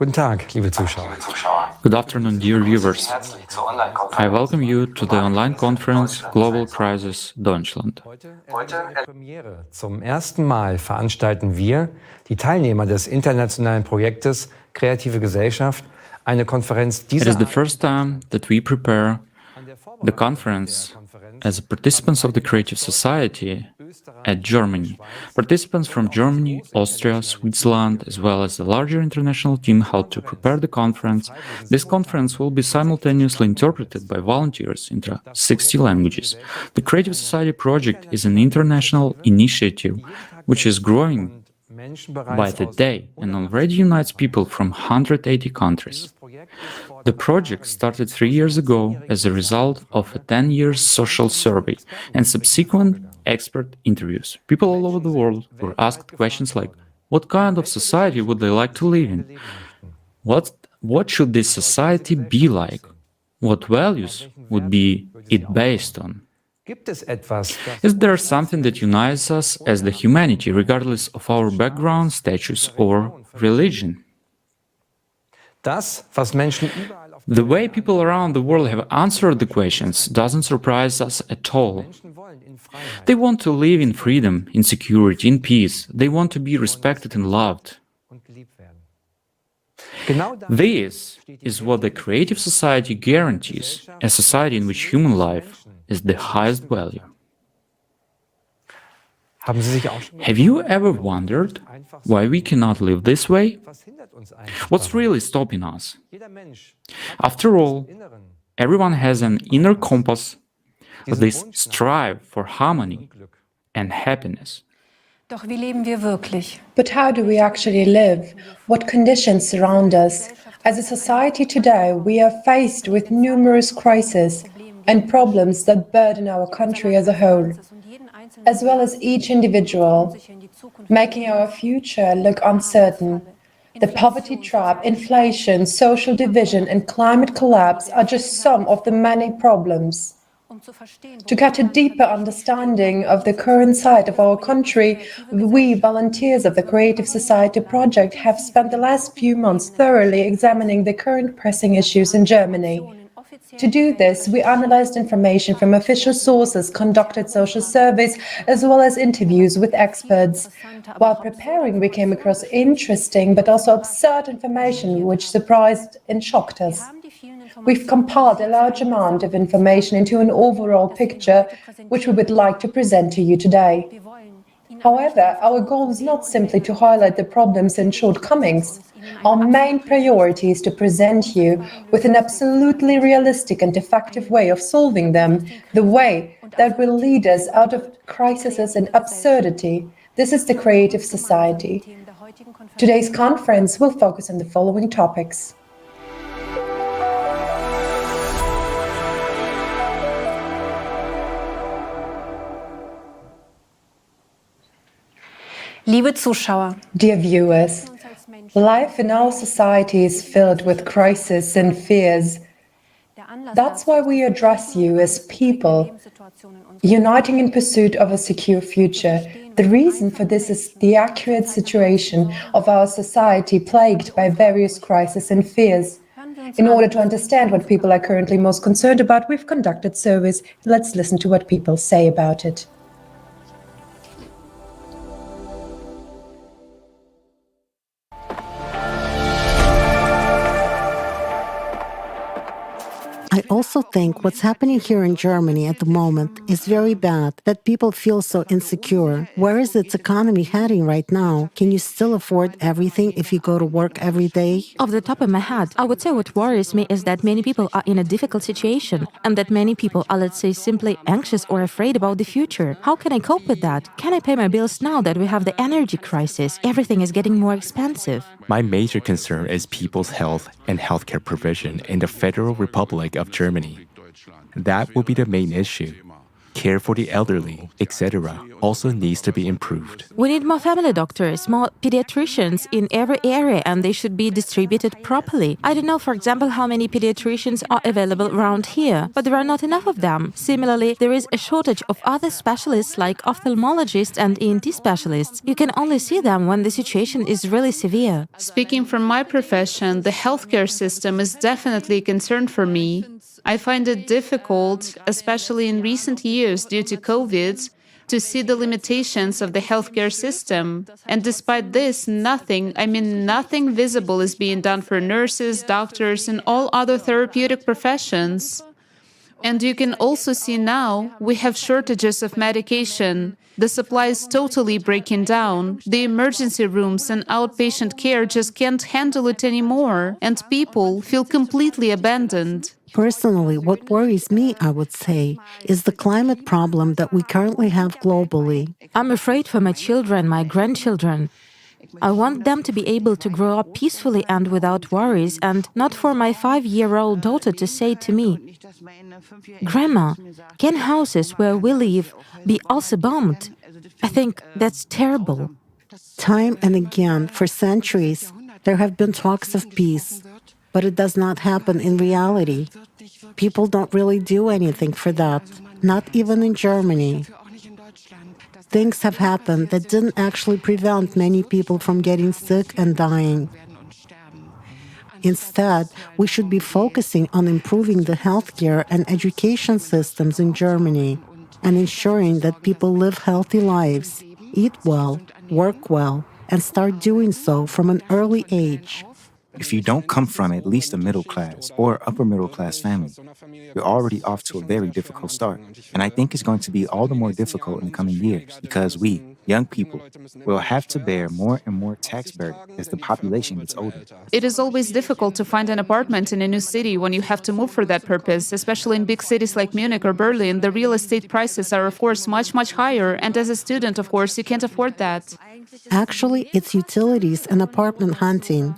Guten Tag, liebe Zuschauer. Good afternoon, dear viewers. I welcome you to the online conference Global Crisis Deutschland. Heute eine Premiere. Zum ersten Mal veranstalten wir, die Teilnehmer des internationalen Projektes Kreative Gesellschaft, eine Konferenz It dieser is the first time that we prepare the conference as participants of the Creative Society at Germany. Participants from Germany, Austria, Switzerland, as well as the larger international team helped to prepare the conference. This conference will be simultaneously interpreted by volunteers into 60 languages. The Creative Society project is an international initiative which is growing by the day and already unites people from 180 countries. The project started 3 years ago as a result of a 10-year social survey and subsequent expert interviews. People all over the world were asked questions like, what kind of society would they like to live in? What should this society be like? What values would be it based on? Is there something that unites us as the humanity, regardless of our background, status, or religion? The way people around the world have answered the questions doesn't surprise us at all. They want to live in freedom, in security, in peace. They want to be respected and loved. This is what the Creative Society guarantees, a society in which human life is the highest value. Have you ever wondered why we cannot live this way? What's really stopping us? After all, everyone has an inner compass, this strive for harmony and happiness. Doch wie leben wir wirklich? But how do we actually live? What conditions surround us? As a society today, we are faced with numerous crises and problems that burden our country as a whole, as well as each individual, making our future look uncertain. The poverty trap, inflation, social division, and climate collapse are just some of the many problems. To get a deeper understanding of the current state of our country, we, volunteers of the Creative Society project, have spent the last few months thoroughly examining the current pressing issues in Germany. To do this, we analyzed information from official sources, conducted social surveys, as well as interviews with experts. While preparing, we came across interesting but also absurd information which surprised and shocked us. We've compiled a large amount of information into an overall picture, which we would like to present to you today. However, our goal is not simply to highlight the problems and shortcomings. Our main priority is to present you with an absolutely realistic and effective way of solving them, the way that will lead us out of crises and absurdity. This is the Creative Society. Today's conference will focus on the following topics. Liebe Zuschauer, dear viewers, life in our society is filled with crises and fears. That's why we address you as people, uniting in pursuit of a secure future. The reason for this is the accurate situation of our society plagued by various crises and fears. In order to understand what people are currently most concerned about, we've conducted surveys. Let's listen to what people say about it. I also think what's happening here in Germany at the moment is very bad, that people feel so insecure. Where is its economy heading right now? Can you still afford everything if you go to work every day? Off the top of my head, I would say what worries me is that many people are in a difficult situation and that many people are, let's say, simply anxious or afraid about the future. How can I cope with that? Can I pay my bills now that we have the energy crisis? Everything is getting more expensive. My major concern is people's health and healthcare provision in the Federal Republic of Germany. That will be the main issue. care for the elderly, etc., also needs to be improved. We need more family doctors, more pediatricians in every area, and they should be distributed properly. I don't know, for example, how many pediatricians are available around here, but there are not enough of them. Similarly, there is a shortage of other specialists like ophthalmologists and ENT specialists. You can only see them when the situation is really severe. Speaking from my profession, the healthcare system is definitely a concern for me. I find it difficult, especially in recent years due to COVID, to see the limitations of the healthcare system. And despite this, nothing visible is being done for nurses, doctors, and all other therapeutic professions. And you can also see now we have shortages of medication. The supply is totally breaking down. The emergency rooms and outpatient care just can't handle it anymore, and people feel completely abandoned. Personally, what worries me, I would say, is the climate problem that we currently have globally. I'm afraid for my children, my grandchildren. I want them to be able to grow up peacefully and without worries, and not for my 5-year-old daughter to say to me, "Grandma, can houses where we live be also bombed?" I think that's terrible. Time and again, for centuries, there have been talks of peace, but it does not happen in reality. People don't really do anything for that, not even in Germany. Things have happened that didn't actually prevent many people from getting sick and dying. Instead, we should be focusing on improving the healthcare and education systems in Germany and ensuring that people live healthy lives, eat well, work well, and start doing so from an early age. If you don't come from at least a middle class or upper middle class family, you're already off to a very difficult start. And I think it's going to be all the more difficult in the coming years because we, young people, will have to bear more and more tax burden as the population gets older. It is always difficult to find an apartment in a new city when you have to move for that purpose, especially in big cities like Munich or Berlin. The real estate prices are, of course, much, much higher. And as a student, of course, you can't afford that. Actually, it's utilities and apartment hunting.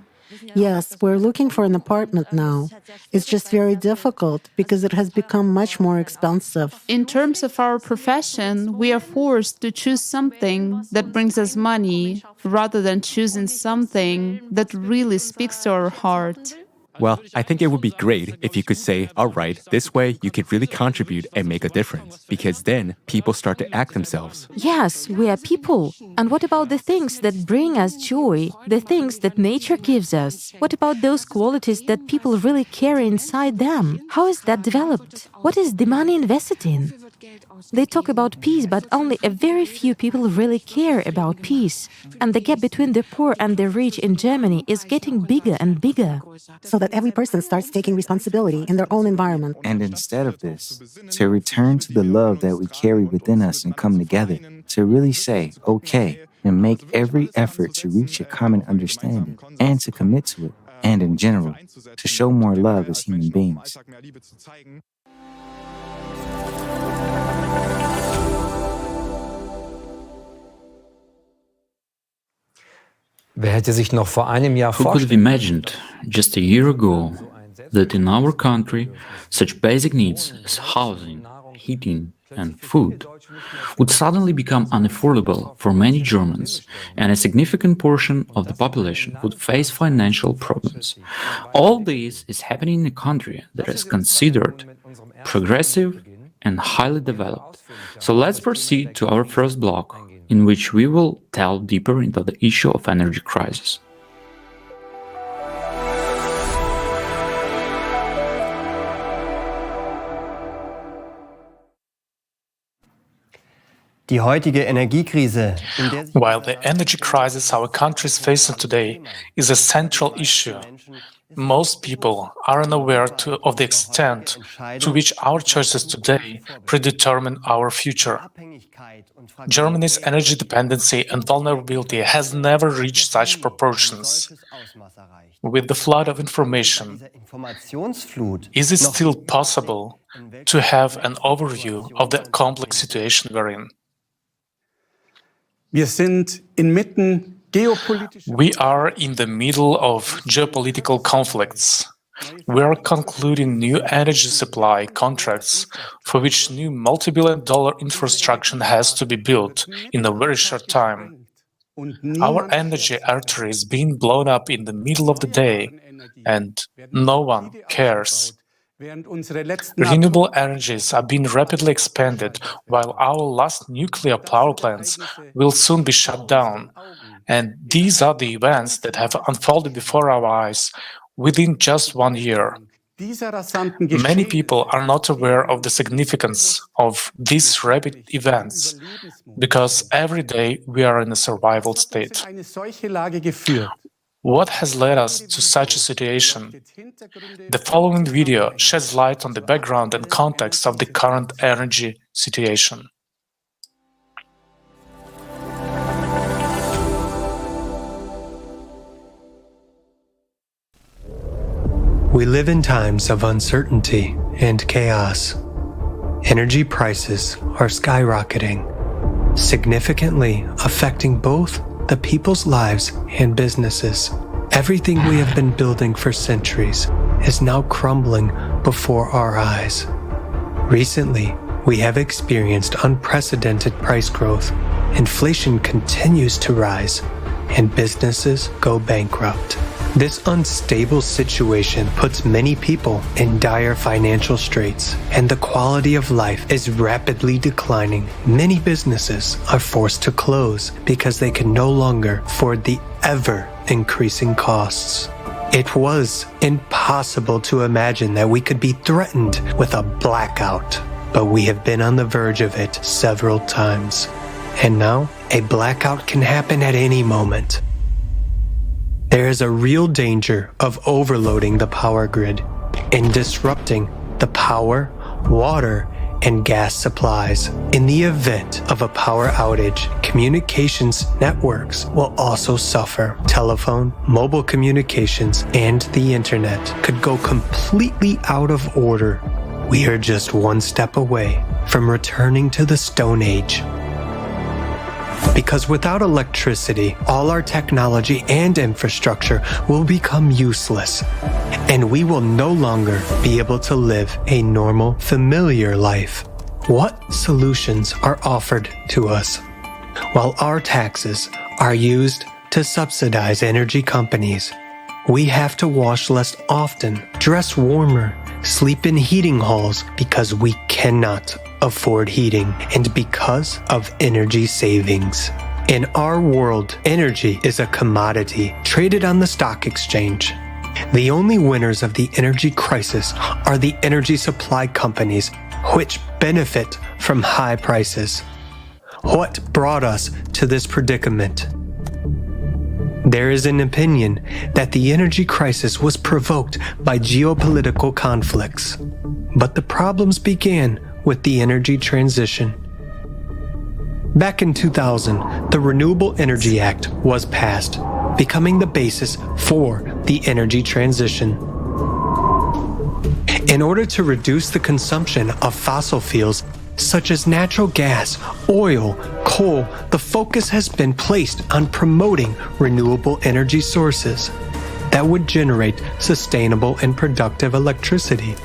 Yes, we're looking for an apartment now. It's just very difficult because it has become much more expensive. In terms of our profession, we are forced to choose something that brings us money rather than choosing something that really speaks to our heart. Well, I think it would be great if you could say, all right, this way you could really contribute and make a difference, because then people start to act themselves. Yes, we are people. And what about the things that bring us joy, the things that nature gives us? What about those qualities that people really carry inside them? How is that developed? What is the money invested in? They talk about peace, but only a very few people really care about peace. And the gap between the poor and the rich in Germany is getting bigger and bigger. So that every person starts taking responsibility in their own environment. And instead of this, to return to the love that we carry within us and come together, to really say, okay, and make every effort to reach a common understanding and to commit to it, and in general, to show more love as human beings. Wer hätte sich noch vor einem Jahr Who could have imagined just a year ago that in our country such basic needs as housing, heating, and food would suddenly become unaffordable for many Germans, and a significant portion of the population would face financial problems? All this is happening in a country that is considered progressive and highly developed. So let's proceed to our first block, in which we will delve deeper into the issue of energy crisis. Die heutige Energiekrise, While the energy crisis our country is facing today is a central issue, most people are unaware of the extent to which our choices today predetermine our future. Germany's energy dependency and vulnerability has never reached such proportions. With the flood of information, is it still possible to have an overview of the complex situation we're in? Wir sind inmitten We are in the middle of geopolitical conflicts. We are concluding new energy supply contracts for which new multi-billion-dollar infrastructure has to be built in a very short time. Our energy artery is being blown up in the middle of the day, and no one cares. Renewable energies are being rapidly expanded, while our last nuclear power plants will soon be shut down. And these are the events that have unfolded before our eyes within just 1 year. Many people are not aware of the significance of these rapid events because every day we are in a survival state. What has led us to such a situation? The following video sheds light on the background and context of the current energy situation. We live in times of uncertainty and chaos. Energy prices are skyrocketing, significantly affecting both the people's lives and businesses. Everything we have been building for centuries is now crumbling before our eyes. Recently, we have experienced unprecedented price growth. Inflation continues to rise, and businesses go bankrupt. This unstable situation puts many people in dire financial straits, and the quality of life is rapidly declining. Many businesses are forced to close because they can no longer afford the ever-increasing costs. It was impossible to imagine that we could be threatened with a blackout, but we have been on the verge of it several times. And now, a blackout can happen at any moment. There is a real danger of overloading the power grid and disrupting the power, water, and gas supplies. In the event of a power outage, communications networks will also suffer. Telephone, mobile communications, and the internet could go completely out of order. We are just one step away from returning to the Stone Age. Because without electricity, all our technology and infrastructure will become useless, and we will no longer be able to live a normal, familiar life. What solutions are offered to us? While our taxes are used to subsidize energy companies, we have to wash less often, dress warmer, sleep in heating halls because we cannot afford heating, and because of energy savings. In our world, energy is a commodity traded on the stock exchange. The only winners of the energy crisis are the energy supply companies, which benefit from high prices. What brought us to this predicament? There is an opinion that the energy crisis was provoked by geopolitical conflicts, but the problems began with the energy transition. Back in 2000, the Renewable Energy Act was passed, becoming the basis for the energy transition. In order to reduce the consumption of fossil fuels such as natural gas, oil, coal, the focus has been placed on promoting renewable energy sources that would generate sustainable and productive electricity.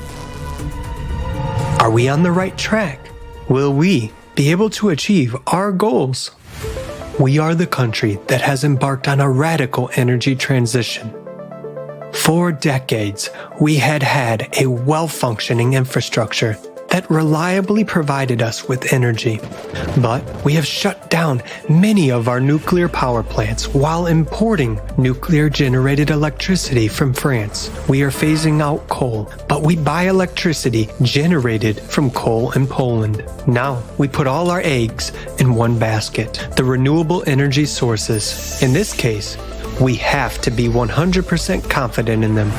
Are we on the right track? Will we be able to achieve our goals? We are the country that has embarked on a radical energy transition. For decades, we had a well-functioning infrastructure that reliably provided us with energy. But we have shut down many of our nuclear power plants while importing nuclear-generated electricity from France. We are phasing out coal, but we buy electricity generated from coal in Poland. Now, we put all our eggs in one basket, the renewable energy sources. In this case, we have to be 100% confident in them,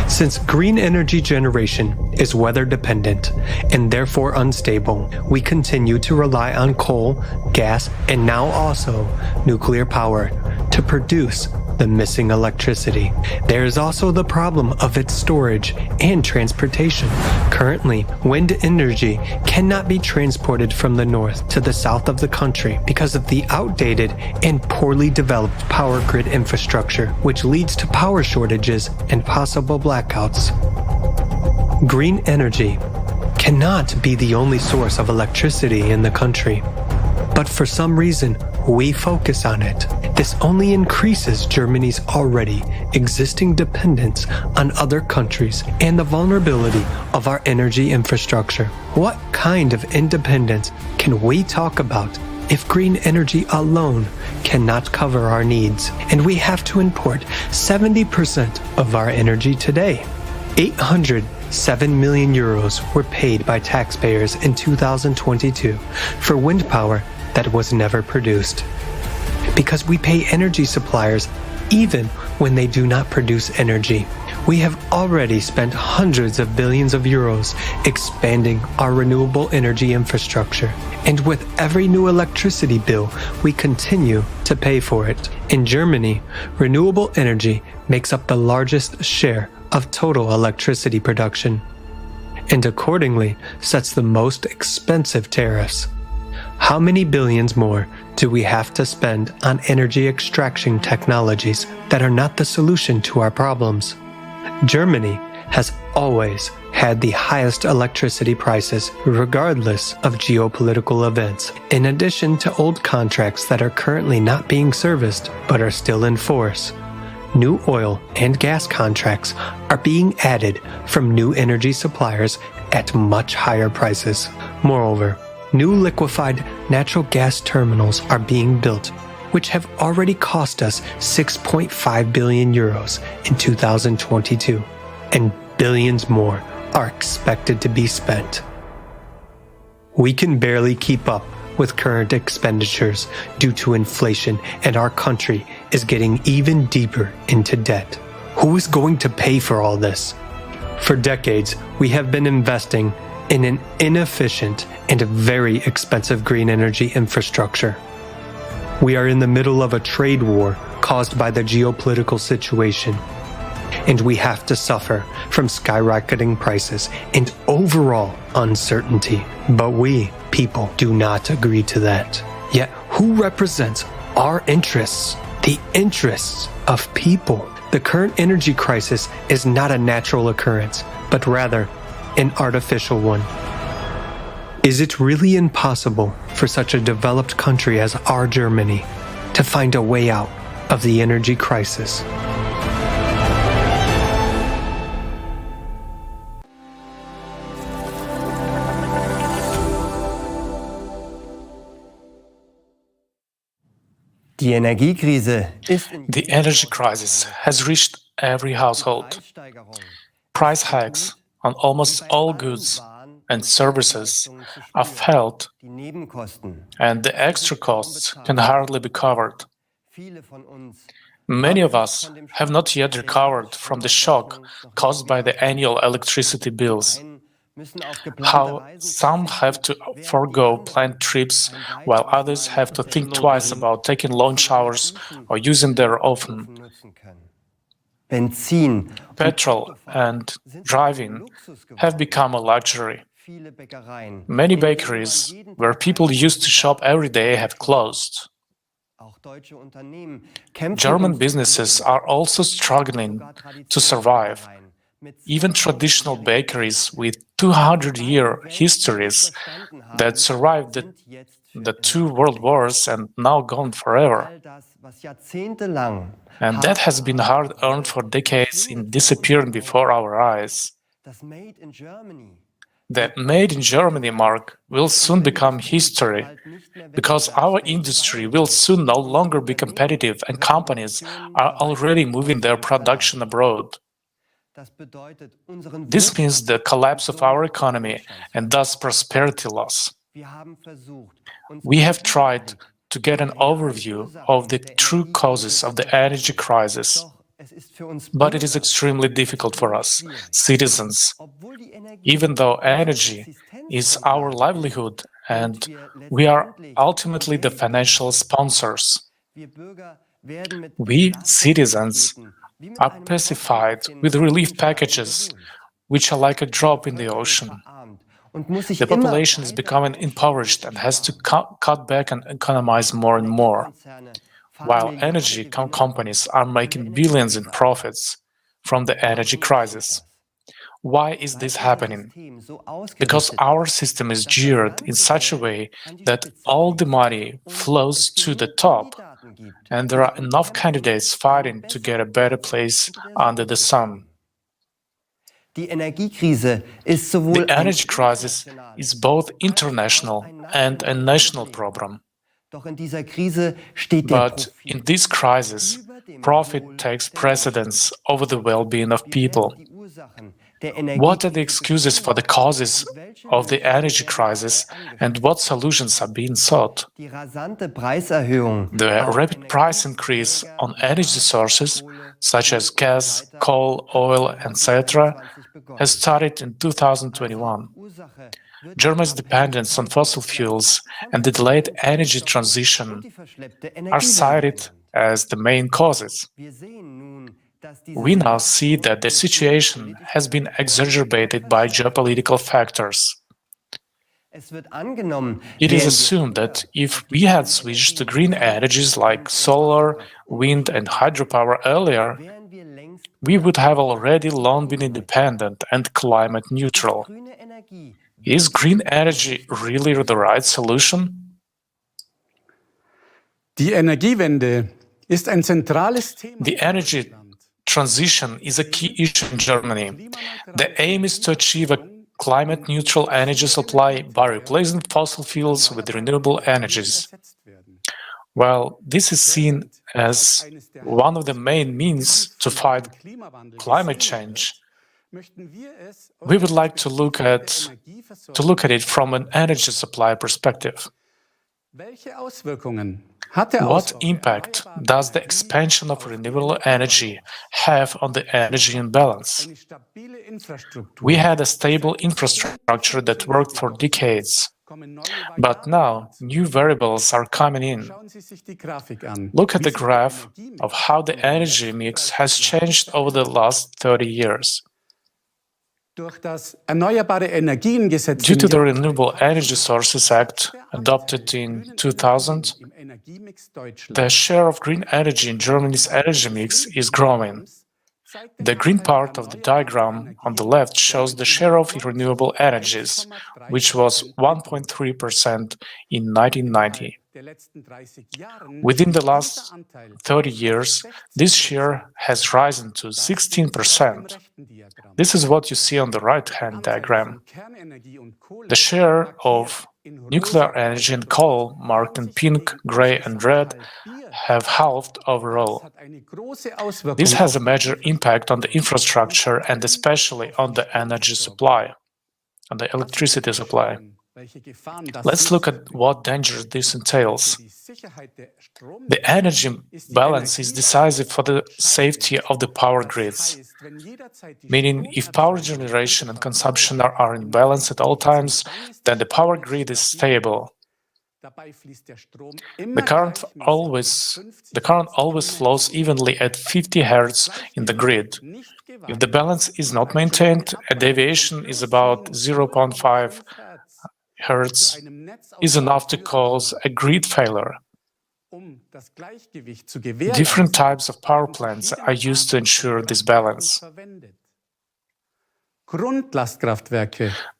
since green energy generation is weather dependent and therefore unstable. We continue to rely on coal, gas, and now also nuclear power to produce the missing electricity. There is also the problem of its storage and transportation. Currently, wind energy cannot be transported from the north to the south of the country because of the outdated and poorly developed power grid infrastructure, which leads to power shortages and possible blackouts. Green energy cannot be the only source of electricity in the country, but for some reason, we focus on it. This only increases Germany's already existing dependence on other countries and the vulnerability of our energy infrastructure. What kind of independence can we talk about if green energy alone cannot cover our needs, and we have to import 70% of our energy today? 807 million euros were paid by taxpayers in 2022 for wind power that was never produced. Because we pay energy suppliers even when they do not produce energy. We have already spent hundreds of billions of euros expanding our renewable energy infrastructure. And with every new electricity bill, we continue to pay for it. In Germany, renewable energy makes up the largest share of total electricity production, and accordingly sets the most expensive tariffs. How many billions more do we have to spend on energy extraction technologies that are not the solution to our problems? Germany has always had the highest electricity prices regardless of geopolitical events, in addition to old contracts that are currently not being serviced but are still in force. New oil and gas contracts are being added from new energy suppliers at much higher prices. Moreover, new liquefied natural gas terminals are being built, which have already cost us 6.5 billion euros in 2022, and billions more are expected to be spent. We can barely keep up with current expenditures due to inflation, and our country is getting even deeper into debt. Who is going to pay for all this? For decades, we have been investing in an inefficient and very expensive green energy infrastructure. We are in the middle of a trade war caused by the geopolitical situation, and we have to suffer from skyrocketing prices and overall uncertainty. But we, people, do not agree to that. Yet, who represents our interests? The interests of people. The current energy crisis is not a natural occurrence, but rather an artificial one. Is it really impossible for such a developed country as our Germany to find a way out of the energy crisis? Die Energiekrise ist The energy crisis has reached every household. Price hikes on almost all goods and services are felt, and the extra costs can hardly be covered. Many of us have not yet recovered from the shock caused by the annual electricity bills. How some have to forego planned trips, while others have to think twice about taking long showers or using their oven. Petrol and driving have become a luxury. Many bakeries, where people used to shop every day, have closed. German businesses are also struggling to survive. Even traditional bakeries with 200-year histories that survived the two world wars and now gone forever. And that has been hard-earned for decades in disappearing before our eyes. The Made in Germany mark will soon become history, because our industry will soon no longer be competitive and companies are already moving their production abroad. This means the collapse of our economy and thus prosperity loss. We have tried to get an overview of the true causes of the energy crisis, but it is extremely difficult for us, citizens. Even though energy is our livelihood and we are ultimately the financial sponsors, We, citizens, are pacified with relief packages, which are like a drop in the ocean. The population is becoming impoverished and has to cut back and economize more and more, while energy companies are making billions in profits from the energy crisis. Why is this happening? Because our system is geared in such a way that all the money flows to the top, and there are enough candidates fighting to get a better place under the sun. The energy crisis is both international and a national problem. But in this crisis, profit takes precedence over the well-being of people. What are the excuses for the causes of the energy crisis, and what solutions are being sought? The rapid price increase on energy sources, such as gas, coal, oil, etc., has started in 2021. Germany's dependence on fossil fuels and the delayed energy transition are cited as the main causes. We now see that the situation has been exacerbated by geopolitical factors. It is assumed that if we had switched to green energies like solar, wind, and hydropower earlier, we would have already long been independent and climate neutral. Is green energy really the right solution? Die Energiewende ist ein zentrales Thema. The energy transition is a key issue in Germany. The aim is to achieve a climate-neutral energy supply by replacing fossil fuels with renewable energies. Well, this is seen as one of the main means to fight climate change. We would like to look at it from an energy supply perspective. What impact does the expansion of renewable energy have on the energy imbalance? We had a stable infrastructure that worked for decades, but now new variables are coming in. Look at the graph of how the energy mix has changed over the last 30 years. Due to the Renewable Energy Sources Act, adopted in 2000, the share of green energy in Germany's energy mix is growing. The green part of the diagram on the left shows the share of renewable energies, which was 1.3% in 1990. Within the last 30 years, this share has risen to 16%. This is what you see on the right-hand diagram. The share of nuclear energy and coal, marked in pink, gray, and red, have halved overall. This has a major impact on the infrastructure and especially on the energy supply, on the electricity supply. Let's look at what danger this entails. The energy balance is decisive for the safety of the power grids, meaning if power generation and consumption are in balance at all times, then the power grid is stable. The current always flows evenly at 50 Hz in the grid. If the balance is not maintained, a deviation is about 0.5 Hz is enough to cause a grid failure. Different types of power plants are used to ensure this balance.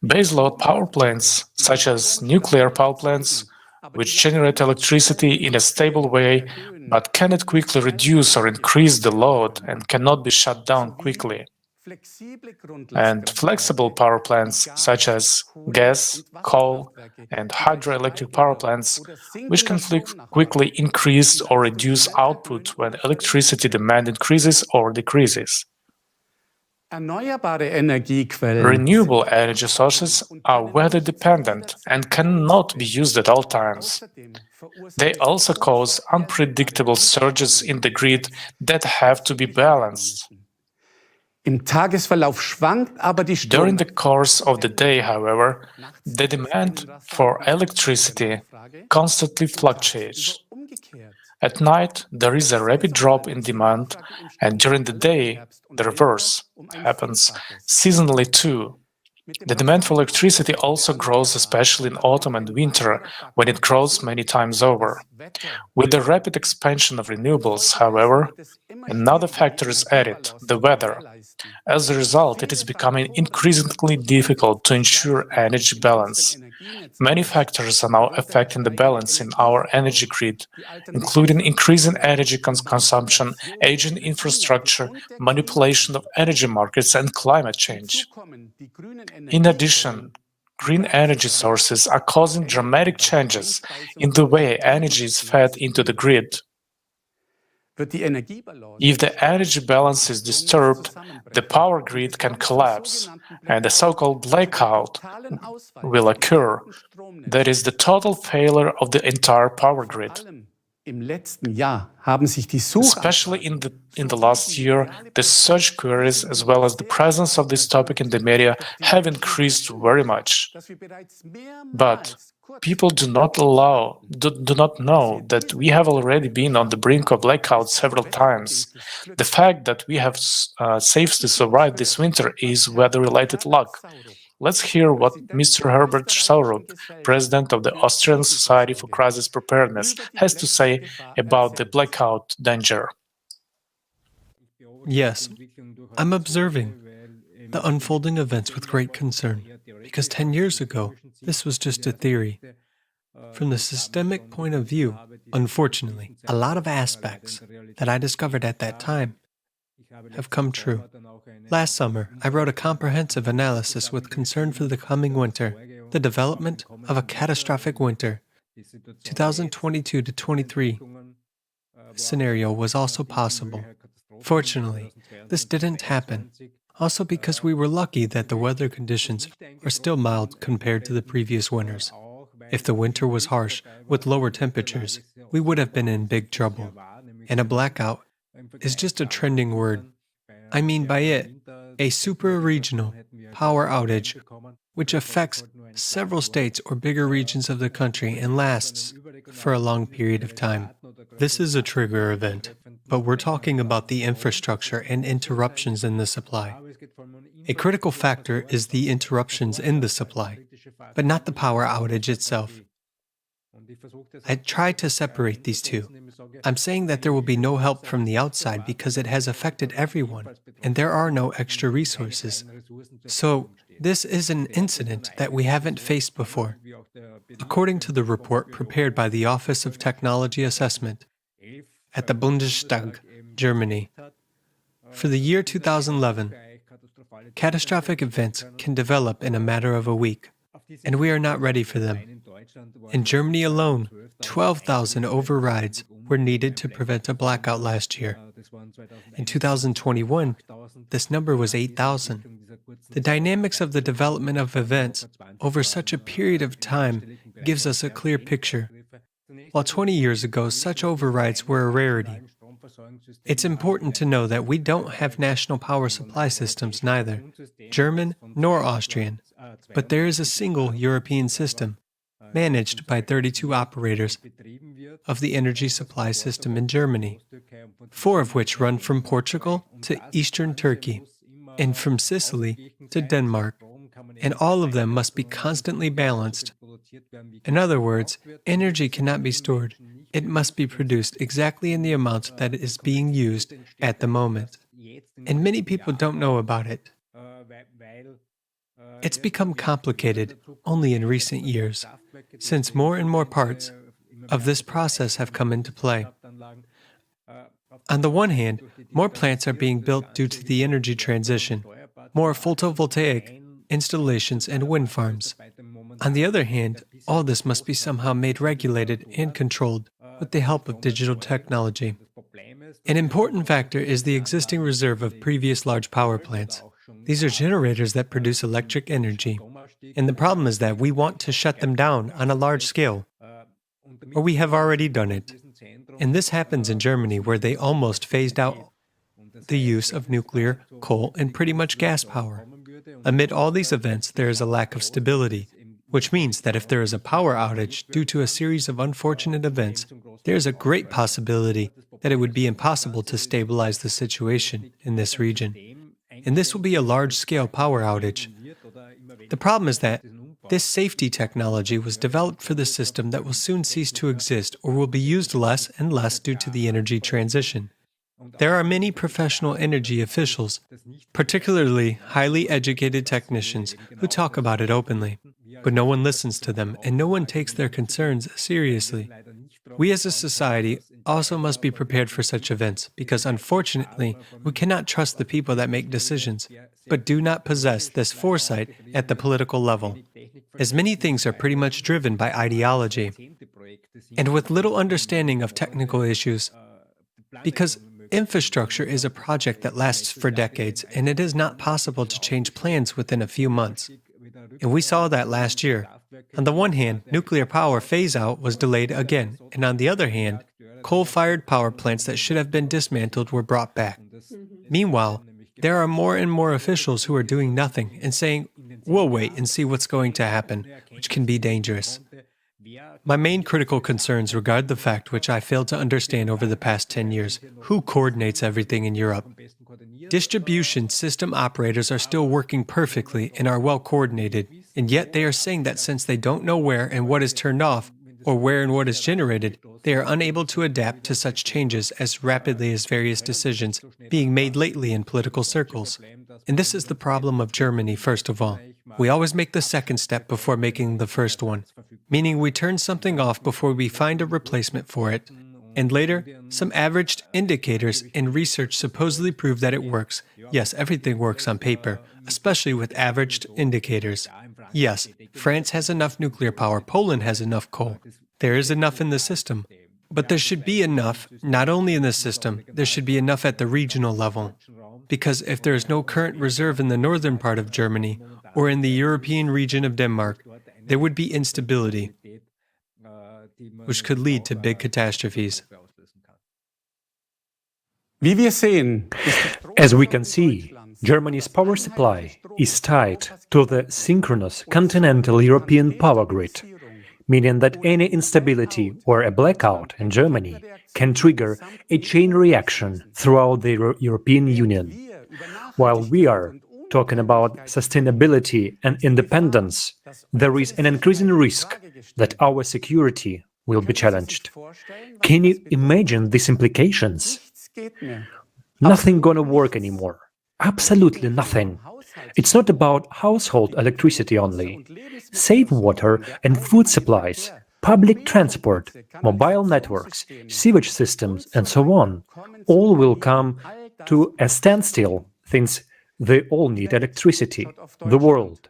Baseload power plants, such as nuclear power plants, which generate electricity in a stable way but cannot quickly reduce or increase the load and cannot be shut down quickly. And flexible power plants, such as gas, coal, and hydroelectric power plants, which can quickly increase or reduce output when electricity demand increases or decreases. Renewable energy sources are weather-dependent and cannot be used at all times. They also cause unpredictable surges in the grid that have to be balanced. During the course of the day, however, the demand for electricity constantly fluctuates. At night, there is a rapid drop in demand, and during the day, the reverse happens, seasonally too. The demand for electricity also grows, especially in autumn and winter, when it grows many times over. With the rapid expansion of renewables, however, another factor is added, the weather. As a result, it is becoming increasingly difficult to ensure energy balance. Many factors are now affecting the balance in our energy grid, including increasing energy consumption, aging infrastructure, manipulation of energy markets, and climate change. In addition, green energy sources are causing dramatic changes in the way energy is fed into the grid. If the energy balance is disturbed, the power grid can collapse, and a so-called blackout will occur. That is the total failure of the entire power grid. Especially in the last year, the search queries as well as the presence of this topic in the media have increased very much. But people do not know that we have already been on the brink of blackout several times. The fact that we have safely survived this winter is weather-related luck. Let's hear what Mr. Herbert Saurup, president of the Austrian Society for Crisis Preparedness, has to say about the blackout danger. Yes, I'm observing the unfolding events with great concern, because 10 years ago, this was just a theory. From the systemic point of view, unfortunately, a lot of aspects that I discovered at that time have come true. Last summer, I wrote a comprehensive analysis with concern for the coming winter, the development of a catastrophic winter. 2022 to 23 scenario was also possible. Fortunately, this didn't happen, also because we were lucky that the weather conditions are still mild compared to the previous winters. If the winter was harsh, with lower temperatures, we would have been in big trouble. And a blackout is just a trending word. I mean by it, a super-regional power outage, which affects several states or bigger regions of the country and lasts for a long period of time. This is a trigger event, but we're talking about the infrastructure and interruptions in the supply. A critical factor is the interruptions in the supply, but not the power outage itself. I try to separate these two. I'm saying that there will be no help from the outside because it has affected everyone, and there are no extra resources. So, this is an incident that we haven't faced before. According to the report prepared by the Office of Technology Assessment at the Bundestag, Germany, for the year 2011, catastrophic events can develop in a matter of a week, and we are not ready for them. In Germany alone, 12,000 overrides were needed to prevent a blackout last year. In 2021, this number was 8,000. The dynamics of the development of events over such a period of time gives us a clear picture. While 20 years ago, such overrides were a rarity. It's important to know that we don't have national power supply systems, neither German nor Austrian, but there is a single European system, managed by 32 operators of the energy supply system in Germany, 4 of which run from Portugal to eastern Turkey, and from Sicily to Denmark, and all of them must be constantly balanced. In other words, energy cannot be stored. It must be produced exactly in the amount that is being used at the moment. And many people don't know about it. It's become complicated only in recent years, since more and more parts of this process have come into play. On the one hand, more plants are being built due to the energy transition, more photovoltaic installations and wind farms. On the other hand, all this must be somehow made regulated and controlled with the help of digital technology. An important factor is the existing reserve of previous large power plants. These are generators that produce electric energy. And the problem is that we want to shut them down on a large scale, or we have already done it. And this happens in Germany, where they almost phased out the use of nuclear, coal, and pretty much gas power. Amid all these events, there is a lack of stability, which means that if there is a power outage due to a series of unfortunate events, there is a great possibility that it would be impossible to stabilize the situation in this region. And this will be a large-scale power outage. The problem is that this safety technology was developed for the system that will soon cease to exist or will be used less and less due to the energy transition. There are many professional energy officials, particularly highly educated technicians, who talk about it openly, but no one listens to them and no one takes their concerns seriously. We as a society also must be prepared for such events because, unfortunately, we cannot trust the people that make decisions, but do not possess this foresight at the political level, as many things are pretty much driven by ideology, and with little understanding of technical issues, because infrastructure is a project that lasts for decades, and it is not possible to change plans within a few months. And we saw that last year. On the one hand, nuclear power phase-out was delayed again, and on the other hand, coal-fired power plants that should have been dismantled were brought back. Meanwhile, there are more and more officials who are doing nothing and saying, "We'll wait and see what's going to happen," which can be dangerous. My main critical concerns regard the fact which I failed to understand over the past 10 years: who coordinates everything in Europe? Distribution system operators are still working perfectly and are well coordinated, and yet they are saying that since they don't know where and what is turned off, or where and what is generated, they are unable to adapt to such changes as rapidly as various decisions being made lately in political circles. And this is the problem of Germany, first of all. We always make the second step before making the first one, meaning we turn something off before we find a replacement for it. And later, some averaged indicators in research supposedly prove that it works. Yes, everything works on paper, especially with averaged indicators. Yes, France has enough nuclear power, Poland has enough coal. There is enough in the system. But there should be enough, not only in the system, there should be enough at the regional level. Because if there is no current reserve in the northern part of Germany, or in the European region of Denmark, there would be instability, which could lead to big catastrophes. As we can see, Germany's power supply is tied to the synchronous continental European power grid, meaning that any instability or a blackout in Germany can trigger a chain reaction throughout the European Union. While we are talking about sustainability and independence, there is an increasing risk that our security will be challenged. Can you imagine these implications? Nothing gonna work anymore. Absolutely nothing. It's not about household electricity only. Safe water and food supplies, public transport, mobile networks, sewage systems, and so on, all will come to a standstill since they all need electricity. The world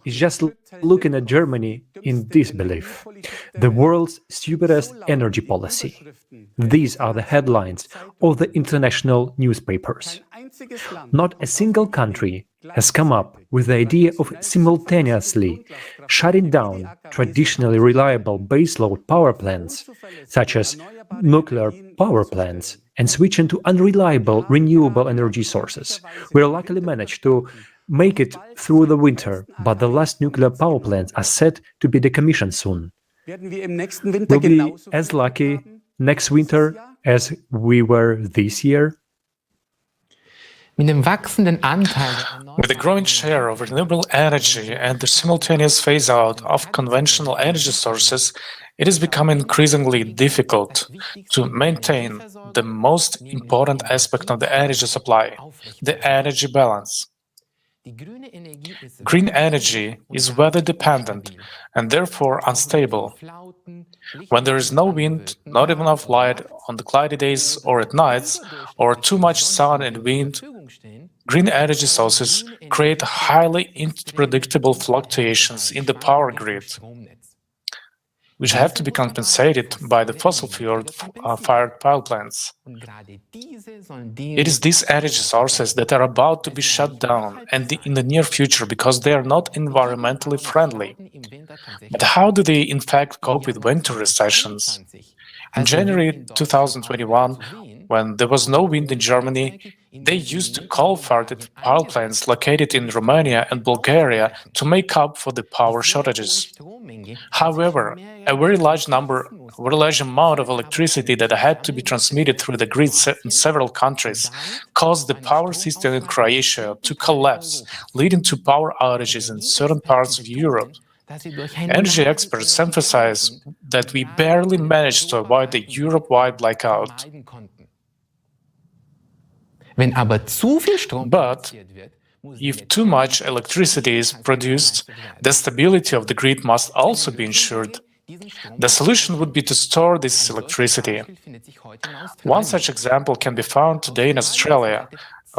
is just looking at Germany in disbelief. The world's stupidest energy policy. These are the headlines of the international newspapers. Not a single country has come up with the idea of simultaneously shutting down traditionally reliable baseload power plants, such as nuclear power plants, and switching to unreliable renewable energy sources. We luckily managed to make it through the winter, but the last nuclear power plants are set to be decommissioned soon. We'll be as lucky next winter as we were this year. With the growing share of renewable energy and the simultaneous phase-out of conventional energy sources, it is becoming increasingly difficult to maintain the most important aspect of the energy supply, the energy balance. Green energy is weather-dependent and therefore unstable. When there is no wind, not enough light on the cloudy days or at nights, or too much sun and wind, green energy sources create highly unpredictable fluctuations in the power grid, which have to be compensated by the fossil-fired power plants. It is these energy sources that are about to be shut down and in the near future because they are not environmentally friendly. But how do they in fact cope with winter recessions? In January 2021, When there was no wind in Germany, they used to coal-fired power plants located in Romania and Bulgaria to make up for the power shortages. However, a very large amount of electricity that had to be transmitted through the grid in several countries caused the power system in Croatia to collapse, leading to power outages in certain parts of Europe. Energy experts emphasize that we barely managed to avoid the Europe-wide blackout. But if too much electricity is produced, the stability of the grid must also be ensured. The solution would be to store this electricity. One such example can be found today in Australia.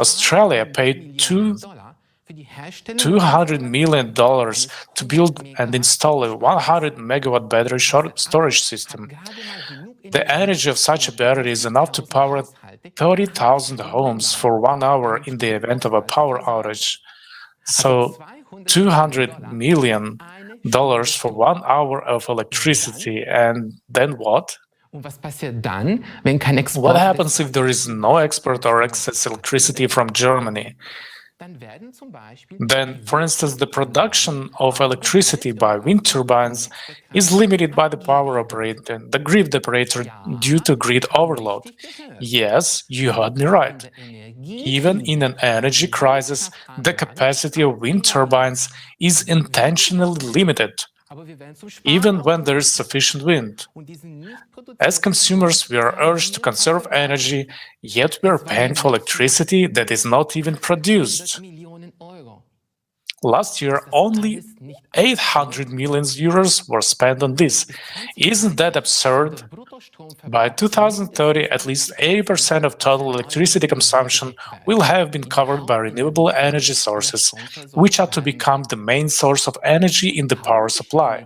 Australia paid $200 million to build and install a 100 megawatt battery storage system. The energy of such a battery is enough to power 30,000 homes for 1 hour in the event of a power outage. So $200 million for 1 hour of electricity, and then what? What happens if there is no export or excess electricity from Germany? Then, for instance, the production of electricity by wind turbines is limited by the power operator, the grid operator, due to grid overload. Yes, you heard me right. Even in an energy crisis, the capacity of wind turbines is intentionally limited, even when there is sufficient wind. As consumers, we are urged to conserve energy, yet we are paying for electricity that is not even produced. Last year, only 800 million euros were spent on this. Isn't that absurd? By 2030, at least 80% of total electricity consumption will have been covered by renewable energy sources, which are to become the main source of energy in the power supply.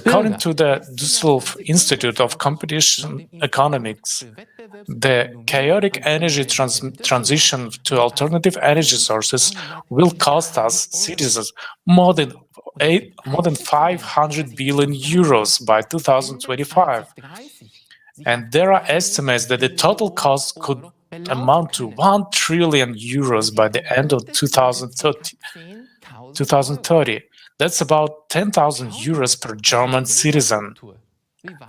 According to the Düsseldorf Institute of Competition Economics, the chaotic energy transition to alternative energy sources will cost us citizens more than 500 billion euros by 2025. And there are estimates that the total cost could amount to 1 trillion euros by the end of 2030. That's about 10,000 euros per German citizen.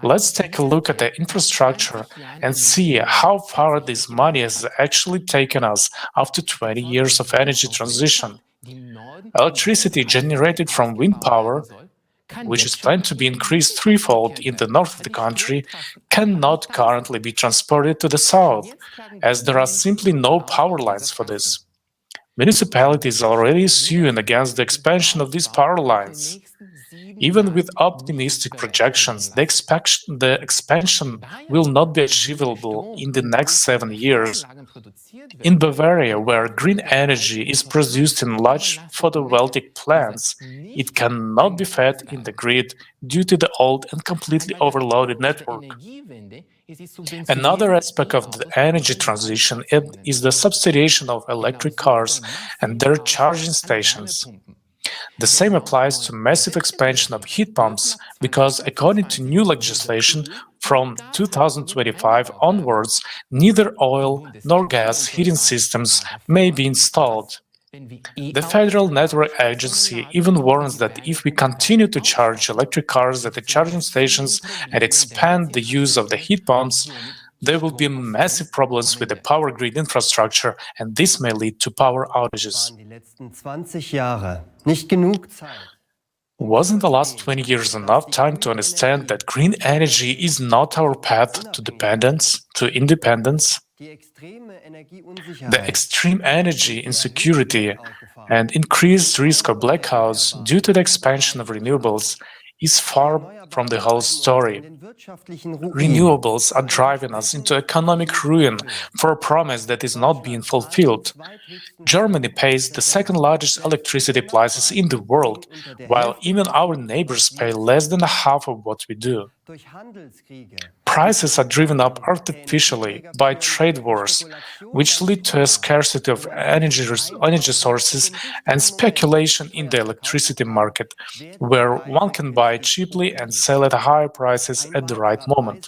Let's take a look at the infrastructure and see how far this money has actually taken us after 20 years of energy transition. Electricity generated from wind power, which is planned to be increased threefold in the north of the country, cannot currently be transported to the south, as there are simply no power lines for this. Municipalities are already suing against the expansion of these power lines. Even with optimistic projections, the expansion will not be achievable in the next 7 years. In Bavaria, where green energy is produced in large photovoltaic plants, it cannot be fed in the grid due to the old and completely overloaded network. Another aspect of the energy transition is the substitution of electric cars and their charging stations. The same applies to massive expansion of heat pumps, because according to new legislation, from 2025 onwards, neither oil nor gas heating systems may be installed. The Federal Network Agency even warns that if we continue to charge electric cars at the charging stations and expand the use of the heat pumps, there will be massive problems with the power grid infrastructure, and this may lead to power outages. Wasn't the last 20 years enough time to understand that green energy is not our path to independence? The extreme energy insecurity and increased risk of blackouts due to the expansion of renewables is far from the whole story. Renewables are driving us into economic ruin for a promise that is not being fulfilled. Germany pays the second largest electricity prices in the world, while even our neighbors pay less than half of what we do. Prices are driven up artificially by trade wars, which lead to a scarcity of energy sources and speculation in the electricity market, where one can buy cheaply and sell at higher prices at the right moment.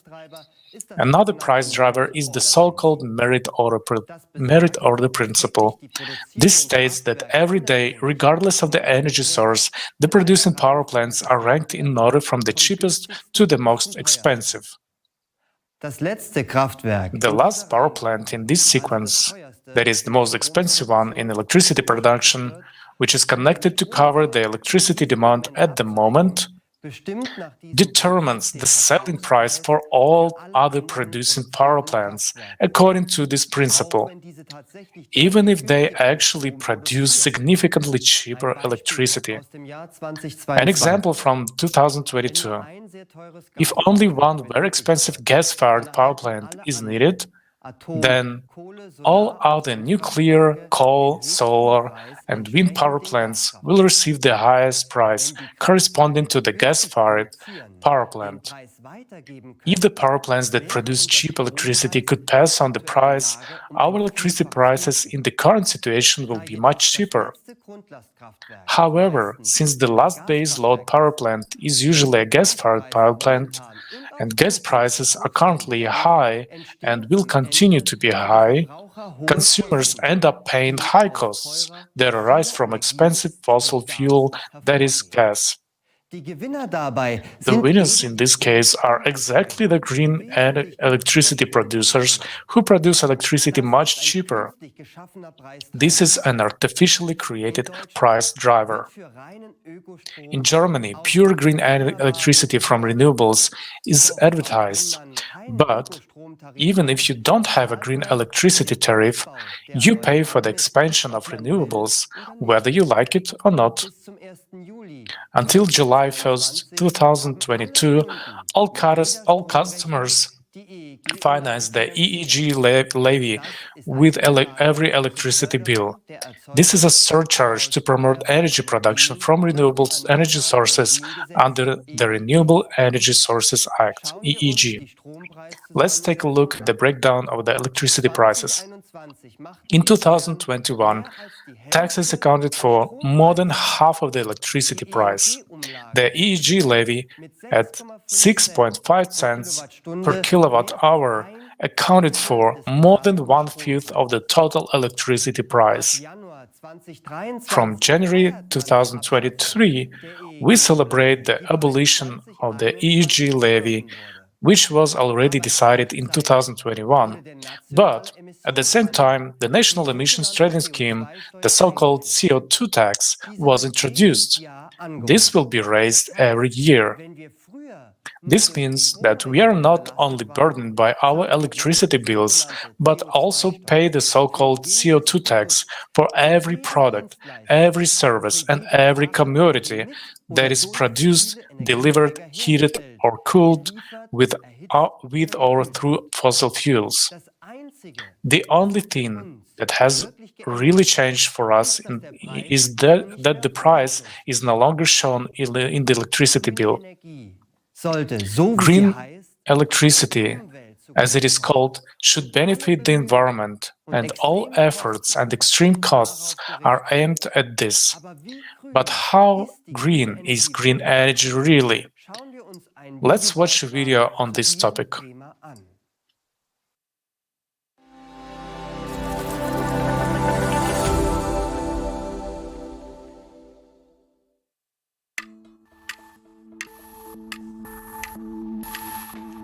Another price driver is the so-called merit order principle. This states that every day, regardless of the energy source, the producing power plants are ranked in order from the cheapest to the most expensive. The last power plant in this sequence, that is the most expensive one in electricity production, which is connected to cover the electricity demand at the moment, determines the selling price for all other producing power plants according to this principle, even if they actually produce significantly cheaper electricity. An example from 2022. If only one very expensive gas-fired power plant is needed, then all other nuclear, coal, solar, and wind power plants will receive the highest price corresponding to the gas-fired power plant. If the power plants that produce cheap electricity could pass on the price, our electricity prices in the current situation will be much cheaper. However, since the last base load power plant is usually a gas-fired power plant, and gas prices are currently high and will continue to be high, consumers end up paying high costs that arise from expensive fossil fuel, that is, gas. The winners in this case are exactly the green electricity producers who produce electricity much cheaper. This is an artificially created price driver. In Germany, pure green electricity from renewables is advertised, but even if you don't have a green electricity tariff, you pay for the expansion of renewables, whether you like it or not. Until July 1st, 2022, all customers finance the EEG levy with every electricity bill. This is a surcharge to promote energy production from renewable energy sources under the Renewable Energy Sources Act, EEG. Let's take a look at the breakdown of the electricity prices. In 2021, taxes accounted for more than half of the electricity price. The EEG levy, at 6.5 cents per kilowatt-hour, accounted for more than 1/5 of the total electricity price. From January 2023, we celebrate the abolition of the EEG levy, which was already decided in 2021. But at the same time, the National Emissions Trading Scheme, the so-called CO2 tax, was introduced. This will be raised every year. This means that we are not only burdened by our electricity bills, but also pay the so-called CO2 tax for every product, every service, and every commodity that is produced, delivered, heated, or cooled with or through fossil fuels. The only thing that has really changed for us is that the price is no longer shown in the electricity bill. Green electricity, as it is called, should benefit the environment, and all efforts and extreme costs are aimed at this. But how green is green energy really? Let's watch a video on this topic.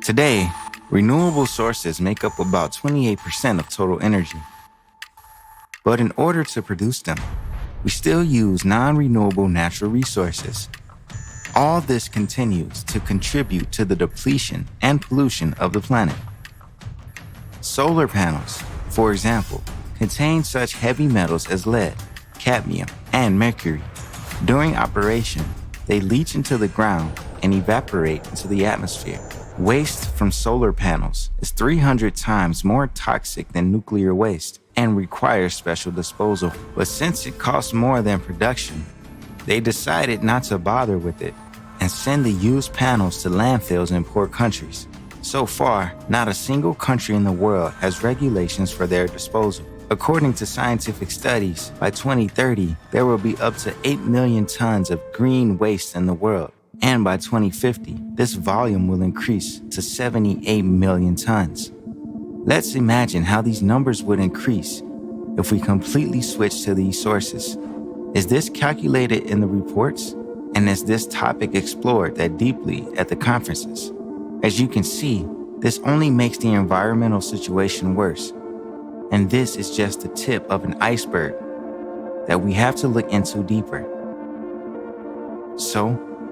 Today, renewable sources make up about 28% of total energy. But in order to produce them, we still use non-renewable natural resources. All this continues to contribute to the depletion and pollution of the planet. Solar panels, for example, contain such heavy metals as lead, cadmium, and mercury. During operation, they leach into the ground and evaporate into the atmosphere. Waste from solar panels is 300 times more toxic than nuclear waste and requires special disposal. But since it costs more than production, they decided not to bother with it and send the used panels to landfills in poor countries. So far, not a single country in the world has regulations for their disposal. According to scientific studies, by 2030, there will be up to 8 million tons of green waste in the world. And by 2050, this volume will increase to 78 million tons. Let's imagine how these numbers would increase if we completely switch to these sources. Is this calculated in the reports? And is this topic explored that deeply at the conferences? As you can see, this only makes the environmental situation worse. And this is just the tip of an iceberg that we have to look into deeper. So,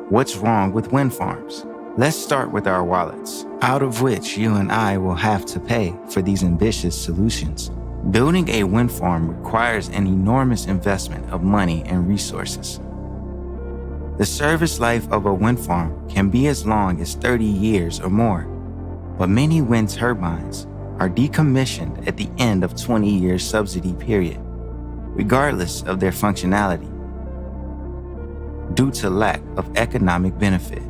what's wrong with wind farms? Let's start with our wallets, out of which you and I will have to pay for these ambitious solutions. Building a wind farm requires an enormous investment of money and resources. The service life of a wind farm can be as long as 30 years or more, but many wind turbines are decommissioned at the end of 20 years subsidy period, regardless of their functionality, due to lack of economic benefit.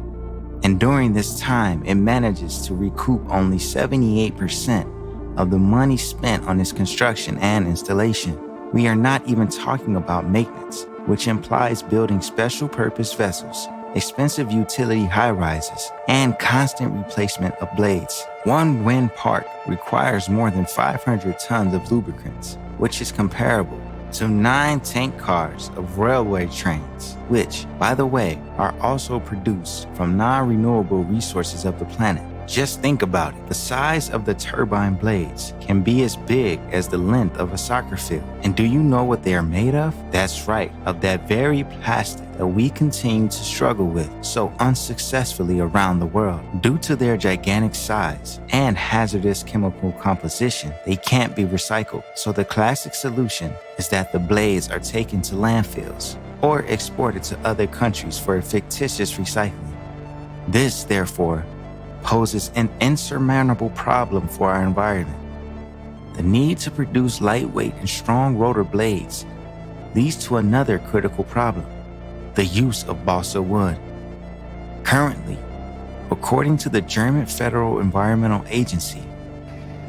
And during this time, it manages to recoup only 78% of the money spent on its construction and installation. We are not even talking about maintenance, which implies building special purpose vessels, expensive utility high-rises, and constant replacement of blades. One wind park requires more than 500 tons of lubricants, which is comparable to 9 tank cars of railway trains, which, by the way, are also produced from non-renewable resources of the planet. Just think about it. The size of the turbine blades can be as big as the length of a soccer field. And do you know what they are made of? That's right, of that very plastic that we continue to struggle with so unsuccessfully around the world. Due to their gigantic size and hazardous chemical composition, they can't be recycled. So the classic solution is that the blades are taken to landfills or exported to other countries for a fictitious recycling. This, therefore, poses an insurmountable problem for our environment. The need to produce lightweight and strong rotor blades leads to another critical problem: the use of balsa wood. Currently, according to the German Federal Environmental Agency,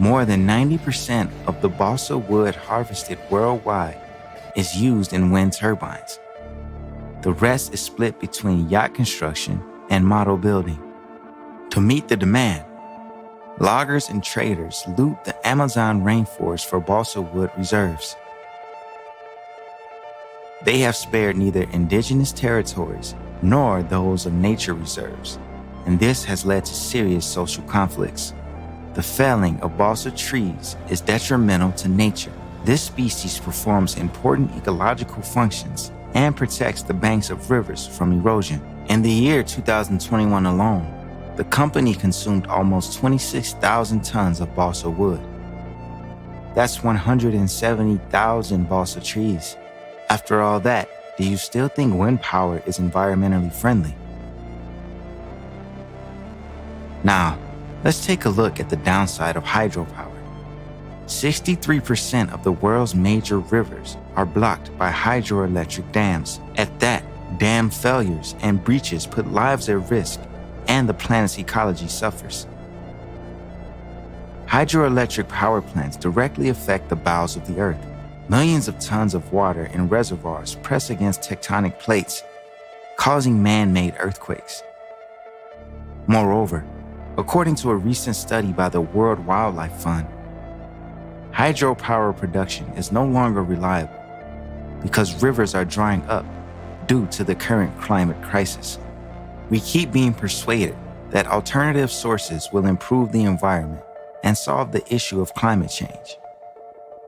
more than 90% of the balsa wood harvested worldwide is used in wind turbines. The rest is split between yacht construction and model building. To meet the demand, loggers and traders loot the Amazon rainforest for balsa wood reserves. They have spared neither indigenous territories nor those of nature reserves, and this has led to serious social conflicts. The felling of balsa trees is detrimental to nature. This species performs important ecological functions and protects the banks of rivers from erosion. In the year 2021 alone, the company consumed almost 26,000 tons of balsa wood. That's 170,000 balsa trees. After all that, do you still think wind power is environmentally friendly? Now, let's take a look at the downside of hydropower. 63% of the world's major rivers are blocked by hydroelectric dams. At that, dam failures and breaches put lives at risk, and the planet's ecology suffers. Hydroelectric power plants directly affect the bowels of the earth. Millions of tons of water in reservoirs press against tectonic plates, causing man-made earthquakes. Moreover, according to a recent study by the World Wildlife Fund, hydropower production is no longer reliable because rivers are drying up due to the current climate crisis. We keep being persuaded that alternative sources will improve the environment and solve the issue of climate change.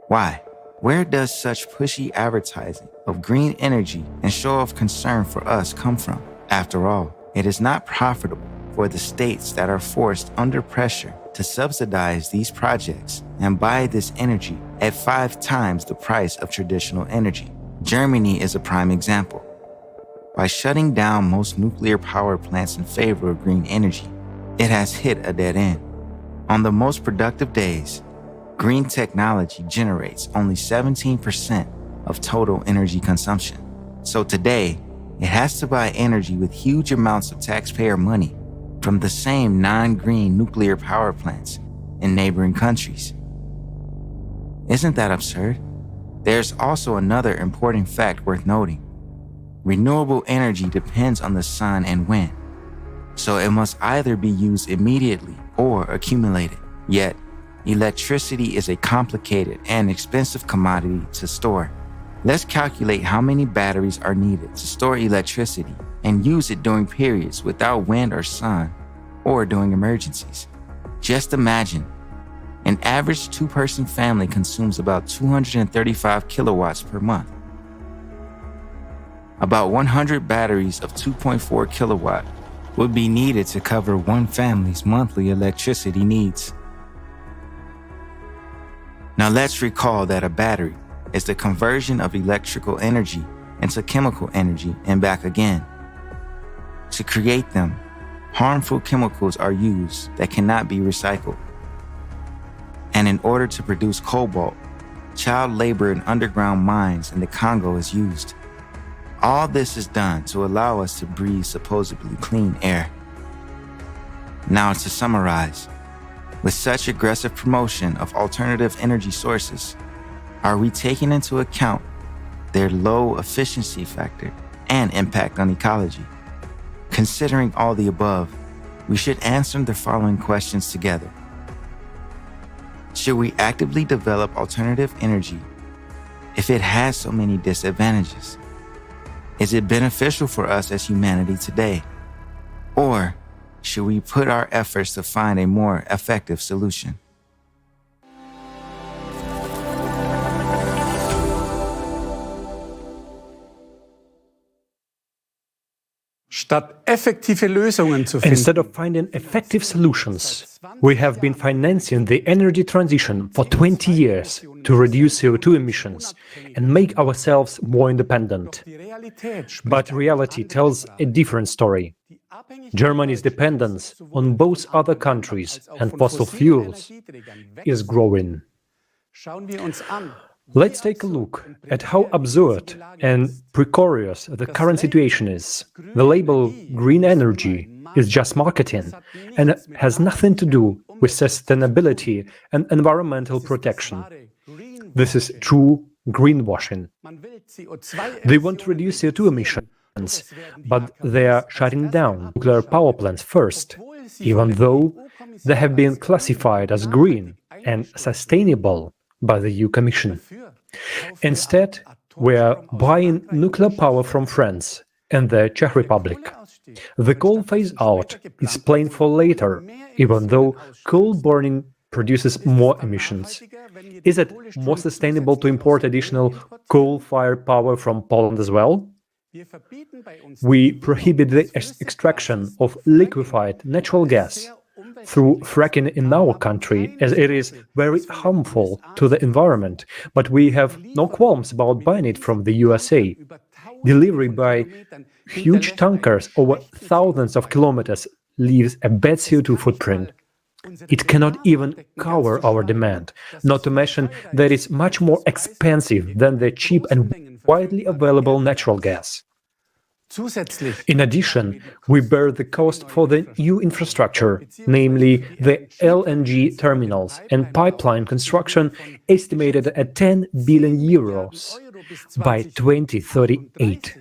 Why? Where does such pushy advertising of green energy and show of concern for us come from? After all, it is not profitable for the states that are forced under pressure to subsidize these projects and buy this energy at 5 times the price of traditional energy. Germany is a prime example. By shutting down most nuclear power plants in favor of green energy, it has hit a dead end. On the most productive days, green technology generates only 17% of total energy consumption. So today, it has to buy energy with huge amounts of taxpayer money from the same non-green nuclear power plants in neighboring countries. Isn't that absurd? There's also another important fact worth noting. Renewable energy depends on the sun and wind, So it must either be used immediately or accumulated. Yet, electricity is a complicated and expensive commodity to store. Let's calculate how many batteries are needed to store electricity and use it during periods without wind or sun, or during emergencies. Just imagine, an average two-person family consumes about 235 kilowatts per month. About 100 batteries of 2.4 kilowatt would be needed to cover one family's monthly electricity needs. Now let's recall that a battery is the conversion of electrical energy into chemical energy and back again. To create them, harmful chemicals are used that cannot be recycled. And in order to produce cobalt, child labor in underground mines in the Congo is used. All this is done to allow us to breathe supposedly clean air. Now to summarize, with such aggressive promotion of alternative energy sources, are we taking into account their low efficiency factor and impact on ecology? Considering all the above, we should answer the following questions together. Should we actively develop alternative energy if it has so many disadvantages? Is it beneficial for us as humanity today? Or should we put our efforts to find a more effective solution? Instead of finding effective solutions, we have been financing the energy transition for 20 years to reduce CO2 emissions and make ourselves more independent. But reality tells a different story. Germany's dependence on both other countries and fossil fuels is growing. Let's take a look at how absurd and precarious the current situation is. The label green energy is just marketing and has nothing to do with sustainability and environmental protection. This is true greenwashing. They want to reduce CO2 emissions, but they are shutting down nuclear power plants first, even though they have been classified as green and sustainable by the EU Commission. Instead, we are buying nuclear power from France and the Czech Republic. The coal phase-out is planned for later, even though coal burning produces more emissions. Is it more sustainable to import additional coal-fired power from Poland as well? We prohibit the extraction of liquefied natural gas through fracking in our country, as it is very harmful to the environment, but we have no qualms about buying it from the USA. Delivery by huge tankers over thousands of kilometers leaves a bad CO2 footprint. It cannot even cover our demand, not to mention that it's much more expensive than the cheap and widely available natural gas. In addition, we bear the cost for the new infrastructure, namely the LNG terminals and pipeline construction, estimated at 10 billion euros by 2038.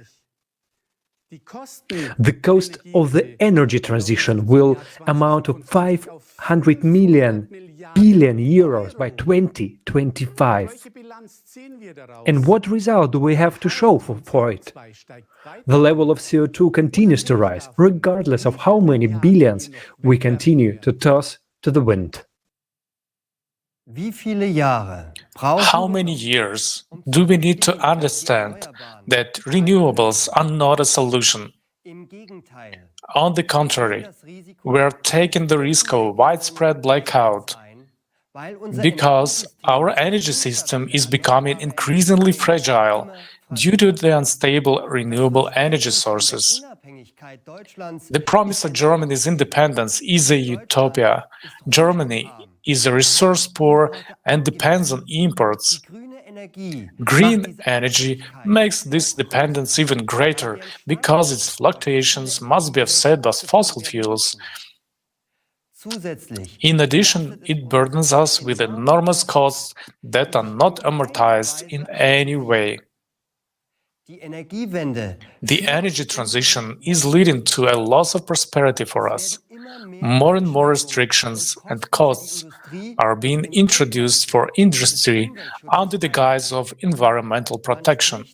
The cost of the energy transition will amount to 500 billion euros by 2025. And what result do we have to show for it? The level of CO2 continues to rise, regardless of how many billions we continue to toss to the wind. How many years do we need to understand that renewables are not a solution? On the contrary, we are taking the risk of widespread blackout because our energy system is becoming increasingly fragile due to the unstable renewable energy sources. The promise of Germany's independence is a utopia. Germany is resource-poor and depends on imports. Green energy makes this dependence even greater because its fluctuations must be offset by fossil fuels. In addition, it burdens us with enormous costs that are not amortized in any way. The energy transition is leading to a loss of prosperity for us. More and more restrictions and costs are being introduced for industry under the guise of environmental protection.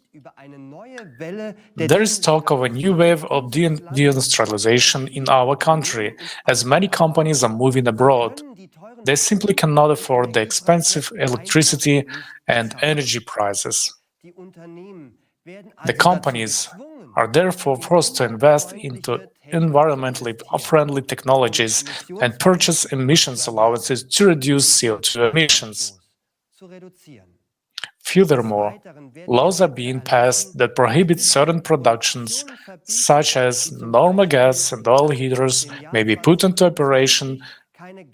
There is talk of a new wave of deindustrialization in our country, as many companies are moving abroad. They simply cannot afford the expensive electricity and energy prices. The companies are therefore forced to invest into environmentally friendly technologies and purchase emissions allowances to reduce CO2 emissions. Furthermore, laws are being passed that prohibit certain productions, such as normal gas and oil heaters, may be put into operation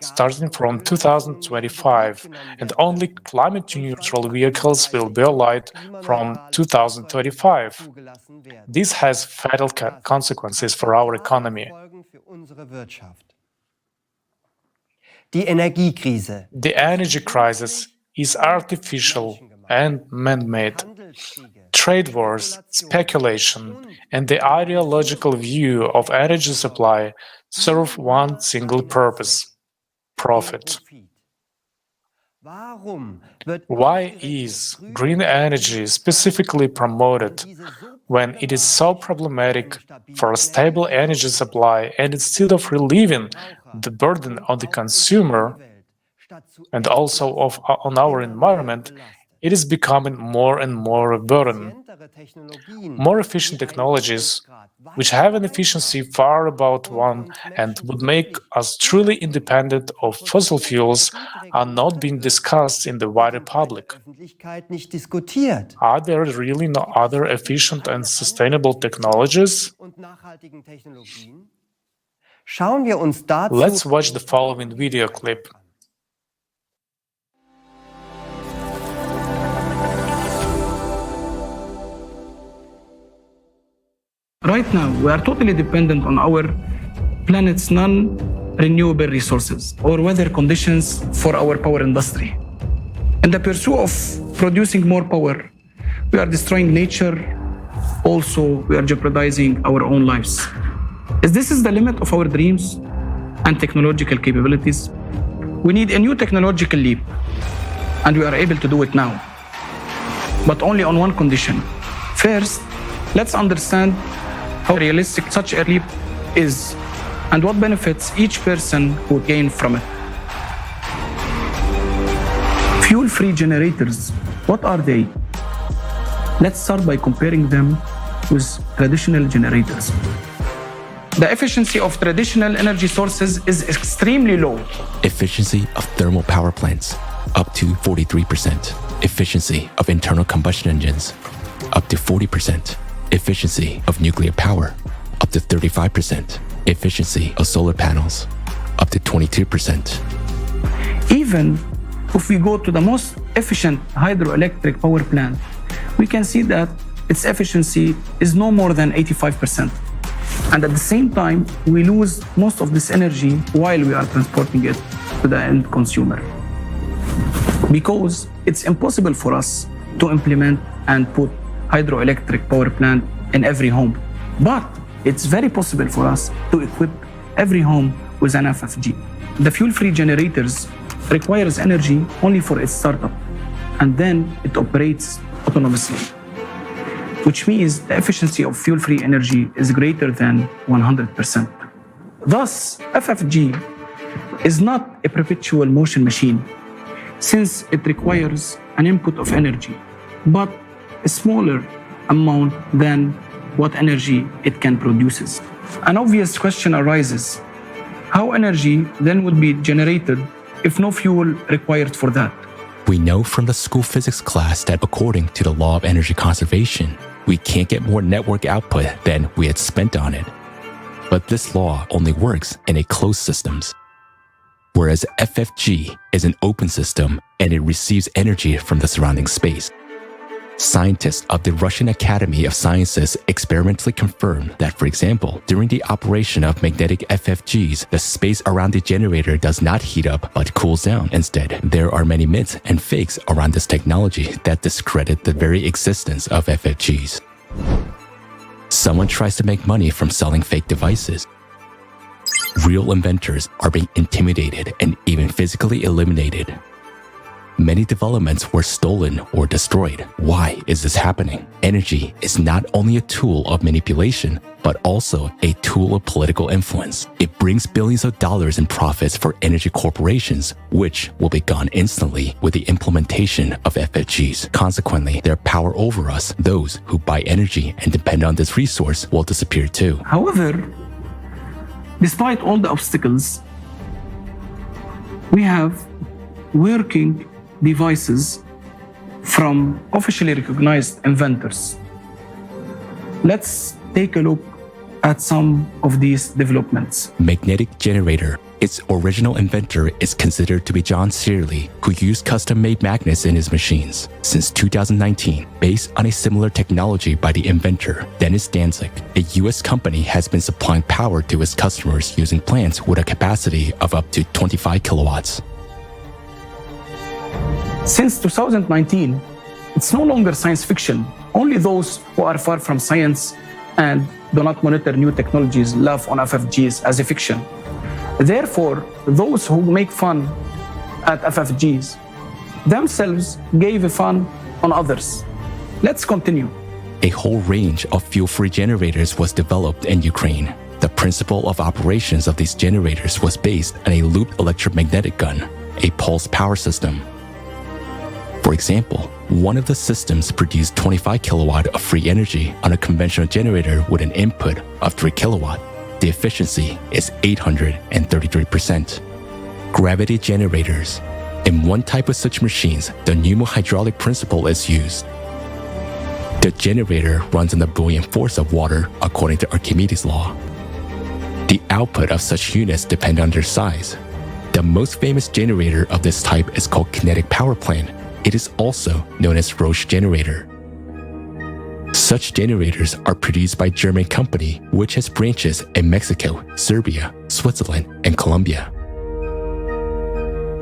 starting from 2025, and only climate-neutral vehicles will be allowed from 2035. This has fatal consequences for our economy. The energy crisis is artificial and man-made. Trade wars, speculation, and the ideological view of energy supply serve one single purpose: profit. Why is green energy specifically promoted when it is so problematic for a stable energy supply, and instead of relieving the burden on the consumer and also on our environment, it is becoming more and more a burden? More efficient technologies, which have an efficiency far above one and would make us truly independent of fossil fuels, are not being discussed in the wider public. Are there really no other efficient and sustainable technologies? Let's watch the following video clip. Right now, we are totally dependent on our planet's non-renewable resources or weather conditions for our power industry. In the pursuit of producing more power, we are destroying nature. Also, we are jeopardizing our own lives. If this is the limit of our dreams and technological capabilities, we need a new technological leap, and we are able to do it now, but only on one condition. First, let's understand how realistic such a leap is and what benefits each person would gain from it. Fuel-free generators, what are they? Let's start by comparing them with traditional generators. The efficiency of traditional energy sources is extremely low. Efficiency of thermal power plants, up to 43%. Efficiency of internal combustion engines, up to 40%. Efficiency of nuclear power, up to 35%. Efficiency of solar panels, up to 22%. Even if we go to the most efficient hydroelectric power plant, we can see that its efficiency is no more than 85%. And at the same time, we lose most of this energy while we are transporting it to the end consumer. Because it's impossible for us to implement and put hydroelectric power plant in every home. But it's very possible for us to equip every home with an FFG. The fuel-free generators requires energy only for its startup, and then it operates autonomously, which means the efficiency of fuel-free energy is greater than 100%. Thus, FFG is not a perpetual motion machine, since it requires an input of energy, but a smaller amount than what energy it can produce. An obvious question arises: how energy then would be generated if no fuel required for that? We know from the school physics class that according to the law of energy conservation, we can't get more network output than we had spent on it. But this law only works in a closed systems, whereas FFG is an open system and it receives energy from the surrounding space. Scientists of the Russian Academy of Sciences experimentally confirmed that, for example, during the operation of magnetic FFGs, the space around the generator does not heat up but cools down. Instead, there are many myths and fakes around this technology that discredit the very existence of FFGs. Someone tries to make money from selling fake devices. Real inventors are being intimidated and even physically eliminated. Many developments were stolen or destroyed. Why is this happening? Energy is not only a tool of manipulation, but also a tool of political influence. It brings billions of dollars in profits for energy corporations, which will be gone instantly with the implementation of FFGs. Consequently, their power over us, those who buy energy and depend on this resource, will disappear too. However, despite all the obstacles, we have working devices from officially recognized inventors. Let's take a look at some of these developments. Magnetic generator. Its original inventor is considered to be John Searle, who used custom-made magnets in his machines. Since 2019, based on a similar technology by the inventor, Dennis Danzig, a US company has been supplying power to its customers using plants with a capacity of up to 25 kilowatts. Since 2019, it's no longer science fiction. Only those who are far from science and do not monitor new technologies laugh on FFGs as a fiction. Therefore, those who make fun at FFGs themselves gave a fun on others. Let's continue. A whole range of fuel-free generators was developed in Ukraine. The principle of operations of these generators was based on a looped electromagnetic gun, a pulse power system. For example, one of the systems produced 25 kilowatt of free energy on a conventional generator with an input of 3 kilowatt. The efficiency is 833%. Gravity generators. In one type of such machines, the pneumohydraulic principle is used. The generator runs on the buoyant force of water according to Archimedes' law. The output of such units depend on their size. The most famous generator of this type is called kinetic power plant. It is also known as Roche generator. Such generators are produced by a German company which has branches in Mexico, Serbia, Switzerland, and Colombia.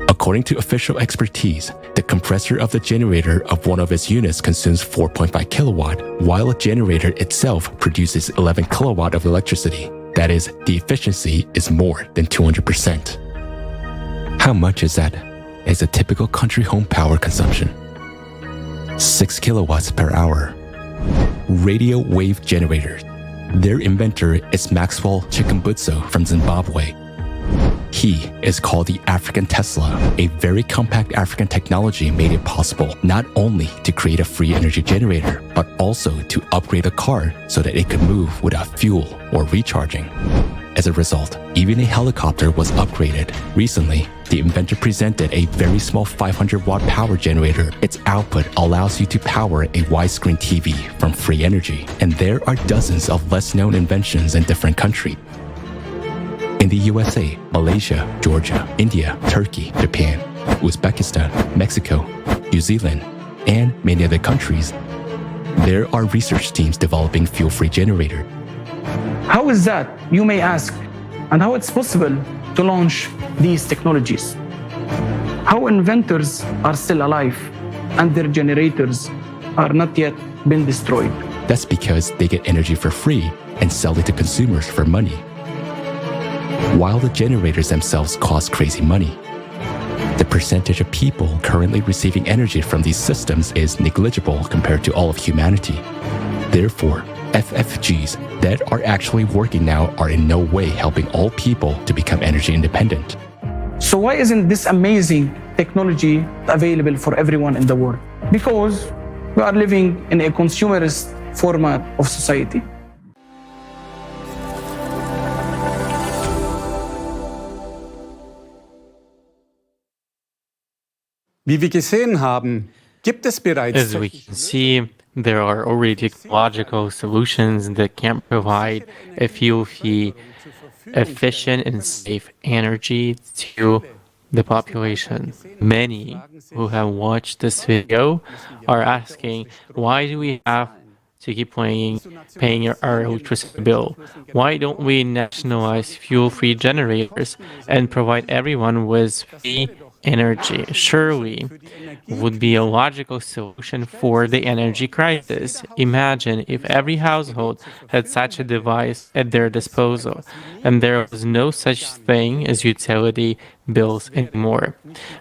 According to official expertise, the compressor of the generator of one of its units consumes 4.5 kilowatt, while a generator itself produces 11 kilowatt of electricity. That is, the efficiency is more than 200%. How much is that? Is a typical country home power consumption. 6 kilowatts per hour. Radio wave generators. Their inventor is Maxwell Chikumbutso from Zimbabwe. He is called the African Tesla. A very compact African technology made it possible not only to create a free energy generator, but also to upgrade a car so that it could move without fuel or recharging. As a result, even a helicopter was upgraded. Recently, the inventor presented a very small 500-watt power generator. Its output allows you to power a widescreen TV from free energy. And there are dozens of less-known inventions in different countries. In the USA, Malaysia, Georgia, India, Turkey, Japan, Uzbekistan, Mexico, New Zealand, and many other countries, there are research teams developing fuel-free generators. How is that, you may ask, and how it's possible to launch these technologies? How inventors are still alive and their generators are not yet been destroyed? That's because they get energy for free and sell it to consumers for money, while the generators themselves cost crazy money. The percentage of people currently receiving energy from these systems is negligible compared to all of humanity. Therefore, FFGs that are actually working now are in no way helping all people to become energy independent. So why isn't this amazing technology available for everyone in the world? Because we are living in a consumerist format of society. Wie wir gesehen haben, gibt es bereits. As we can see, there are already technological solutions that can provide a fuel-free, efficient, and safe energy to the population. Many who have watched this video are asking, why do we have to keep paying our electricity bill? Why don't we nationalize fuel-free generators and provide everyone with free energy surely would be a logical solution for the energy crisis. Imagine if every household had such a device at their disposal and there was no such thing as utility bills anymore.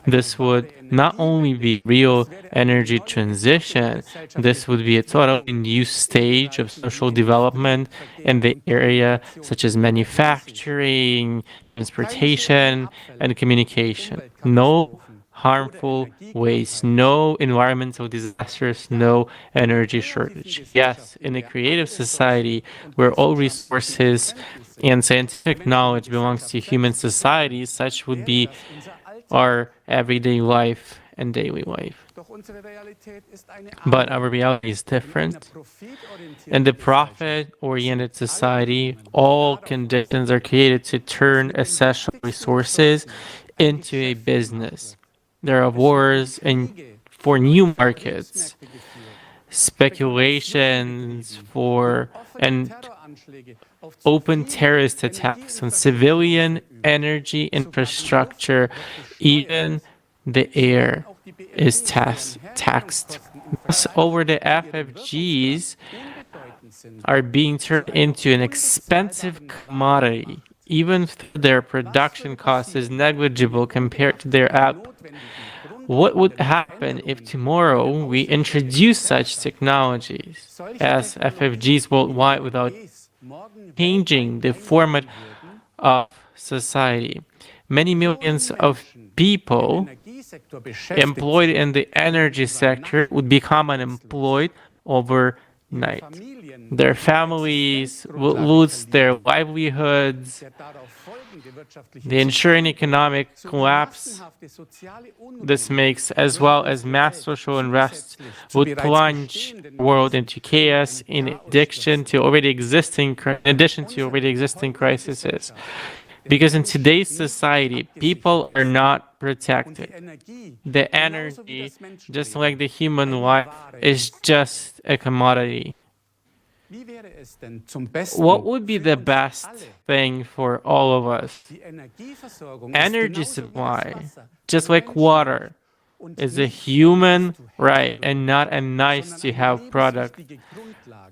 This would not only be real energy transition, this would be a totally new stage of social development in the area such as manufacturing, transportation, and communication. No harmful waste, no environmental disasters, no energy shortage. Yes, in a creative society where all resources and scientific knowledge belongs to human society, such would be our everyday life and daily life. But our reality is different. In the profit-oriented society, all conditions are created to turn essential resources into a business. There are wars for new markets, speculations and open terrorist attacks on civilian energy infrastructure. Even the air is taxed. Thus, over the FFGs are being turned into an expensive commodity, even if their production cost is negligible compared to their output. What would happen if tomorrow we introduce such technologies as FFGs worldwide without changing the format of society? Many millions of people employed in the energy sector would become unemployed overnight. Their families will lose their livelihoods. The ensuing economic collapse this makes, as well as mass social unrest, would plunge the world into chaos in addition to already existing crises. Because in today's society, people are not protected. The energy, just like the human life, is just a commodity. What would be the best thing for all of us? Energy supply, just like water, is a human right and not a nice-to-have product,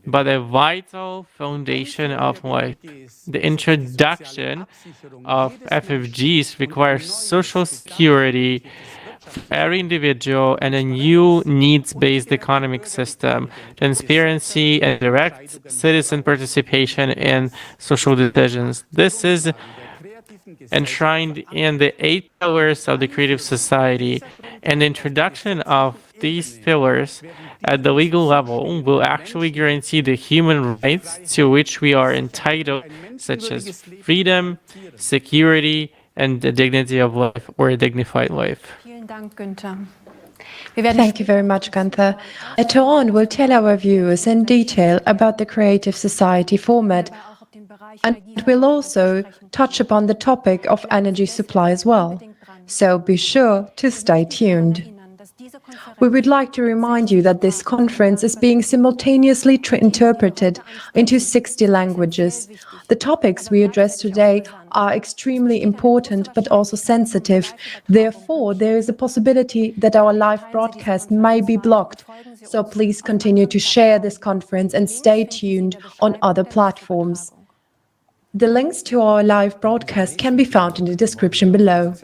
but a vital foundation of life. The introduction of FFGs requires social security for every individual and a new needs-based economic system, transparency and direct citizen participation in social decisions. This is enshrined in the 8 pillars of the creative society, and the introduction of these pillars at the legal level will actually guarantee the human rights to which we are entitled, such as freedom, security, and the dignity of life, or a dignified life. Thank you very much, Gunther. Later on, we'll tell our viewers in detail about the creative society format, and we'll also touch upon the topic of energy supply as well. So be sure to stay tuned. We would like to remind you that this conference is being simultaneously interpreted into 60 languages. The topics we address today are extremely important but also sensitive. Therefore, there is a possibility that our live broadcast may be blocked. So please continue to share this conference and stay tuned on other platforms. The links to our live broadcast can be found in the description below.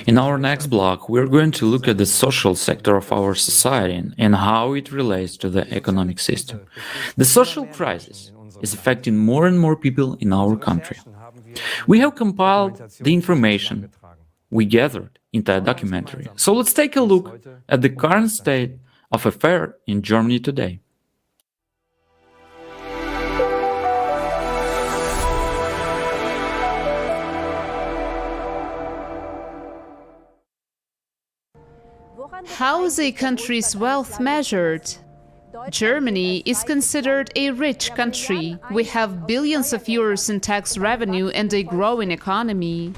In our next block, we're going to look at the social sector of our society and how it relates to the economic system. The social crisis is affecting more and more people in our country. We have compiled the information we gathered into a documentary. So let's take a look at the current state of affairs in Germany today. How is a country's wealth measured? Germany is considered a rich country. We have billions of euros in tax revenue and a growing economy.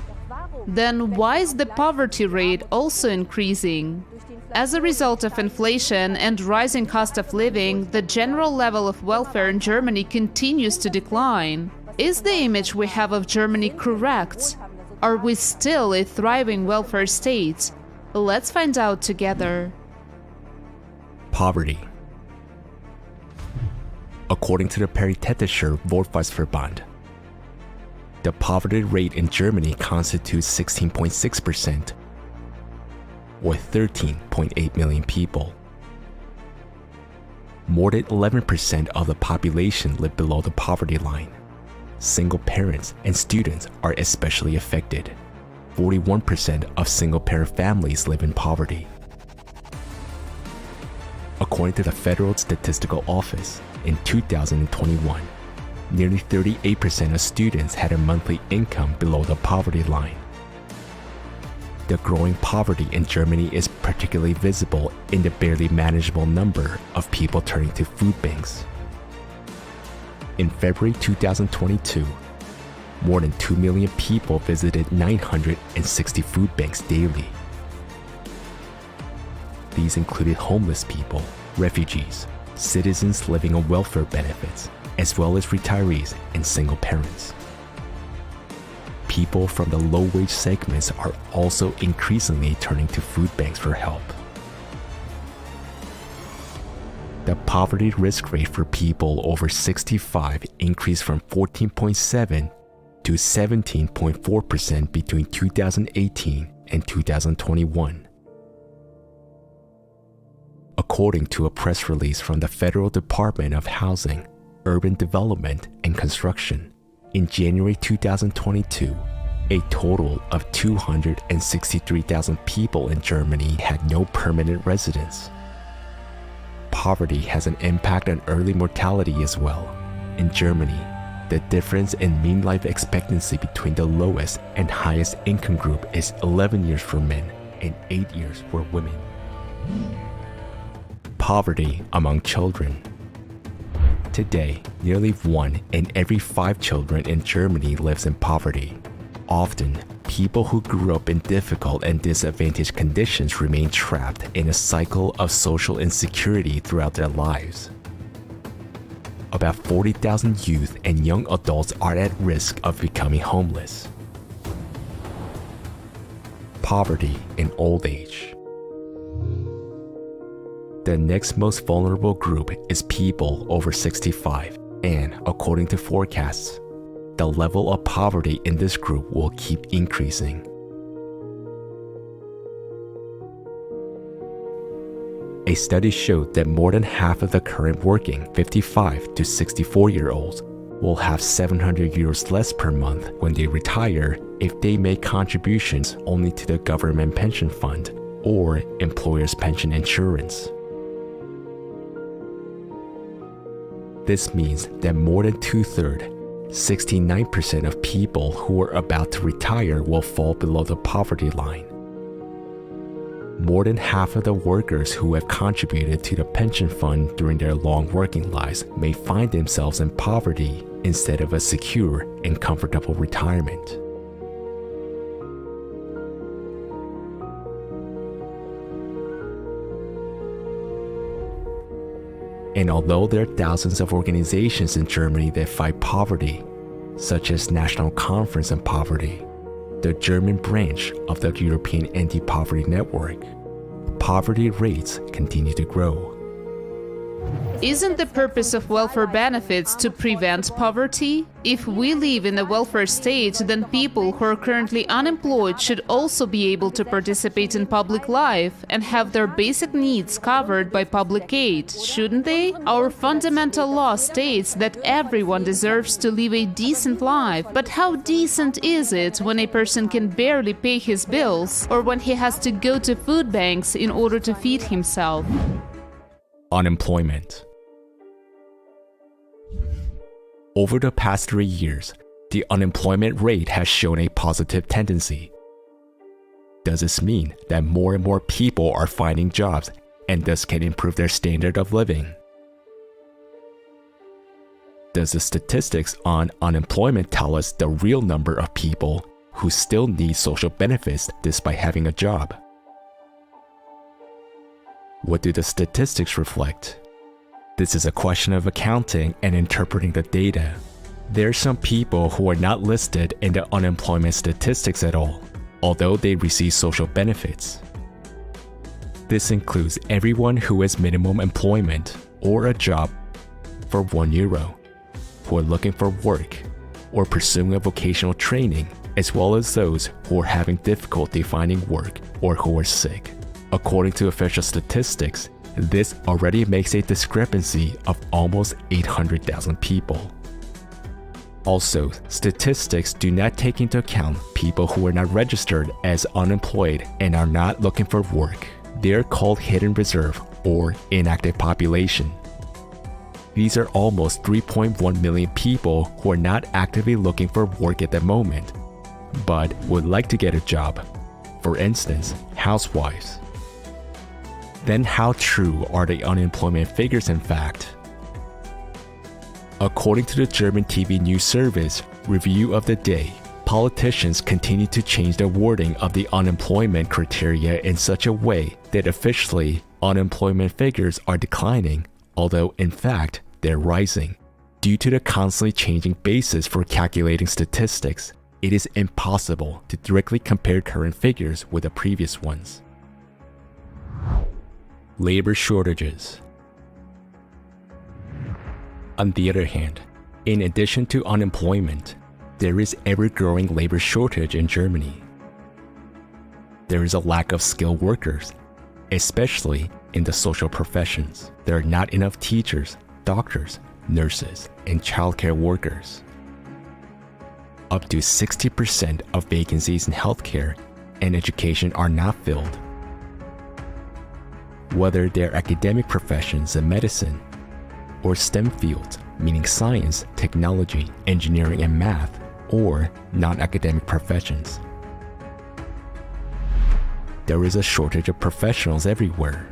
Then why is the poverty rate also increasing? As a result of inflation and rising cost of living, the general level of welfare in Germany continues to decline. Is the image we have of Germany correct? Are we still a thriving welfare state? Let's find out together. Poverty. According to the Paritätischer Wohlfahrtsverband, the poverty rate in Germany constitutes 16.6%, or 13.8 million people. More than 11% of the population live below the poverty line. Single parents and students are especially affected. 41% of single-parent families live in poverty. According to the Federal Statistical Office, in 2021, nearly 38% of students had a monthly income below the poverty line. The growing poverty in Germany is particularly visible in the barely manageable number of people turning to food banks. In February 2022, more than 2 million people visited 960 food banks daily. These included homeless people, refugees, citizens living on welfare benefits, as well as retirees and single parents. People from the low-wage segments are also increasingly turning to food banks for help. The poverty risk rate for people over 65 increased from 14.7 to 17.4% between 2018 and 2021. According to a press release from the Federal Department of Housing, Urban Development and Construction, in January 2022, a total of 263,000 people in Germany had no permanent residence. Poverty has an impact on early mortality as well. In Germany, the difference in mean life expectancy between the lowest and highest income group is 11 years for men and 8 years for women. Poverty among children. Today, nearly 1 in every 5 children in Germany lives in poverty. Often, people who grew up in difficult and disadvantaged conditions remain trapped in a cycle of social insecurity throughout their lives. About 40,000 youth and young adults are at risk of becoming homeless. Poverty in old age. The next most vulnerable group is people over 65, and according to forecasts, the level of poverty in this group will keep increasing. A study showed that more than half of the current working 55 to 64-year-olds will have 700 euros less per month when they retire if they make contributions only to the government pension fund or employer's pension insurance. This means that more than 2/3, 69% of people who are about to retire will fall below the poverty line. More than half of the workers who have contributed to the pension fund during their long working lives may find themselves in poverty instead of a secure and comfortable retirement. And although there are thousands of organizations in Germany that fight poverty, such as National Conference on Poverty, the German branch of the European Anti-Poverty Network, poverty rates continue to grow. Isn't the purpose of welfare benefits to prevent poverty? If we live in a welfare state, then people who are currently unemployed should also be able to participate in public life and have their basic needs covered by public aid, shouldn't they? Our fundamental law states that everyone deserves to live a decent life. But how decent is it when a person can barely pay his bills or when he has to go to food banks in order to feed himself? Unemployment. Over the past 3 years, the unemployment rate has shown a positive tendency. Does this mean that more and more people are finding jobs and thus can improve their standard of living? Does the statistics on unemployment tell us the real number of people who still need social benefits despite having a job? What do the statistics reflect? This is a question of accounting and interpreting the data. There are some people who are not listed in the unemployment statistics at all, although they receive social benefits. This includes everyone who has minimum employment or a job for €1, who are looking for work or pursuing a vocational training, as well as those who are having difficulty finding work or who are sick. According to official statistics, this already makes a discrepancy of almost 800,000 people. Also, statistics do not take into account people who are not registered as unemployed and are not looking for work. They are called hidden reserve or inactive population. These are almost 3.1 million people who are not actively looking for work at the moment, but would like to get a job. For instance, housewives. Then how true are the unemployment figures in fact? According to the German TV news service Review of the Day, politicians continue to change the wording of the unemployment criteria in such a way that officially unemployment figures are declining, although in fact they're rising. Due to the constantly changing basis for calculating statistics, it is impossible to directly compare current figures with the previous ones. Labor shortages. On the other hand, in addition to unemployment, there is ever-growing labor shortage in Germany. There is a lack of skilled workers, especially in the social professions. There are not enough teachers, doctors, nurses, and childcare workers. Up to 60% of vacancies in healthcare and education are not filled. Whether they're academic professions in medicine, or STEM fields, meaning science, technology, engineering, and math, or non-academic professions. There is a shortage of professionals everywhere.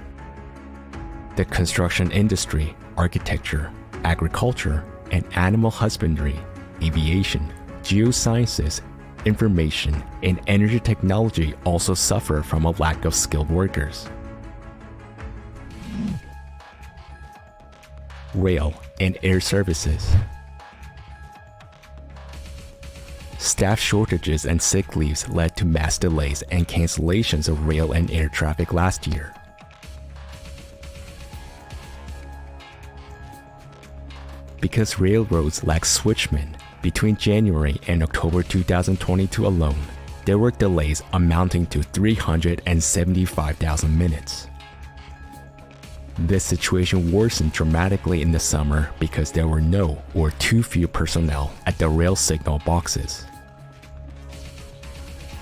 The construction industry, architecture, agriculture, and animal husbandry, aviation, geosciences, information, and energy technology also suffer from a lack of skilled workers. Rail and air services. Staff shortages and sick leaves led to mass delays and cancellations of rail and air traffic last year. Because railroads lack switchmen, between January and October 2022 alone, there were delays amounting to 375,000 minutes. This situation worsened dramatically in the summer because there were no or too few personnel at the rail signal boxes.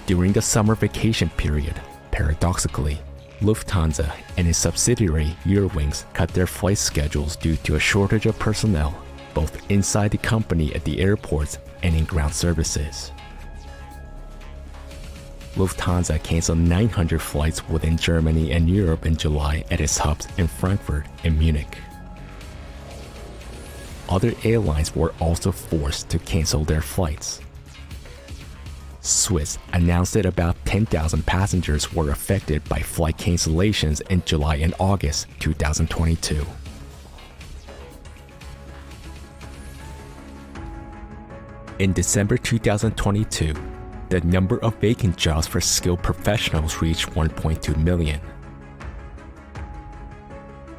During the summer vacation period, paradoxically, Lufthansa and its subsidiary Eurowings cut their flight schedules due to a shortage of personnel, both inside the company at the airports and in ground services. Lufthansa canceled 900 flights within Germany and Europe in July at its hubs in Frankfurt and Munich. Other airlines were also forced to cancel their flights. Swiss announced that about 10,000 passengers were affected by flight cancellations in July and August 2022. In December 2022, the number of vacant jobs for skilled professionals reached 1.2 million.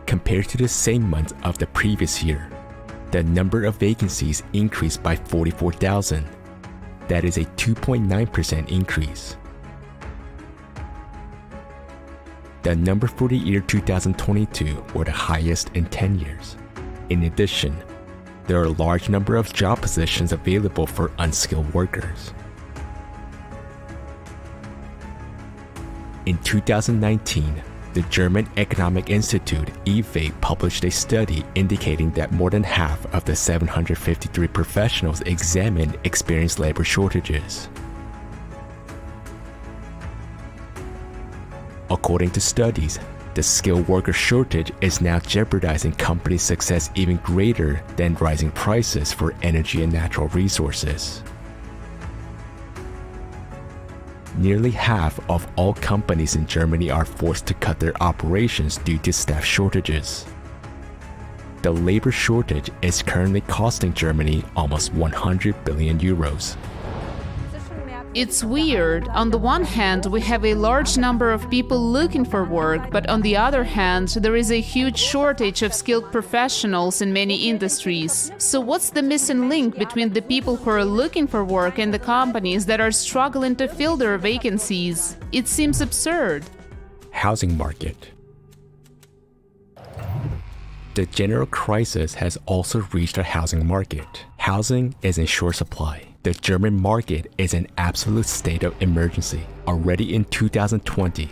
Compared to the same month of the previous year, the number of vacancies increased by 44,000. That is a 2.9% increase. The number for the year 2022 were the highest in 10 years. In addition, there are a large number of job positions available for unskilled workers. In 2019, the German Economic Institute (IFE) published a study indicating that more than half of the 753 professionals examined experienced labor shortages. According to studies, the skilled worker shortage is now jeopardizing companies' success even greater than rising prices for energy and natural resources. Nearly half of all companies in Germany are forced to cut their operations due to staff shortages. The labor shortage is currently costing Germany almost 100 billion euros. It's weird. On the one hand, we have a large number of people looking for work, but on the other hand, there is a huge shortage of skilled professionals in many industries. So what's the missing link between the people who are looking for work and the companies that are struggling to fill their vacancies? It seems absurd. Housing market. The general crisis has also reached the housing market. Housing is in short supply. The German market is in absolute state of emergency. Already in 2020,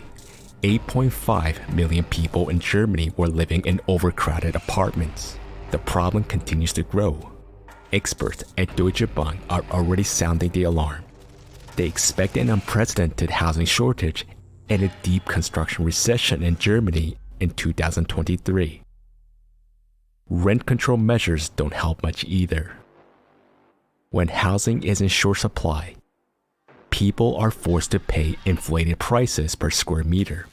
8.5 million people in Germany were living in overcrowded apartments. The problem continues to grow. Experts at Deutsche Bank are already sounding the alarm. They expect an unprecedented housing shortage and a deep construction recession in Germany in 2023. Rent control measures don't help much either. When housing is in short supply, people are forced to pay inflated prices per square meter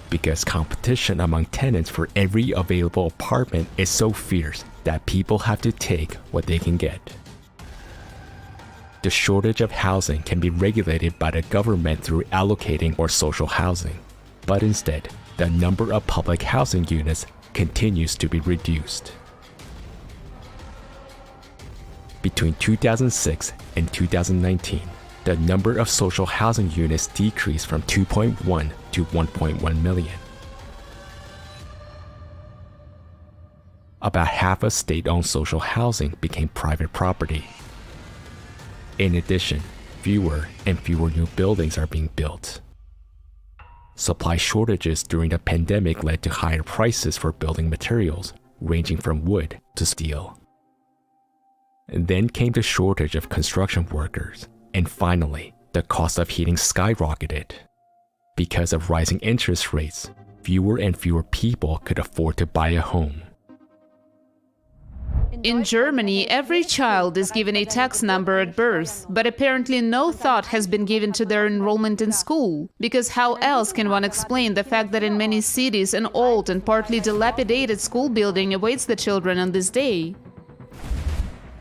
because competition among tenants for every available apartment is so fierce that people have to take what they can get. The shortage of housing can be regulated by the government through allocating more social housing, but instead, the number of public housing units continues to be reduced. Between 2006 and 2019, the number of social housing units decreased from 2.1 to 1.1 million. About half of state-owned social housing became private property. In addition, fewer and fewer new buildings are being built. Supply shortages during the pandemic led to higher prices for building materials, ranging from wood to steel. And then came the shortage of construction workers, and finally, the cost of heating skyrocketed. Because of rising interest rates, fewer and fewer people could afford to buy a home. In Germany, every child is given a tax number at birth, but apparently no thought has been given to their enrollment in school. Because how else can one explain the fact that in many cities an old and partly dilapidated school building awaits the children on this day?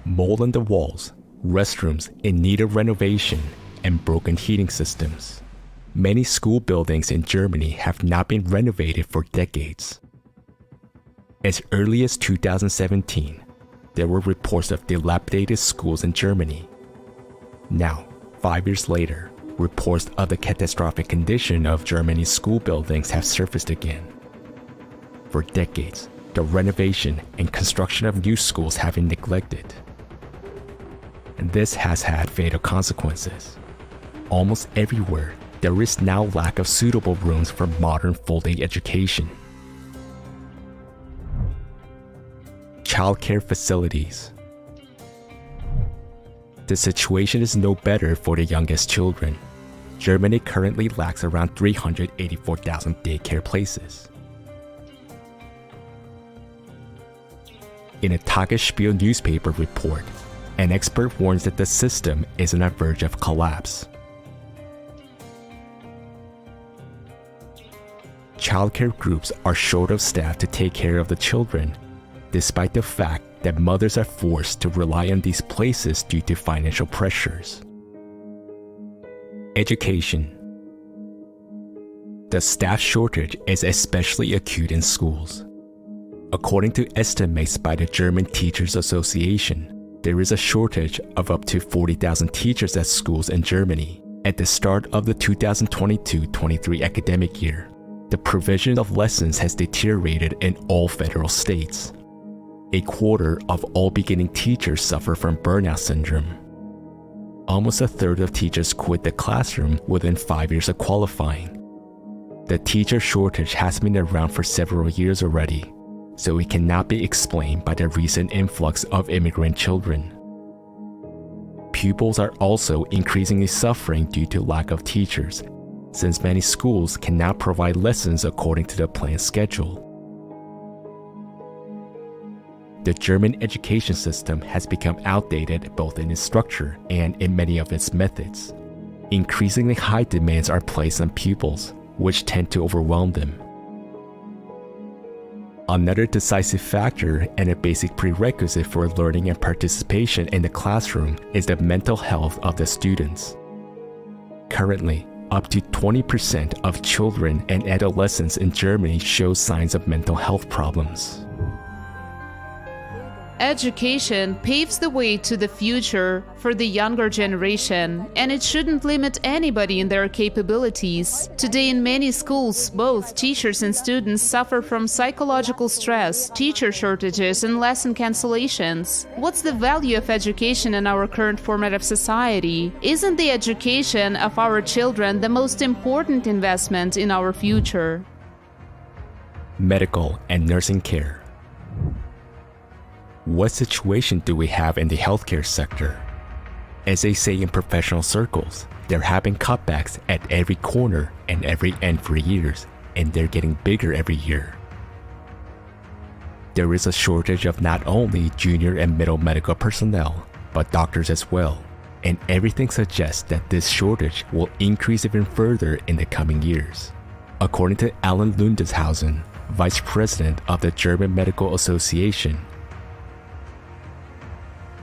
Mold on the walls, restrooms in need of renovation, and broken heating systems. Many school buildings in Germany have not been renovated for decades. As early as 2017, there were reports of dilapidated schools in Germany. Now, 5 years later, reports of the catastrophic condition of Germany's school buildings have surfaced again. For decades, the renovation and construction of new schools have been neglected. And this has had fatal consequences. Almost everywhere, there is now lack of suitable rooms for modern full-day education. Childcare facilities. The situation is no better for the youngest children. Germany currently lacks around 384,000 daycare places. In a Tagesspiegel newspaper report, an expert warns that the system is on the verge of collapse. Childcare groups are short of staff to take care of the children, despite the fact that mothers are forced to rely on these places due to financial pressures. Education. The staff shortage is especially acute in schools. According to estimates by the German Teachers Association, there is a shortage of up to 40,000 teachers at schools in Germany. At the start of the 2022-23 academic year, the provision of lessons has deteriorated in all federal states. A quarter of all beginning teachers suffer from burnout syndrome. Almost a third of teachers quit the classroom within 5 years of qualifying. The teacher shortage has been around for several years already, so it cannot be explained by the recent influx of immigrant children. Pupils are also increasingly suffering due to lack of teachers, since many schools cannot provide lessons according to the planned schedule. The German education system has become outdated both in its structure and in many of its methods. Increasingly high demands are placed on pupils, which tend to overwhelm them. Another decisive factor and a basic prerequisite for learning and participation in the classroom is the mental health of the students. Currently, up to 20% of children and adolescents in Germany show signs of mental health problems. Education paves the way to the future for the younger generation, and it shouldn't limit anybody in their capabilities. Today, in many schools, both teachers and students suffer from psychological stress, teacher shortages, and lesson cancellations. What's the value of education in our current format of society? Isn't the education of our children the most important investment in our future? Medical and nursing care. What situation do we have in the healthcare sector? As they say in professional circles, they're having cutbacks at every corner and every end for years, and they're getting bigger every year. There is a shortage of not only junior and middle medical personnel, but doctors as well, and everything suggests that this shortage will increase even further in the coming years. According to Alan Lundeshausen, Vice President of the German Medical Association,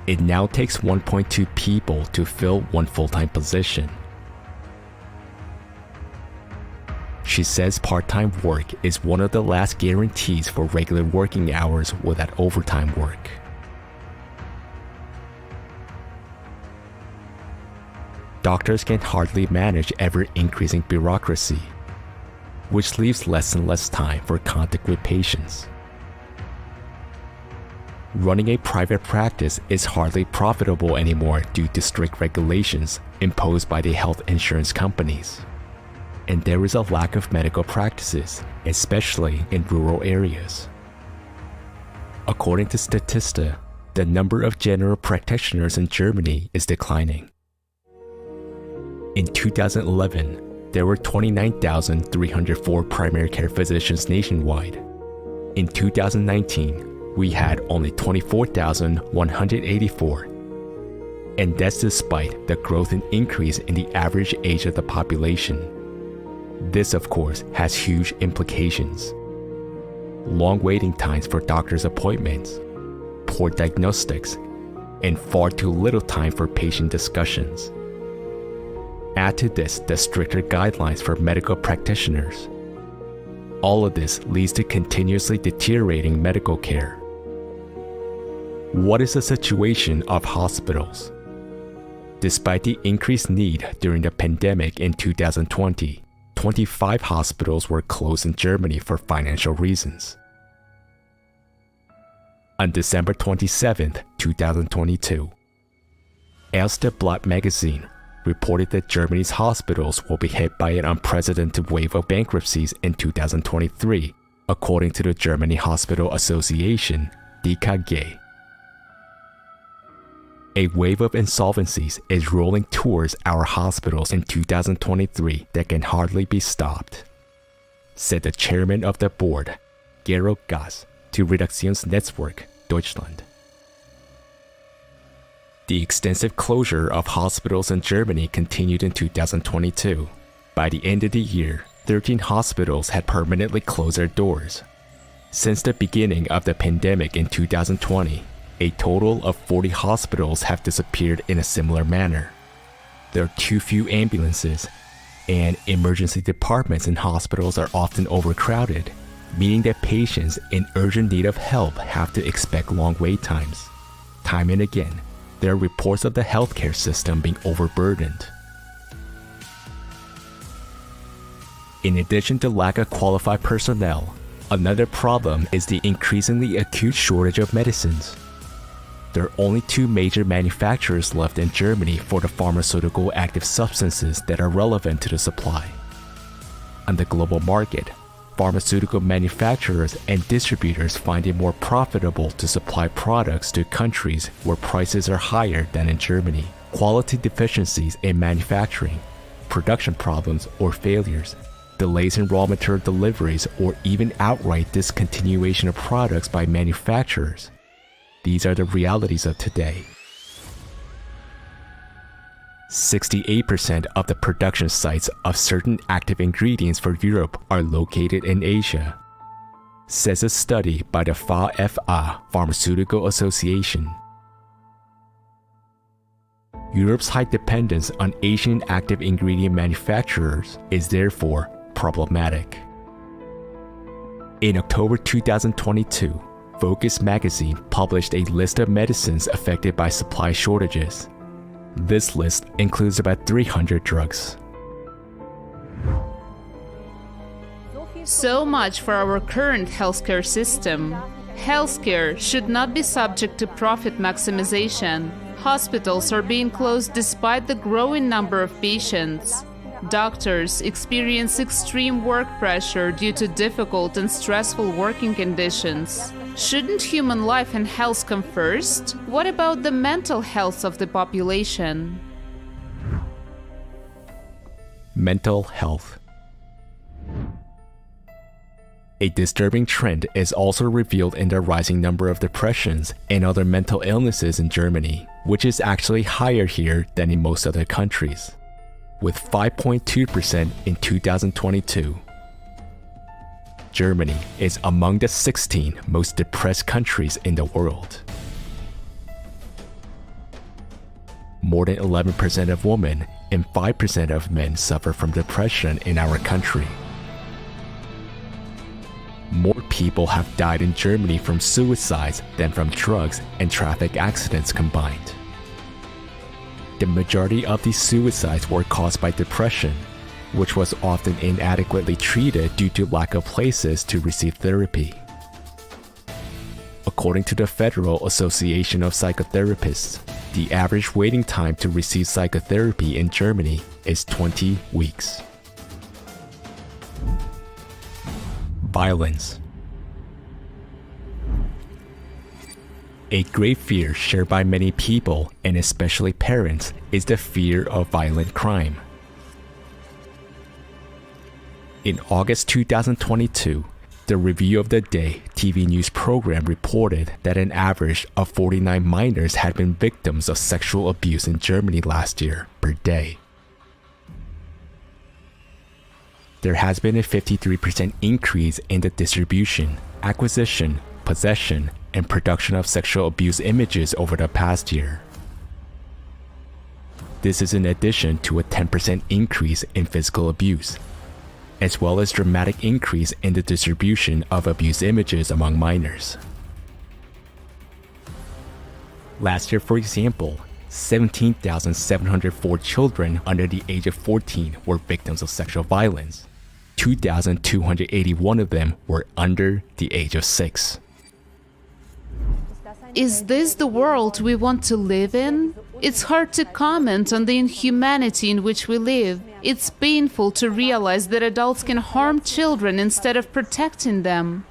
it now takes 1.2 people to fill one full-time position. She says part-time work is one of the last guarantees for regular working hours without overtime work. Doctors can hardly manage ever-increasing bureaucracy, which leaves less and less time for contact with patients. Running a private practice is hardly profitable anymore due to strict regulations imposed by the health insurance companies. And there is a lack of medical practices, especially in rural areas. According to Statista, the number of general practitioners in Germany is declining. In 2011, there were 29,304 primary care physicians nationwide. In 2019, we had only 24,184. And that's despite the growth and increase in the average age of the population. This, of course, has huge implications. Long waiting times for doctor's appointments, poor diagnostics, and far too little time for patient discussions. Add to this the stricter guidelines for medical practitioners. All of this leads to continuously deteriorating medical care. What is the situation of hospitals? Despite the increased need during the pandemic in 2020, 25 hospitals were closed in Germany for financial reasons. On December 27, 2022, Erste Blatt magazine reported that Germany's hospitals will be hit by an unprecedented wave of bankruptcies in 2023, according to the Germany Hospital Association, DKG. A wave of insolvencies is rolling towards our hospitals in 2023 that can hardly be stopped, said the chairman of the board, Georg Gass, to Redaktionsnetzwerk Deutschland. The extensive closure of hospitals in Germany continued in 2022. By the end of the year, 13 hospitals had permanently closed their doors. Since the beginning of the pandemic in 2020, a total of 40 hospitals have disappeared in a similar manner. There are too few ambulances, and emergency departments in hospitals are often overcrowded, meaning that patients in urgent need of help have to expect long wait times. Time and again, there are reports of the healthcare system being overburdened. In addition to lack of qualified personnel, another problem is the increasingly acute shortage of medicines. There are only two major manufacturers left in Germany for the pharmaceutical active substances that are relevant to the supply. On the global market, pharmaceutical manufacturers and distributors find it more profitable to supply products to countries where prices are higher than in Germany. Quality deficiencies in manufacturing, production problems or failures, delays in raw material deliveries, or even outright discontinuation of products by manufacturers. These are the realities of today. 68% of the production sites of certain active ingredients for Europe are located in Asia, says a study by the VFA Pharmaceutical Association. Europe's high dependence on Asian active ingredient manufacturers is therefore problematic. In October 2022, Focus magazine published a list of medicines affected by supply shortages. This list includes about 300 drugs. So much for our current healthcare system. Healthcare should not be subject to profit maximization. Hospitals are being closed despite the growing number of patients. Doctors experience extreme work pressure due to difficult and stressful working conditions. Shouldn't human life and health come first? What about the mental health of the population? Mental health. A disturbing trend is also revealed in the rising number of depressions and other mental illnesses in Germany, which is actually higher here than in most other countries, with 5.2% in 2022. Germany is among the 16 most depressed countries in the world. More than 11% of women and 5% of men suffer from depression in our country. More people have died in Germany from suicides than from drugs and traffic accidents combined. The majority of these suicides were caused by depression, which was often inadequately treated due to lack of places to receive therapy. According to the Federal Association of Psychotherapists, the average waiting time to receive psychotherapy in Germany is 20 weeks. Violence. A great fear shared by many people, and especially parents, is the fear of violent crime. In August 2022, the Review of the Day TV news program reported that an average of 49 minors had been victims of sexual abuse in Germany last year per day. There has been a 53% increase in the distribution, acquisition, possession, and production of sexual abuse images over the past year. This is in addition to a 10% increase in physical abuse, as well as dramatic increase in the distribution of abuse images among minors. Last year, for example, 17,704 children under the age of 14 were victims of sexual violence. 2,281 of them were under the age of 6. Is this the world we want to live in? It's hard to comment on the inhumanity in which we live. It's painful to realize that adults can harm children instead of protecting them.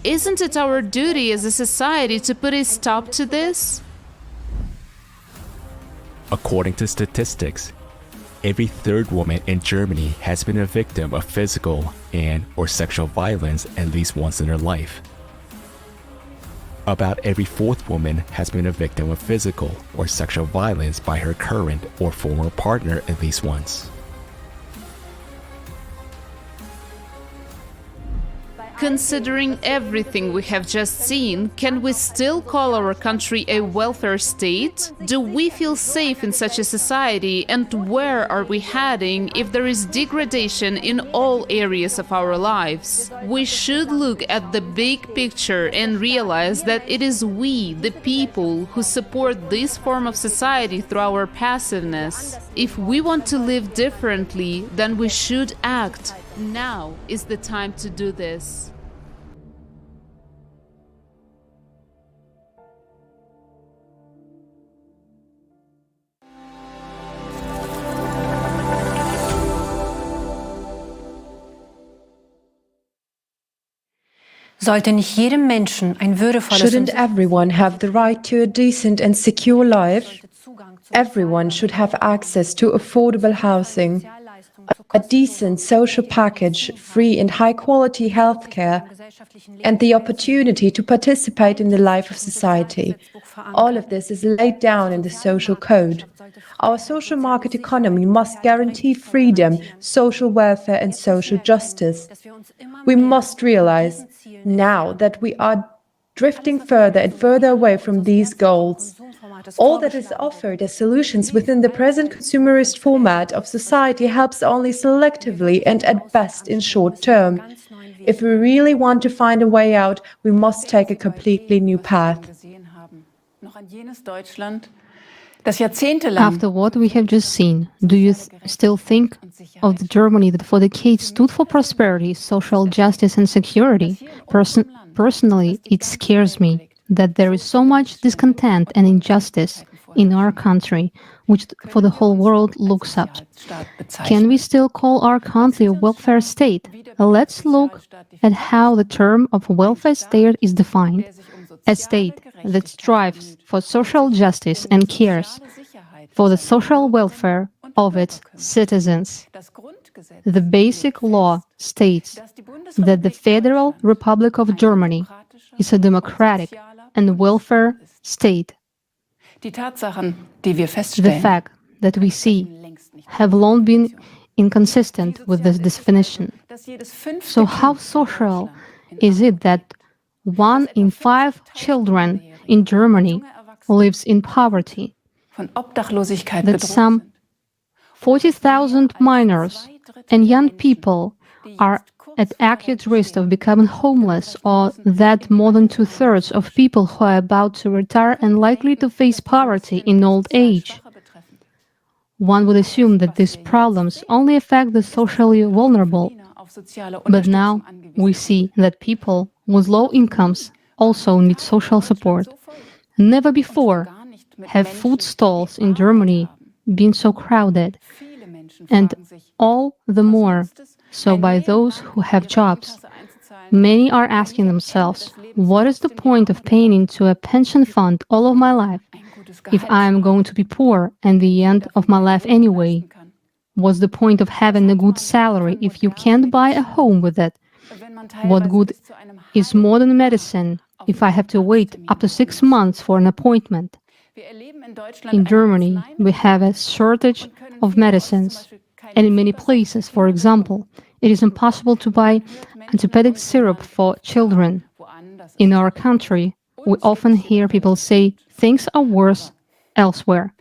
Isn't it our duty as a society to put a stop to this? According to statistics, every third woman in Germany has been a victim of physical and/or sexual violence at least once in her life. About every fourth woman has been a victim of physical or sexual violence by her current or former partner at least once. Considering everything we have just seen, can we still call our country a welfare state? Do we feel safe in such a society, and where are we heading if there is degradation in all areas of our lives? We should look at the big picture and realize that it is we, the people, who support this form of society through our passiveness. If we want to live differently, then we should act. Now is the time to do this. Sollte nicht jedem Menschen ein würdevolles Shouldn't everyone have the right to a decent and secure life? Everyone should have access to affordable housing, a decent social package, free and high-quality healthcare, and the opportunity to participate in the life of society. All of this is laid down in the social code. Our social market economy must guarantee freedom, social welfare, and social justice. We must realize now that we are drifting further and further away from these goals. All that is offered as solutions within the present consumerist format of society helps only selectively and at best in short term. If we really want to find a way out, we must take a completely new path. After what we have just seen, do you still think of the Germany that for decades stood for prosperity, social justice and security? Personally, it scares me that there is so much discontent and injustice in our country, which for the whole world looks up. Can we still call our country a welfare state? Let's look at how the term of welfare state is defined. A state that strives for social justice and cares for the social welfare of its citizens. The basic law states that the Federal Republic of Germany is a democratic and welfare state. The fact that we see have long been inconsistent with this definition. So how social is it that 1 in 5 children in Germany lives in poverty? That some 40,000 minors and young people are at acute risk of becoming homeless, or that more than 2/3 of people who are about to retire and likely to face poverty in old age. One would assume that these problems only affect the socially vulnerable, but now we see that people with low incomes also need social support. Never before have food stalls in Germany been so crowded, and all the more so by those who have jobs. Many are asking themselves, what is the point of paying into a pension fund all of my life if I am going to be poor at the end of my life anyway? What's the point of having a good salary if you can't buy a home with it? What good is modern medicine if I have to wait up to 6 months for an appointment? In Germany, we have a shortage of medicines, and in many places, for example, it is impossible to buy antibiotic syrup for children. In our country, we often hear people say things are worse elsewhere.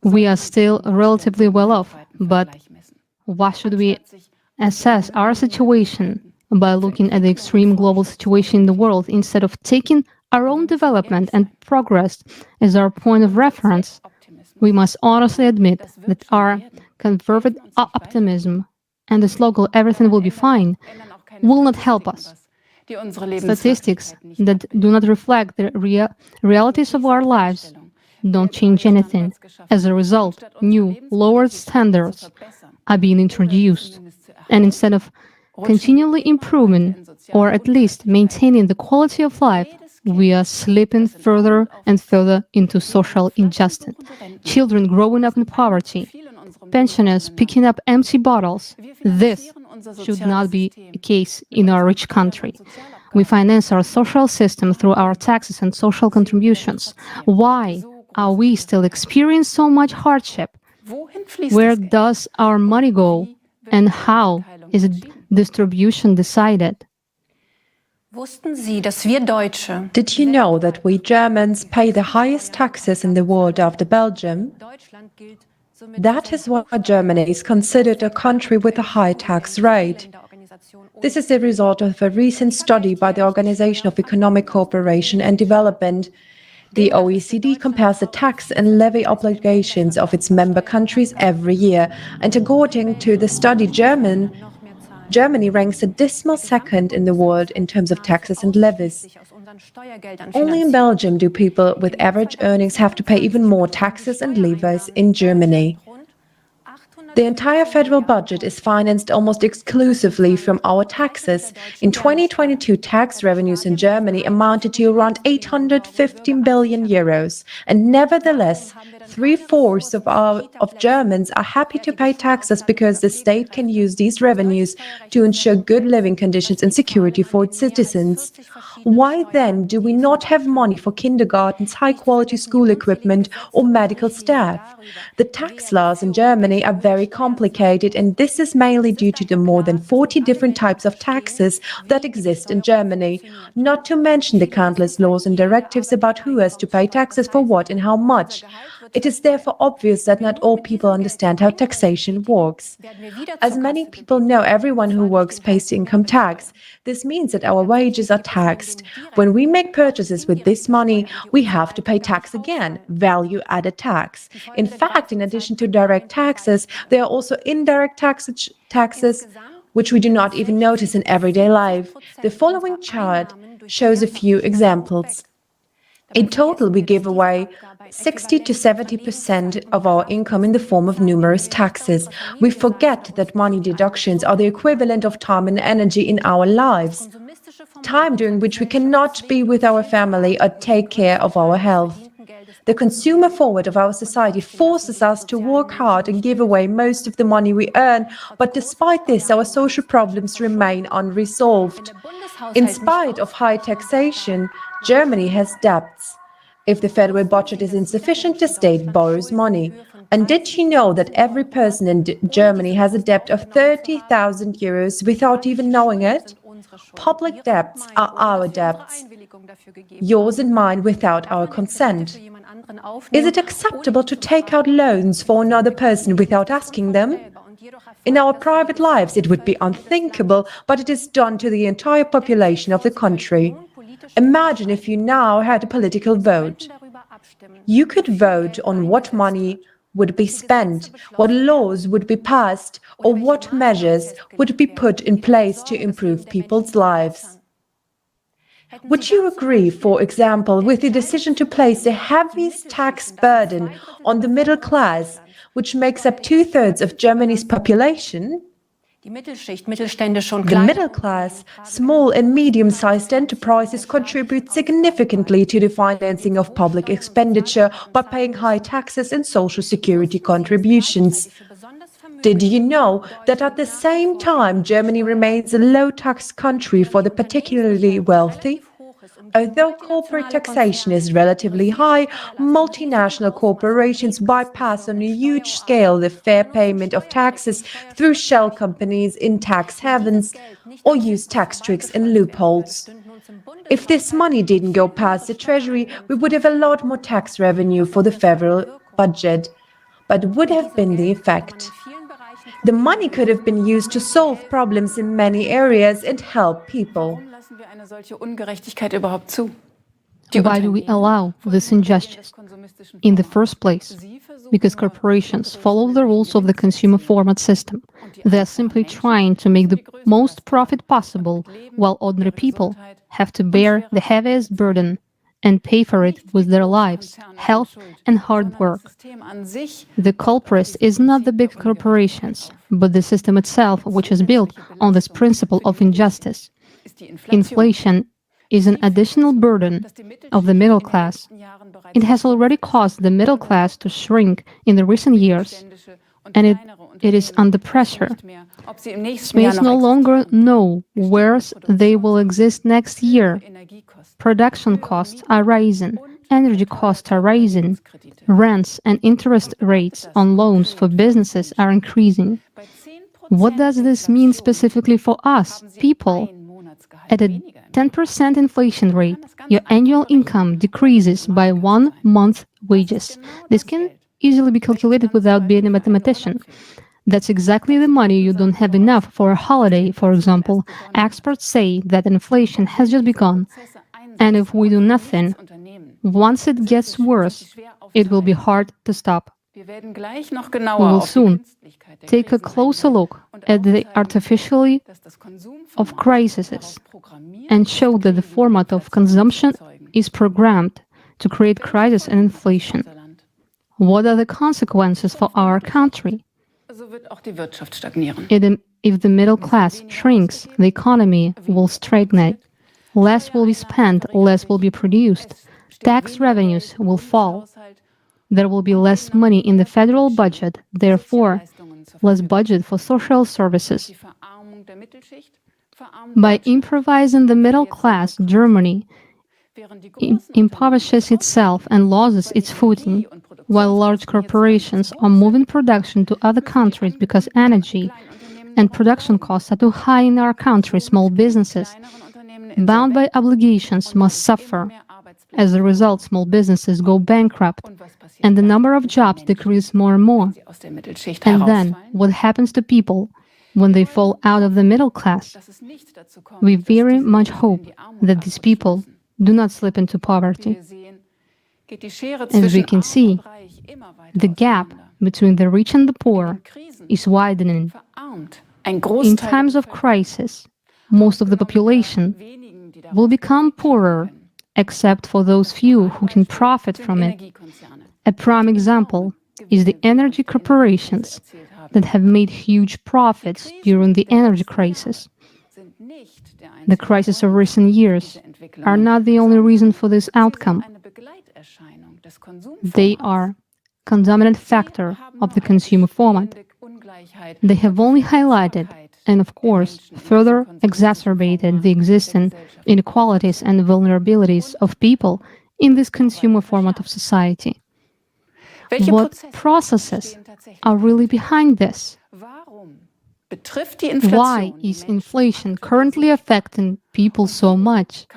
We are still relatively well off, but why should we assess our situation by looking at the extreme global situation in the world instead of taking our own development and progress as our point of reference? We must honestly admit that our conservative optimism and the slogan "everything will be fine" will not help us. Statistics that do not reflect the realities of our lives don't change anything. As a result, new, lowered standards are being introduced. And instead of continually improving, or at least maintaining the quality of life, we are slipping further and further into social injustice. Children growing up in poverty, pensioners picking up empty bottles. This should not be the case in our rich country. We finance our social system through our taxes and social contributions. Why are we still experiencing so much hardship? Where does our money go, and how is its distribution decided? Did you know that we Germans pay the highest taxes in the world after Belgium? That is why Germany is considered a country with a high tax rate. This is the result of a recent study by the Organization of Economic Cooperation and Development. The OECD compares the tax and levy obligations of its member countries every year, and according to the study, Germany ranks a dismal second in the world in terms of taxes and levies. Only in Belgium do people with average earnings have to pay even more taxes and levies in Germany. The entire federal budget is financed almost exclusively from our taxes. In 2022, tax revenues in Germany amounted to around 815 billion euros, and nevertheless, 3/4 of Germans are happy to pay taxes because the state can use these revenues to ensure good living conditions and security for its citizens. Why then do we not have money for kindergartens, high-quality school equipment, or medical staff? The tax laws in Germany are very complicated, and this is mainly due to the more than 40 different types of taxes that exist in Germany, not to mention the countless laws and directives about who has to pay taxes for what and how much. It is therefore obvious that not all people understand how taxation works. As many people know, everyone who works pays income tax. This means that our wages are taxed. When we make purchases with this money, we have to pay tax again, value-added tax. In fact, in addition to direct taxes, there are also indirect taxes, which we do not even notice in everyday life. The following chart shows a few examples. In total, we give away 60 to 70% of our income in the form of numerous taxes. We forget that money deductions are the equivalent of time and energy in our lives. Time during which we cannot be with our family or take care of our health. The consumer forward of our society forces us to work hard and give away most of the money we earn, but despite this, our social problems remain unresolved. In spite of high taxation, Germany has debts. If the federal budget is insufficient, the state borrows money. And did you know that every person in Germany has a debt of 30,000 euros without even knowing it? Public debts are our debts, yours and mine, without our consent. Is it acceptable to take out loans for another person without asking them? In our private lives, it would be unthinkable, but it is done to the entire population of the country. Imagine if you now had a political vote. You could vote on what money would be spent, what laws would be passed, or what measures would be put in place to improve people's lives. Would you agree, for example, with the decision to place the heaviest tax burden on the middle class, which makes up 2/3 of Germany's population? The middle class, small and medium-sized enterprises contribute significantly to the financing of public expenditure by paying high taxes and social security contributions. Did you know that at the same time Germany remains a low-tax country for the particularly wealthy? Although corporate taxation is relatively high, multinational corporations bypass on a huge scale the fair payment of taxes through shell companies in tax havens or use tax tricks and loopholes. If this money didn't go past the Treasury, we would have a lot more tax revenue for the federal budget. But would have been the effect? The money could have been used to solve problems in many areas and help people. Why do we allow this injustice? In the first place, because corporations follow the rules of the consumer format system. They are simply trying to make the most profit possible, while ordinary people have to bear the heaviest burden and pay for it with their lives, health, and hard work. The culprit is not the big corporations, but the system itself, which is built on this principle of injustice. Inflation is an additional burden of the middle class. It has already caused the middle class to shrink in the recent years, and it is under pressure. Smays no longer know where they will exist next year. Production costs are rising, energy costs are rising, rents and interest rates on loans for businesses are increasing. What does this mean specifically for us, people? At a 10% inflation rate, your annual income decreases by 1 month's wages. This can easily be calculated without being a mathematician. That's exactly the money you don't have enough for a holiday, for example. Experts say that inflation has just begun, and if we do nothing, once it gets worse, it will be hard to stop. We will soon take a closer look at the artificiality of crises and show that the format of consumption is programmed to create crisis and inflation. What are the consequences for our country? If the middle class shrinks, the economy will stagnate. Less will be spent, less will be produced. Tax revenues will fall. There will be less money in the federal budget, therefore, less budget for social services. By improvising the middle class, Germany impoverishes itself and loses its footing, while large corporations are moving production to other countries because energy and production costs are too high in our country. Small businesses, bound by obligations, must suffer. As a result, small businesses go bankrupt, and the number of jobs decreases more and more. And then, what happens to people when they fall out of the middle class? We very much hope that these people do not slip into poverty. As we can see, the gap between the rich and the poor is widening. In times of crisis, most of the population will become poorer, except for those few who can profit from it. A prime example is the energy corporations that have made huge profits during the energy crisis. The crises of recent years are not the only reason for this outcome. They are a condominant factor of the consumer format. They have only highlighted and, of course, further exacerbated the existing inequalities and vulnerabilities of people in this consumer format of society. What processes are really behind this? Why is inflation currently affecting people so much?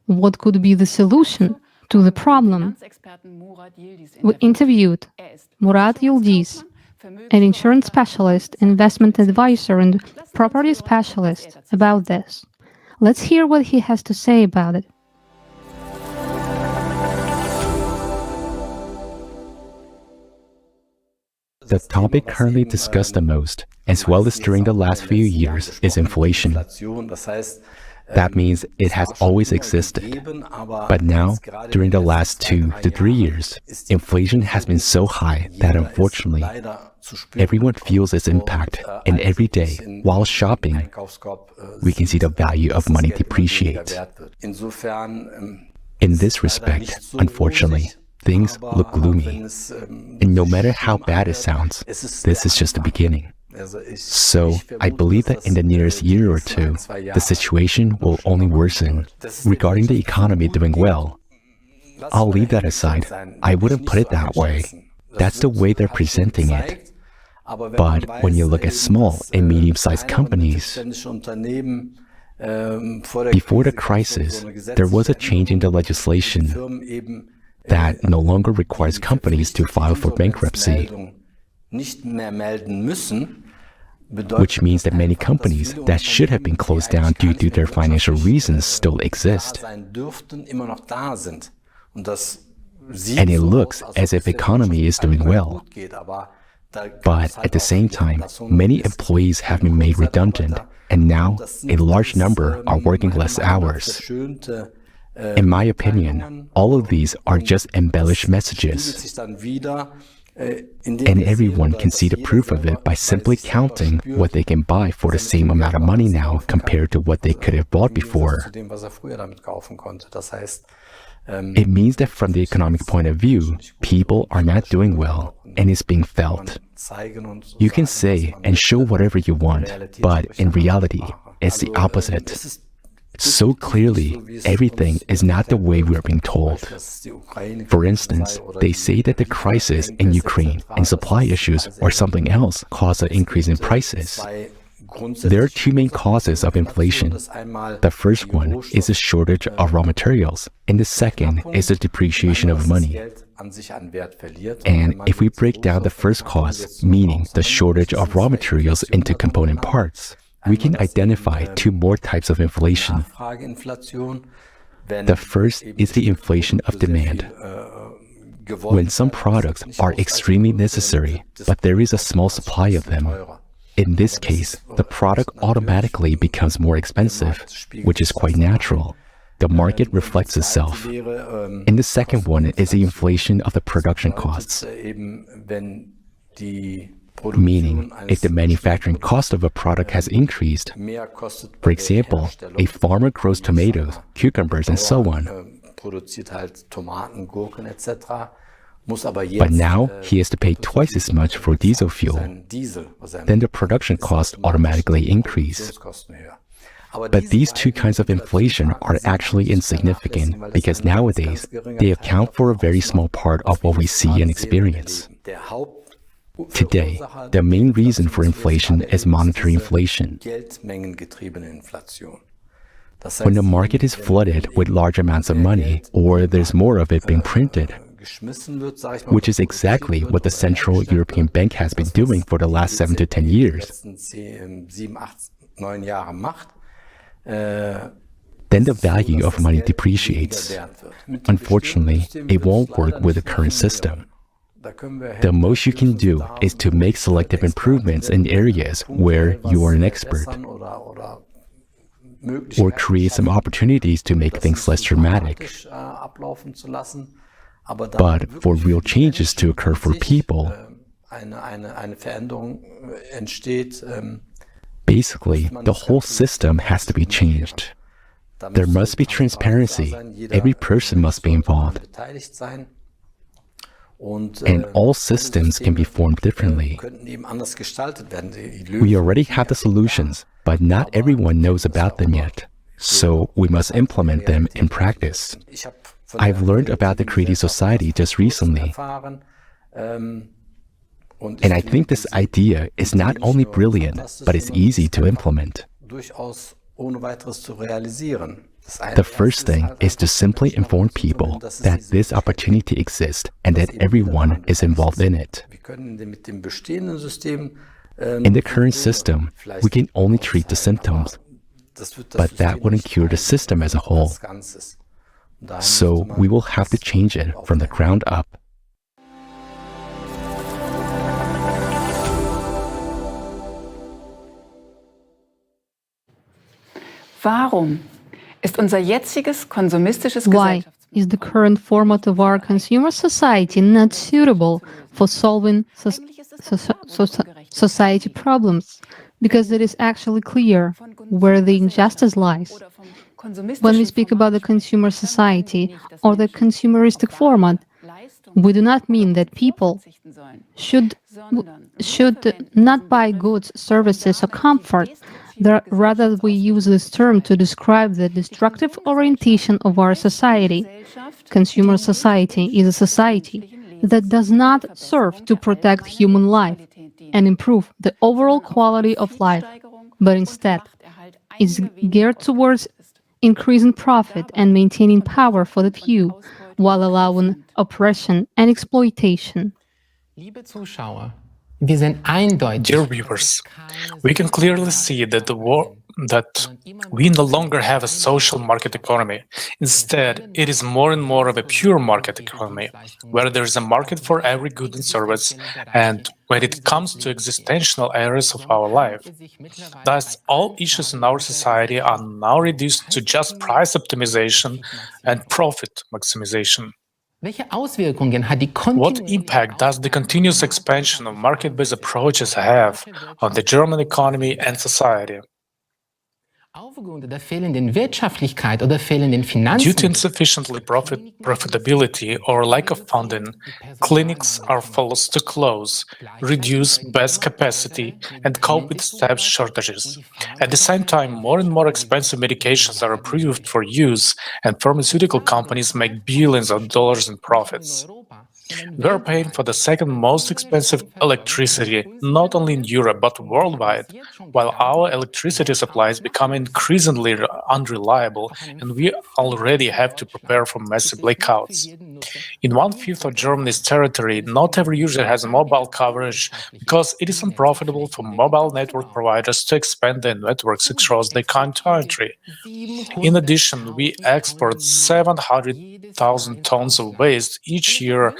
What could be the solution to the problem? We interviewed Murat Yildiz, an insurance specialist, investment advisor, and property specialist, about this. Let's hear what he has to say about it. The topic currently discussed the most, as well as during the last few years, is inflation. That means it has always existed. But now, during the last 2 to 3 years, inflation has been so high that unfortunately, everyone feels its impact, and every day, while shopping, we can see the value of money depreciate. In this respect, unfortunately, things look gloomy. And no matter how bad it sounds, this is just the beginning. So, I believe that in the nearest year or two, the situation will only worsen. Regarding the economy doing well, I'll leave that aside. I wouldn't put it that way. That's the way they're presenting it. But when you look at small and medium-sized companies, before the crisis, there was a change in the legislation that no longer requires companies to file for bankruptcy, which means that many companies that should have been closed down due to their financial reasons still exist. And it looks as if the economy is doing well. But at the same time, many employees have been made redundant, and now a large number are working less hours. In my opinion, all of these are just embellished messages. And everyone can see the proof of it by simply counting what they can buy for the same amount of money now compared to what they could have bought before. It means that from the economic point of view, people are not doing well, and it's being felt. You can say and show whatever you want, but in reality, it's the opposite. So clearly, everything is not the way we're being told. For instance, they say that the crisis in Ukraine and supply issues or something else caused an increase in prices. There are two main causes of inflation. The first one is the shortage of raw materials, and the second is the depreciation of money. And if we break down the first cause, meaning the shortage of raw materials, into component parts, we can identify two more types of inflation. The first is the inflation of demand. When some products are extremely necessary, but there is a small supply of them. In this case, the product automatically becomes more expensive, which is quite natural. The market reflects itself. And the second one is the inflation of the production costs. Meaning, if the manufacturing cost of a product has increased, for example, a farmer grows tomatoes, cucumbers, and so on, But now he has to pay twice as much for diesel fuel. Then the production costs automatically increase. But these two kinds of inflation are actually insignificant because nowadays they account for a very small part of what we see and experience. Today, the main reason for inflation is monetary inflation. When the market is flooded with large amounts of money, or there's more of it being printed, which is exactly what the Central European Bank has been doing for the last 7 to 10 years, then the value of money depreciates. Unfortunately, it won't work with the current system. The most you can do is to make selective improvements in areas where you are an expert, or create some opportunities to make things less dramatic. But for real changes to occur for people, basically, the whole system has to be changed. There must be transparency. Every person must be involved. And all systems can be formed differently. We already have the solutions, but not everyone knows about them yet. So we must implement them in practice. I've learned about the Creative Society just recently. And I think this idea is not only brilliant, but it's easy to implement. The first thing is to simply inform people that this opportunity exists and that everyone is involved in it. In the current system, we can only treat the symptoms, but that wouldn't cure the system as a whole. So we will have to change it from the ground up. Warum ist unser jetziges konsumistisches Why is the current format of our consumer society not suitable for solving society problems? Because it is actually clear where the injustice lies. When we speak about the consumer society or the consumeristic format, we do not mean that people should not buy goods, services, or comfort. Rather, we use this term to describe the destructive orientation of our society. Consumer society is a society that does not serve to protect human life and improve the overall quality of life, but instead is geared towards increasing profit and maintaining power for the few, while allowing oppression and exploitation. Dear viewers, we can clearly see that we no longer have a social market economy. Instead, it is more and more of a pure market economy, where there is a market for every good and service, and when it comes to existential areas of our life. Thus, all issues in our society are now reduced to just price optimization and profit maximization. What impact does the continuous expansion of market-based approaches have on the German economy and society? Due to insufficiently profitability or lack of funding, clinics are forced to close, reduce bed capacity, and cope with staff shortages. At the same time, more and more expensive medications are approved for use, and pharmaceutical companies make billions of dollars in profits. We are paying for the second most expensive electricity, not only in Europe but worldwide, while our electricity supply is becoming increasingly unreliable, and we already have to prepare for massive blackouts. In 1/5 of Germany's territory, not every user has mobile coverage because it is unprofitable for mobile network providers to expand their networks across the country. In addition, we export 700,000 tons of waste each year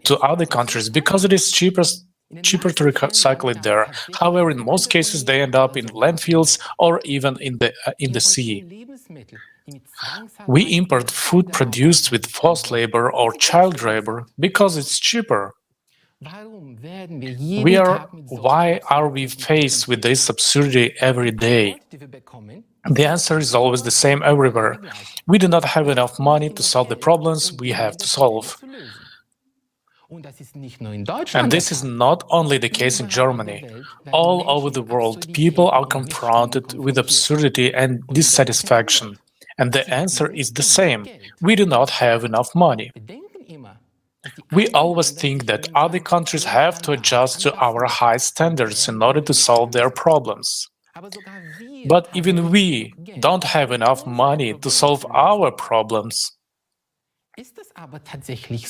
to other countries because it is cheaper to recycle it there. However, in most cases, they end up in landfills or even in the sea. We import food produced with forced labor or child labor because it's cheaper. Why are we faced with this absurdity every day? The answer is always the same everywhere. We do not have enough money to solve the problems we have to solve. And this is not only the case in Germany. All over the world, people are confronted with absurdity and dissatisfaction. And the answer is the same. We do not have enough money. We always think that other countries have to adjust to our high standards in order to solve their problems. But even we don't have enough money to solve our problems.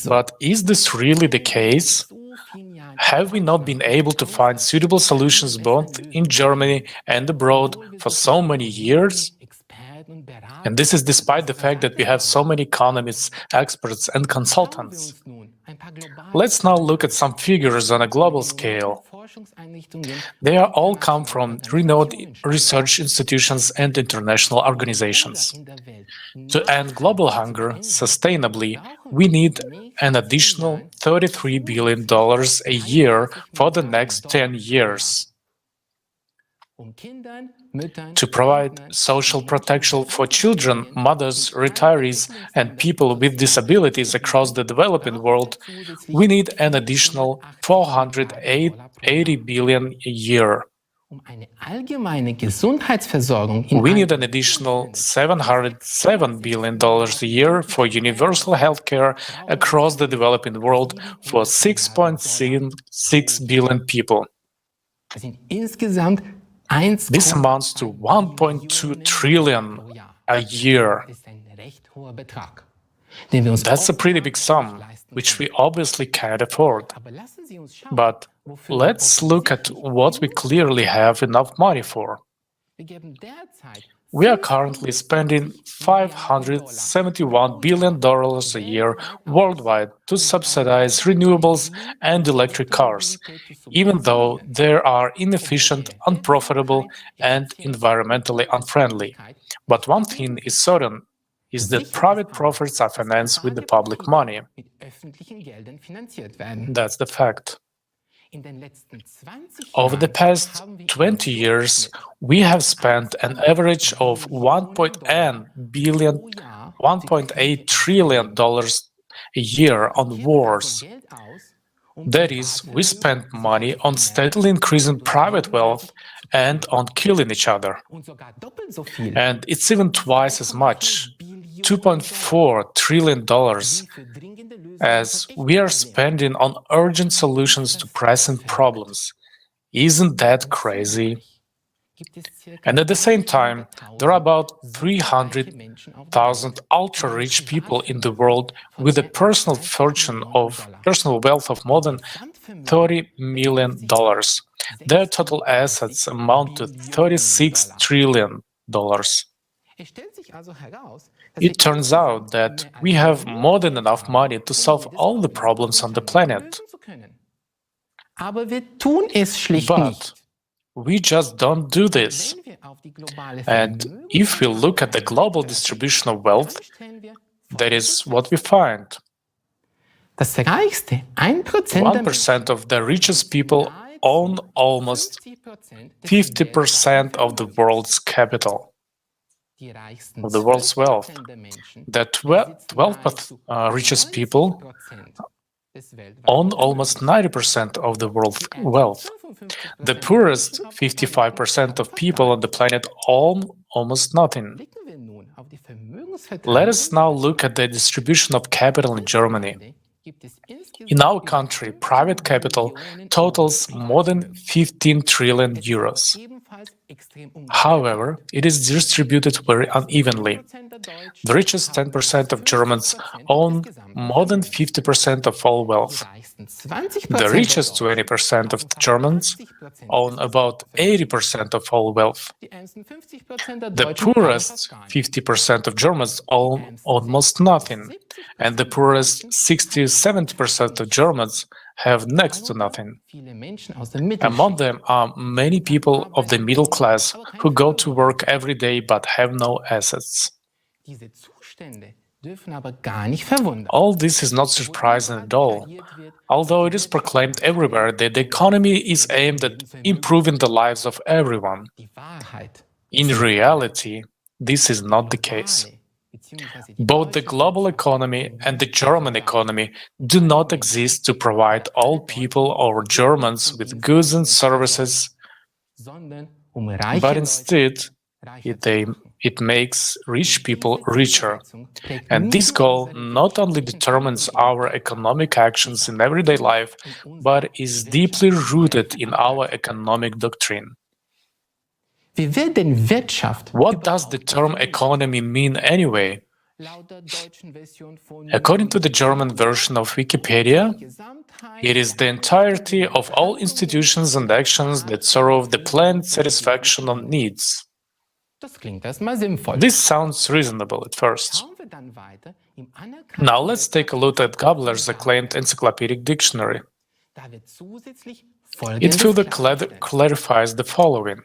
But is this really the case? Have we not been able to find suitable solutions both in Germany and abroad for so many years? And this is despite the fact that we have so many economists, experts, and consultants. Let's now look at some figures on a global scale. They are all come from renowned research institutions and international organizations. To end global hunger sustainably, we need an additional $33 billion a year for the next 10 years. To provide social protection for children, mothers, retirees, and people with disabilities across the developing world, we need an additional $480 billion a year. We need an additional $707 billion a year for universal healthcare across the developing world for 6.6 billion people. This amounts to 1.2 trillion a year. That's a pretty big sum, which we obviously can't afford. But let's look at what we clearly have enough money for. We are currently spending $571 billion a year worldwide to subsidize renewables and electric cars, even though they are inefficient, unprofitable, and environmentally unfriendly. But one thing is certain, is that private profits are financed with the public money. That's the fact. Over the past 20 years, we have spent an average of $1.8 trillion a year on wars. That is, we spend money on steadily increasing private wealth and on killing each other. And it's even twice as much, $2.4 trillion, as we are spending on urgent solutions to pressing problems. Isn't that crazy? And at the same time, there are about 300,000 ultra-rich people in the world with a personal wealth of more than $30 million. Their total assets amount to $36 trillion. It turns out that we have more than enough money to solve all the problems on the planet. But we just don't do this. And if we look at the global distribution of wealth, that is what we find. 1% of the richest people own almost 50% of the world's capital, of the world's wealth. The 12th richest people own almost 90% of the world's wealth. The poorest 55% of people on the planet own almost nothing. Let us now look at the distribution of capital in Germany. In our country, private capital totals more than 15 trillion euros. However, it is distributed very unevenly. The richest 10% of Germans own more than 50% of all wealth. The richest 20% of Germans own about 80% of all wealth. The poorest 50% of Germans own almost nothing, and the poorest 60-70% of Germans have next to nothing. Among them are many people of the middle class who go to work every day but have no assets. All this is not surprising at all, although it is proclaimed everywhere that the economy is aimed at improving the lives of everyone. In reality, this is not the case. Both the global economy and the German economy do not exist to provide all people or Germans with goods and services, but instead it makes rich people richer. And this goal not only determines our economic actions in everyday life, but is deeply rooted in our economic doctrine. What does the term economy mean anyway? According to the German version of Wikipedia, it is the entirety of all institutions and actions that serve the planned satisfaction of needs. This sounds reasonable at first. Now let's take a look at Gabler's acclaimed encyclopedic dictionary. It further clarifies the following.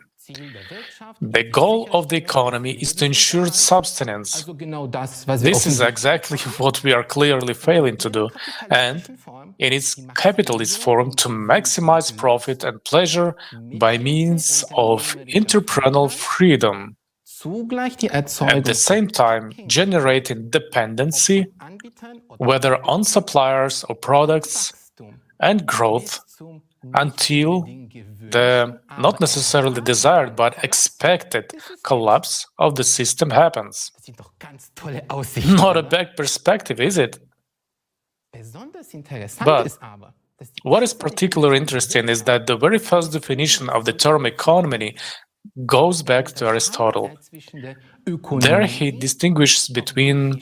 The goal of the economy is to ensure subsistence. This is exactly what we are clearly failing to do, and in its capitalist form to maximize profit and pleasure by means of entrepreneurial freedom. At the same time, generating dependency, whether on suppliers or products, and growth until the not necessarily desired but expected collapse of the system happens. Not a bad perspective, is it? But what is particularly interesting is that the very first definition of the term economy goes back to Aristotle. There he distinguishes between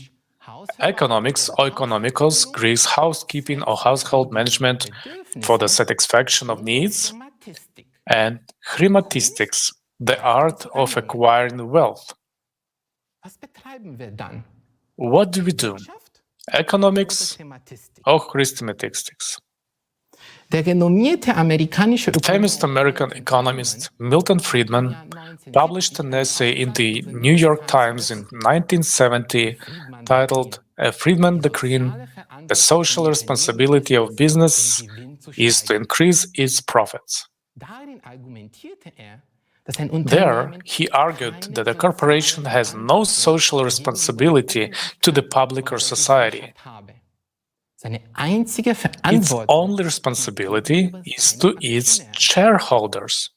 economics or economikos, Greek housekeeping or household management for the satisfaction of needs, and chrematistics, the art of acquiring wealth. What do we do? Economics or chrematistics? The famous American economist Milton Friedman published an essay in the New York Times in 1970 titled A Friedman Doctrine: The Social Responsibility of Business is to Increase its Profits. There, he argued that a corporation has no social responsibility to the public or society. Its only responsibility is to its shareholders.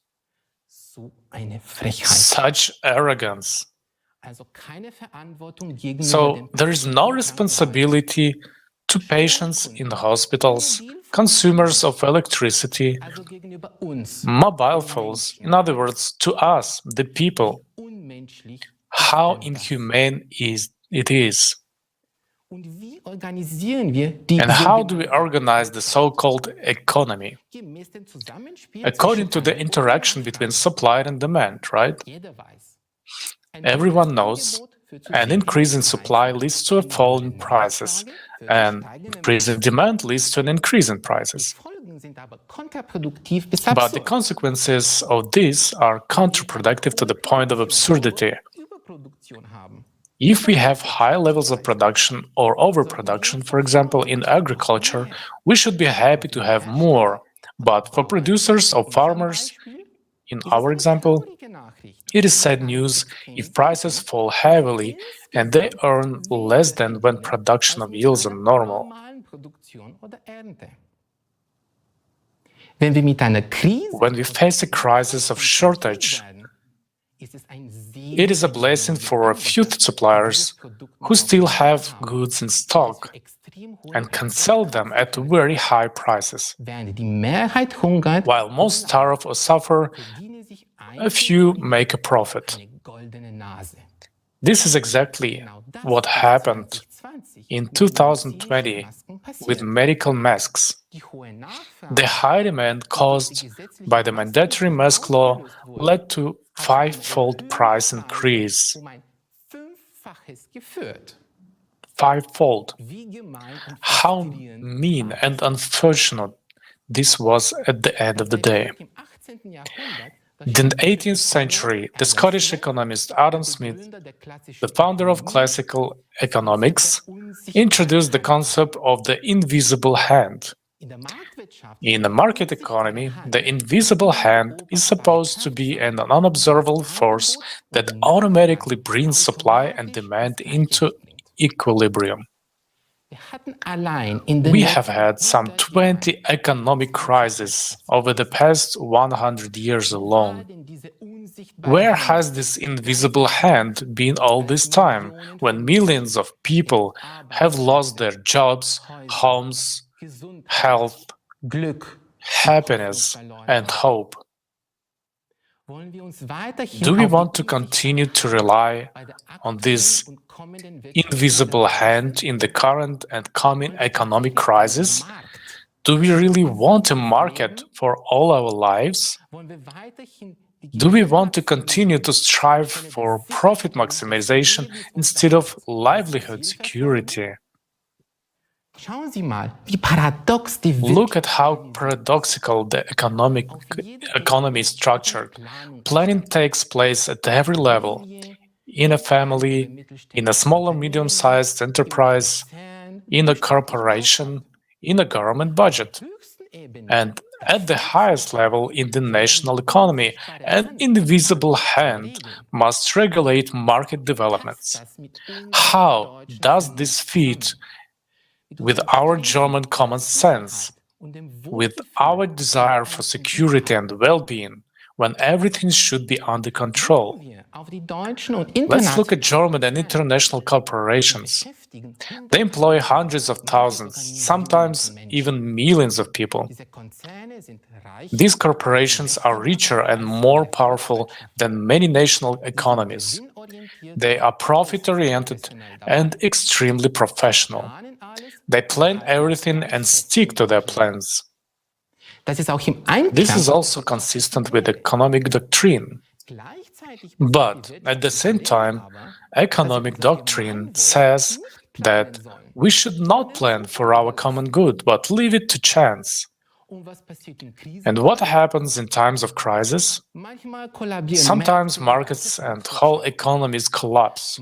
Such arrogance. So there is no responsibility to patients in the hospitals, consumers of electricity, mobile phones, in other words, to us, the people. How inhumane it is. And how do we organize the so-called economy? According to the interaction between supply and demand, right? Everyone knows an increase in supply leads to a fall in prices, and increase in demand leads to an increase in prices. But the consequences of this are counterproductive to the point of absurdity. If we have high levels of production or overproduction, for example, in agriculture, we should be happy to have more. But for producers or farmers, in our example, it is sad news if prices fall heavily and they earn less than when production of yields are normal. When we face a crisis of shortage, it is a blessing for a few suppliers who still have goods in stock and can sell them at very high prices. While most starve or suffer, a few make a profit. This is exactly what happened in 2020 with medical masks. The high demand caused by the mandatory mask law led to five-fold price increase. Five-fold. How mean and unfortunate this was at the end of the day. In the 18th century, the Scottish economist Adam Smith, the founder of classical economics, introduced the concept of the invisible hand. In a market economy, the invisible hand is supposed to be an unobservable force that automatically brings supply and demand into equilibrium. We have had some 20 economic crises over the past 100 years alone. Where has this invisible hand been all this time, when millions of people have lost their jobs, homes, health, happiness, and hope? Do we want to continue to rely on this invisible hand in the current and coming economic crisis? Do we really want a market for all our lives? Do we want to continue to strive for profit maximization instead of livelihood security? Look at how paradoxical the economy is structured. Planning takes place at every level, in a family, in a small or medium-sized enterprise, in a corporation, in a government budget, and at the highest level in the national economy. An invisible hand must regulate market developments. How does this fit with our German common sense, with our desire for security and well-being, when everything should be under control? Let's look at German and international corporations. They employ hundreds of thousands, sometimes even millions of people. These corporations are richer and more powerful than many national economies. They are profit-oriented and extremely professional. They plan everything and stick to their plans. This is also consistent with economic doctrine. But at the same time, economic doctrine says that we should not plan for our common good, but leave it to chance. And what happens in times of crisis? Sometimes markets and whole economies collapse.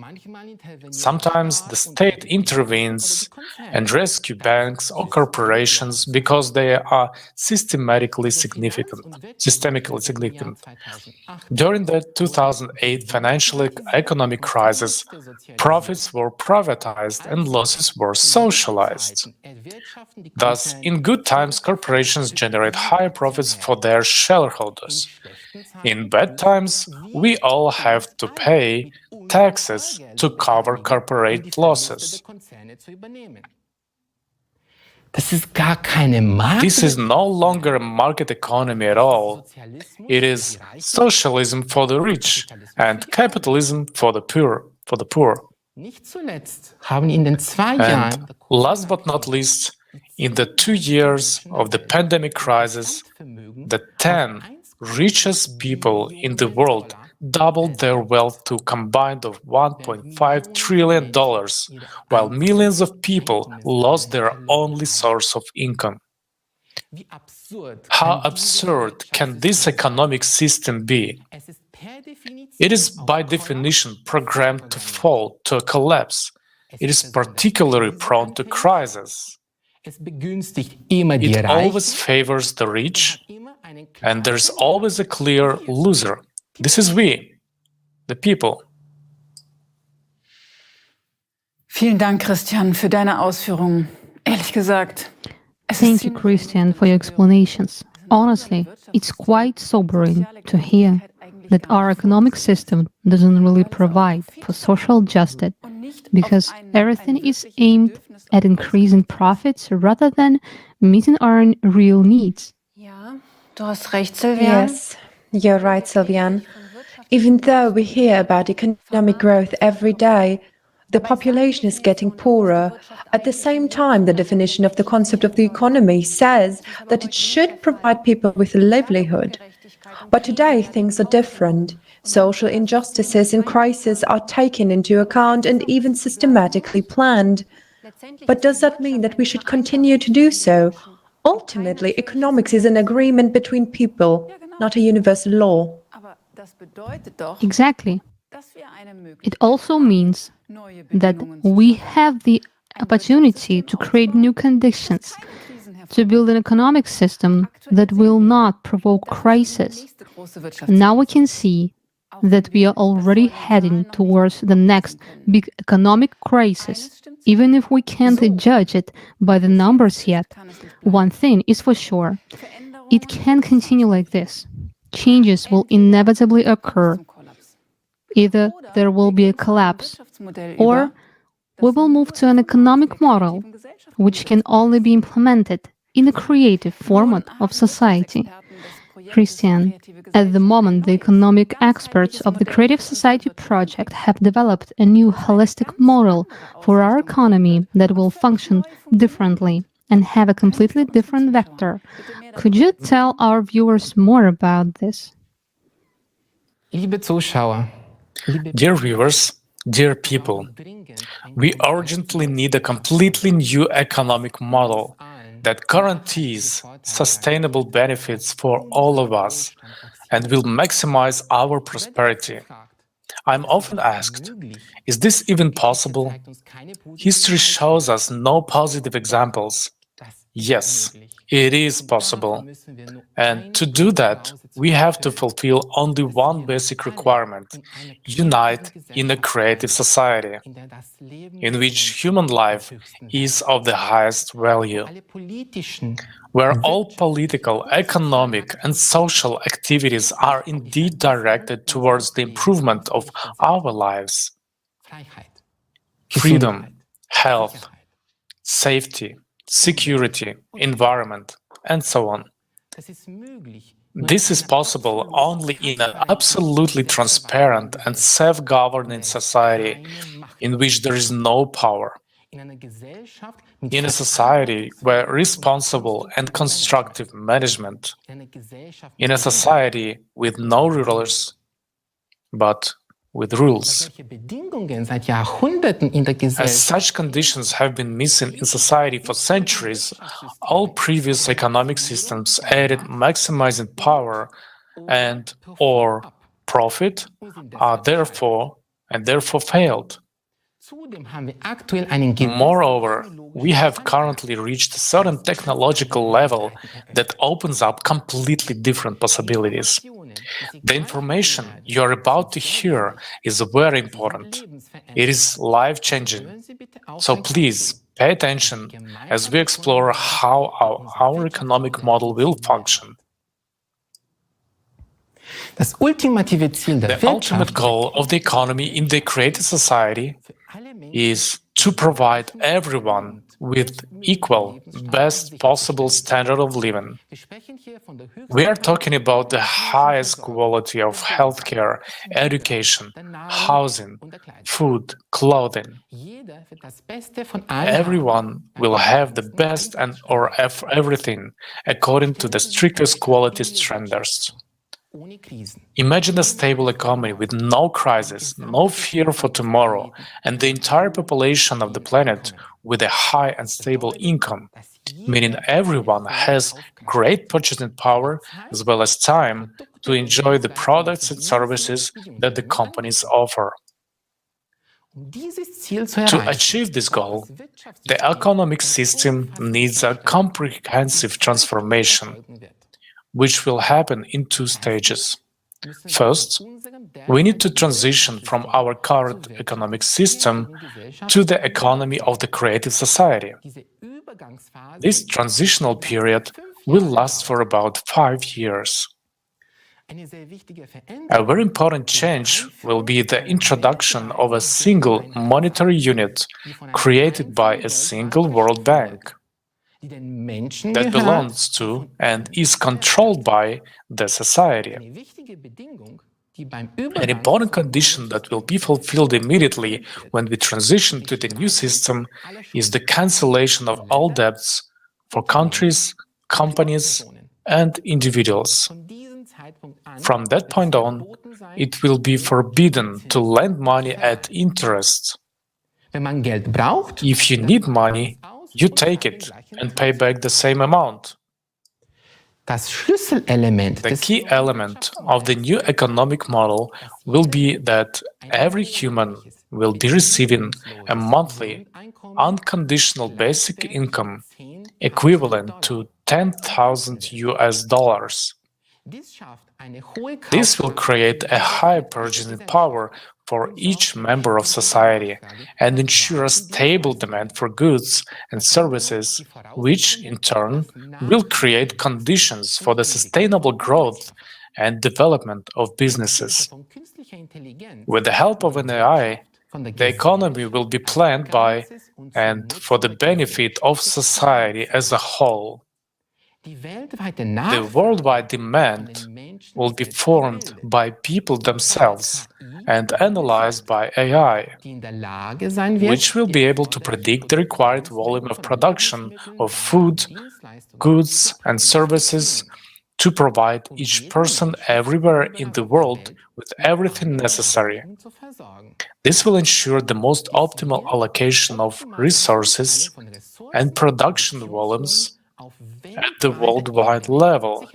Sometimes the state intervenes and rescues banks or corporations because they are systemically significant. During the 2008 financial economic crisis, profits were privatized and losses were socialized. Thus, in good times, corporations generate higher profits for their shareholders. In bad times, we all have to pay taxes to cover corporate losses. This is no longer a market economy at all. It is socialism for the rich and capitalism for the poor. And last but not least, in the 2 years of the pandemic crisis, the 10 richest people in the world doubled their wealth to a combined of $1.5 trillion, while millions of people lost their only source of income. How absurd can this economic system be? It is by definition programmed to fall, to collapse. It is particularly prone to crisis. It always favors the rich, and there's always a clear loser. This is we, the people. Vielen Dank, Christian, für deine Ausführungen. Ehrlich gesagt, Thank you, Christian, for your explanations. Honestly, it's quite sobering to hear that our economic system doesn't really provide for social justice, because everything is aimed at increasing profits rather than meeting our real needs. Du hast recht, Sylvian. Yes, you're right, Sylvian. Even though we hear about economic growth every day, the population is getting poorer. At the same time, the definition of the concept of the economy says that it should provide people with a livelihood. But today, things are different. Social injustices in crisis are taken into account and even systematically planned. But does that mean that we should continue to do so? Ultimately, economics is an agreement between people, not a universal law. Exactly. It also means that we have the opportunity to create new conditions, to build an economic system that will not provoke crisis. Now we can see that we are already heading towards the next big economic crisis, even if we can't judge it by the numbers yet. One thing is for sure, it can't continue like this. Changes will inevitably occur. Either there will be a collapse, or we will move to an economic model which can only be implemented in a creative format of society. Christian, at the moment, the economic experts of the Creative Society project have developed a new holistic model for our economy that will function differently and have a completely different vector. Could you tell our viewers more about this? Dear viewers, dear people, we urgently need a completely new economic model that guarantees sustainable benefits for all of us and will maximize our prosperity. I'm often asked, is this even possible? History shows us no positive examples. Yes, it is possible. And to do that, we have to fulfill only one basic requirement: unite in a creative society, in which human life is of the highest value, where all political, economic, and social activities are indeed directed towards the improvement of our lives. Freedom, health, safety, security, environment, and so on. This is possible only in an absolutely transparent and self-governing society in which there is no power. In a society where responsible and constructive management, in a society with no rulers, but with rules. As such conditions have been missing in society for centuries, all previous economic systems aided maximizing power and or profit are therefore failed. Moreover, we have currently reached a certain technological level that opens up completely different possibilities. The information you are about to hear is very important. It is life-changing. So please pay attention as we explore how our economic model will function. The ultimate goal of the economy in the creative society is to provide everyone with equal, best possible standard of living. We are talking about the highest quality of healthcare, education, housing, food, clothing. Everyone will have the best or everything according to the strictest quality standards. Imagine a stable economy with no crisis, no fear for tomorrow, and the entire population of the planet with a high and stable income, meaning everyone has great purchasing power as well as time to enjoy the products and services that the companies offer. To achieve this goal, the economic system needs a comprehensive transformation, which will happen in two stages. First, we need to transition from our current economic system to the economy of the creative society. This transitional period will last for about 5 years. A very important change will be the introduction of a single monetary unit created by a single World Bank that belongs to and is controlled by the society. An important condition that will be fulfilled immediately when we transition to the new system is the cancellation of all debts for countries, companies, and individuals. From that point on, it will be forbidden to lend money at interest. If you need money, you take it and pay back the same amount. The key element of the new economic model will be that every human will be receiving a monthly, unconditional basic income equivalent to 10,000 US dollars. This will create a high purchasing power for each member of society and ensure a stable demand for goods and services, which in turn will create conditions for the sustainable growth and development of businesses. With the help of an AI, the economy will be planned by and for the benefit of society as a whole. The worldwide demand will be formed by people themselves and analyzed by AI, which will be able to predict the required volume of production of food, goods, and services to provide each person everywhere in the world with everything necessary. This will ensure the most optimal allocation of resources and production volumes at the worldwide level.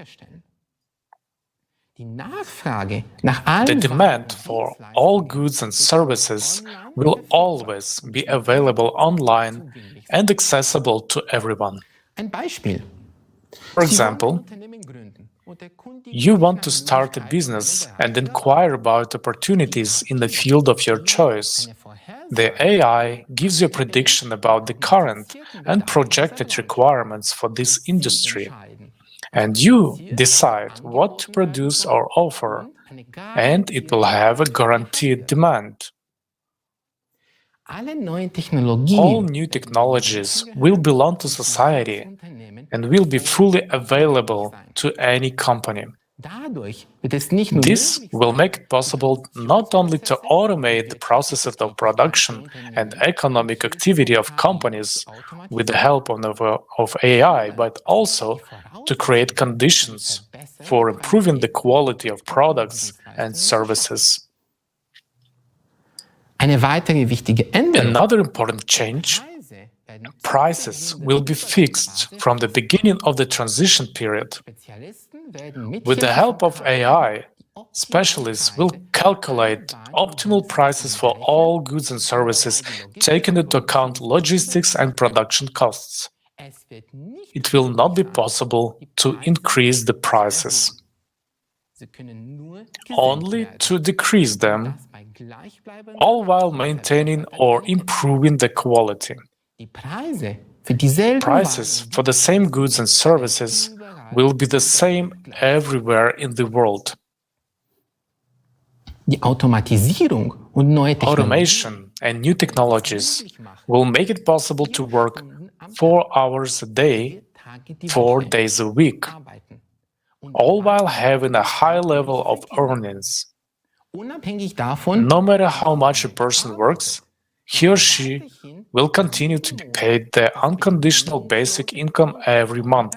The demand for all goods and services will always be available online and accessible to everyone. For example, you want to start a business and inquire about opportunities in the field of your choice. The AI gives you a prediction about the current and projected requirements for this industry, and you decide what to produce or offer, and it will have a guaranteed demand. All new technologies will belong to society and will be fully available to any company. This will make it possible not only to automate the processes of production and economic activity of companies with the help of AI, but also to create conditions for improving the quality of products and services. Another important change: prices will be fixed from the beginning of the transition period. With the help of AI, specialists will calculate optimal prices for all goods and services, taking into account logistics and production costs. It will not be possible to increase the prices, only to decrease them, all while maintaining or improving the quality. Prices for the same goods and services will be the same everywhere in the world. Automation and new technologies will make it possible to work 4 hours a day, 4 days a week, all while having a high level of earnings. No matter how much a person works, he or she will continue to be paid the unconditional basic income every month.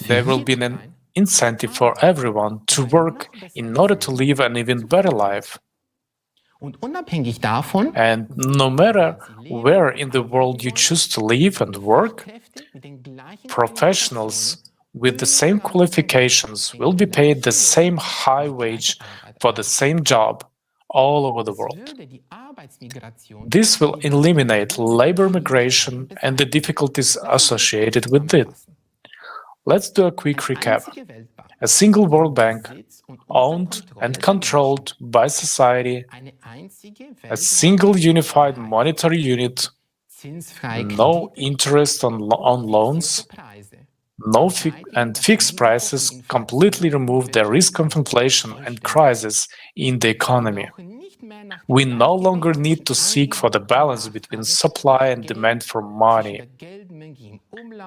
There will be an incentive for everyone to work in order to live an even better life. And no matter where in the world you choose to live and work, professionals with the same qualifications will be paid the same high wage for the same job all over the world. This will eliminate labor migration and the difficulties associated with it. Let's do a quick recap. A single World Bank, owned and controlled by society, a single unified monetary unit, no interest on loans, and fixed prices completely remove the risk of inflation and crisis in the economy. We no longer need to seek for the balance between supply and demand for money,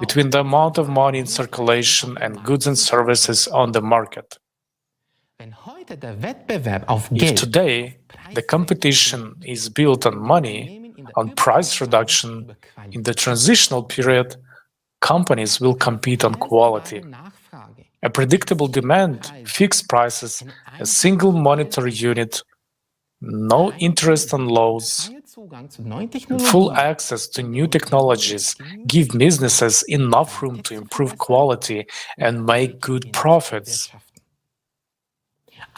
between the amount of money in circulation and goods and services on the market. If today the competition is built on money, on price reduction, in the transitional period, companies will compete on quality. A predictable demand, fixed prices, a single monetary unit, no interest on loans, Full access to new technologies give businesses enough room to improve quality and make good profits.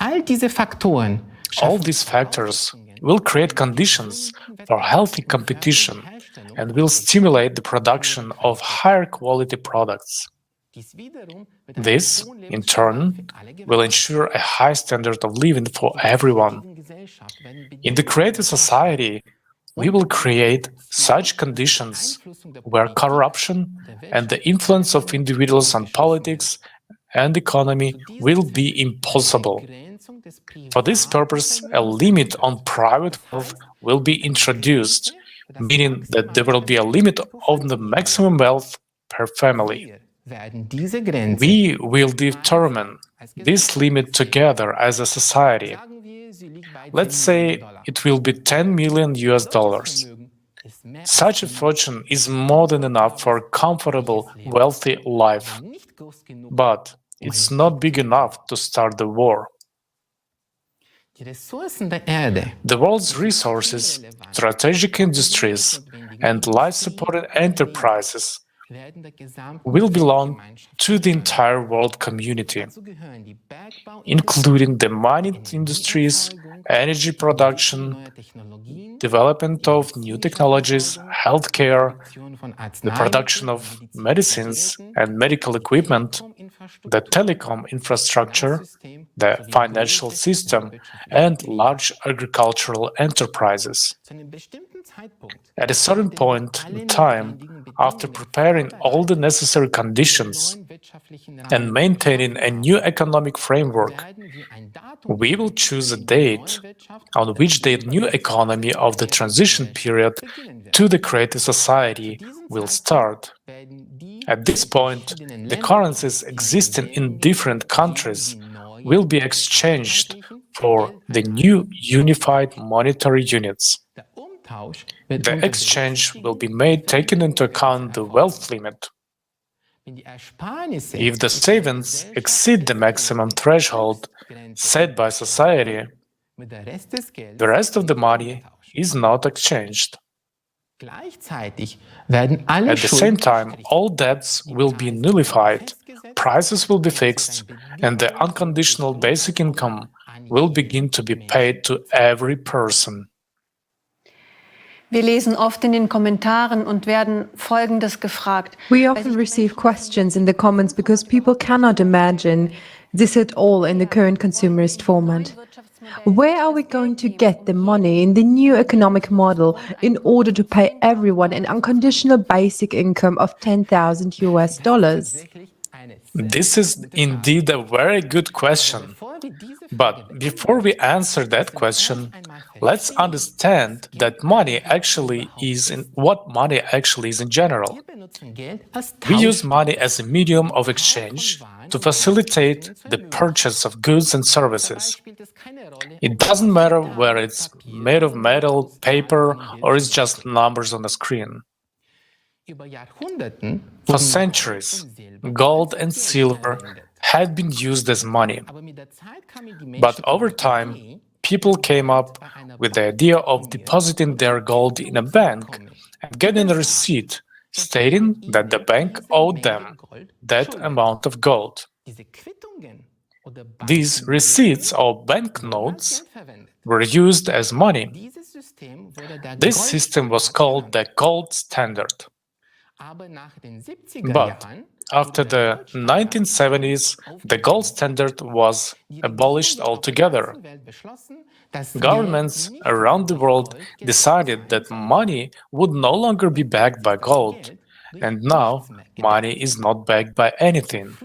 All these factors will create conditions for healthy competition and will stimulate the production of higher quality products. This, in turn, will ensure a high standard of living for everyone. In the creative society, we will create such conditions where corruption and the influence of individuals on politics and economy will be impossible. For this purpose, a limit on private wealth will be introduced, meaning that there will be a limit on the maximum wealth per family. We will determine this limit together as a society. Let's say it will be 10 million US dollars. Such a fortune is more than enough for a comfortable, wealthy life. But it's not big enough to start the war. The world's resources, strategic industries, and life-supported enterprises will belong to the entire world community, including the mining industries, energy production, development of new technologies, healthcare, the production of medicines and medical equipment, the telecom infrastructure, the financial system, and large agricultural enterprises. At a certain point in time, after preparing all the necessary conditions and maintaining a new economic framework, we will choose a date on which the new economy of the transition period to the creative society will start. At this point, the currencies existing in different countries will be exchanged for the new unified monetary units. The exchange will be made taking into account the wealth limit. If the savings exceed the maximum threshold set by society, the rest of the money is not exchanged. At the same time, all debts will be nullified, prices will be fixed, and the unconditional basic income will begin to be paid to every person. Wir lesen oft in den Kommentaren und werden Folgendes gefragt. We often receive questions in the comments because people cannot imagine this at all in the current consumerist format. Where are we going to get the money in the new economic model in order to pay everyone an unconditional basic income of 10,000 US dollars? This is indeed a very good question. But before we answer that question, let's understand that money actually is what money actually is in general. We use money as a medium of exchange to facilitate the purchase of goods and services. It doesn't matter whether it's made of metal, paper, or it's just numbers on a screen. For centuries, gold and silver had been used as money. But over time, people came up with the idea of depositing their gold in a bank and getting a receipt stating that the bank owed them that amount of gold. These receipts or banknotes were used as money. This system was called the gold standard. But after the 1970s, the gold standard was abolished altogether. Governments around the world decided that money would no longer be backed by gold, and now money is not backed by anything.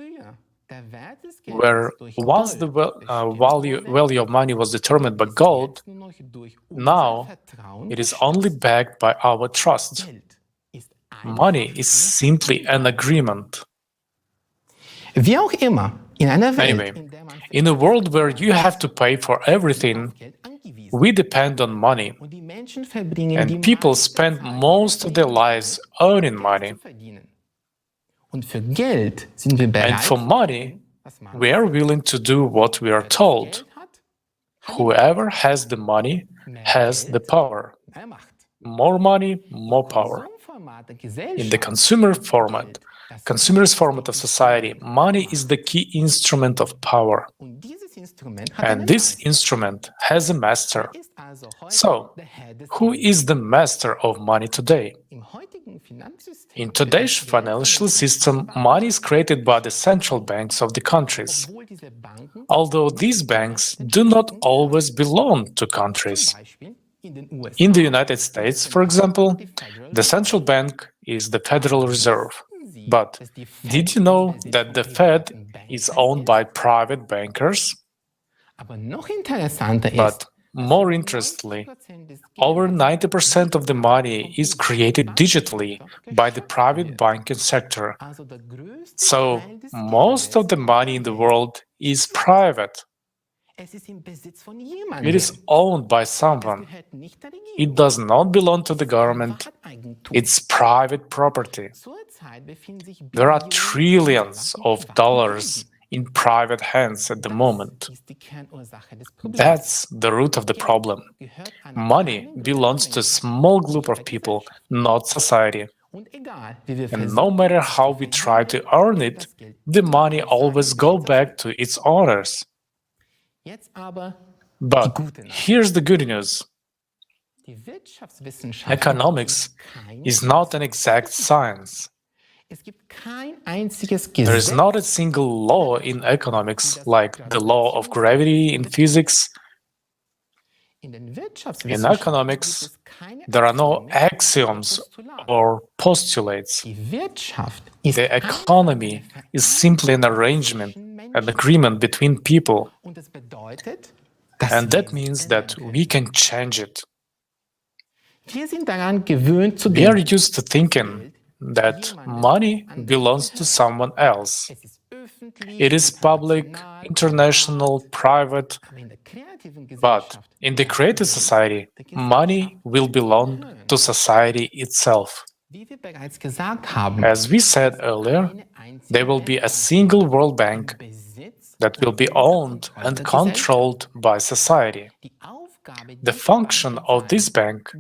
Where once the value of money was determined by gold, now it is only backed by our trust. Money is simply an agreement. Anyway, in a world where you have to pay for everything, we depend on money. And people spend most of their lives earning money. And for money, we are willing to do what we are told. Whoever has the money has the power. more money, more power. In the consumerist format of society, money is the key instrument of power. And this instrument has a master. So, who is the master of money today? In today's financial system, money is created by the central banks of the countries, although these banks do not always belong to countries. In the United States, for example, the central bank is the Federal Reserve. But did you know that the Fed is owned by private bankers? But more interestingly, over 90% of the money is created digitally by the private banking sector. So most of the money in the world is private. It is owned by someone. It does not belong to the government. It's private property. There are trillions of dollars in private hands at the moment. That's the root of the problem. Money belongs to a small group of people, not society. And no matter how we try to earn it, the money always goes back to its owners. But here's the good news. Economics is not an exact science. There is not a single law in economics like the law of gravity in physics. In economics, there are no axioms or postulates. The economy is simply an arrangement, an agreement between people. And that means that we can change it. We are used to thinking that money belongs to someone else. It is public, international, private. But in the creative society, money will belong to society itself. As we said earlier, there will be a single World Bank that will be owned and controlled by society. The function of this bank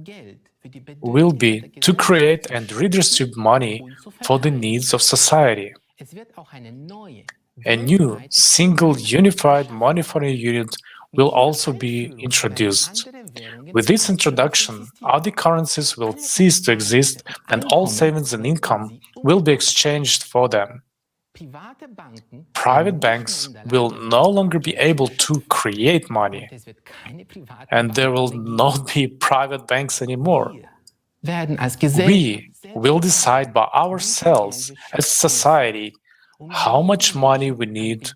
will be to create and redistribute money for the needs of society. A new, single, unified monetary unit will also be introduced. With this introduction, other currencies will cease to exist and all savings and income will be exchanged for them. Private banks will no longer be able to create money, and there will not be private banks anymore. We will decide by ourselves as society how much money we need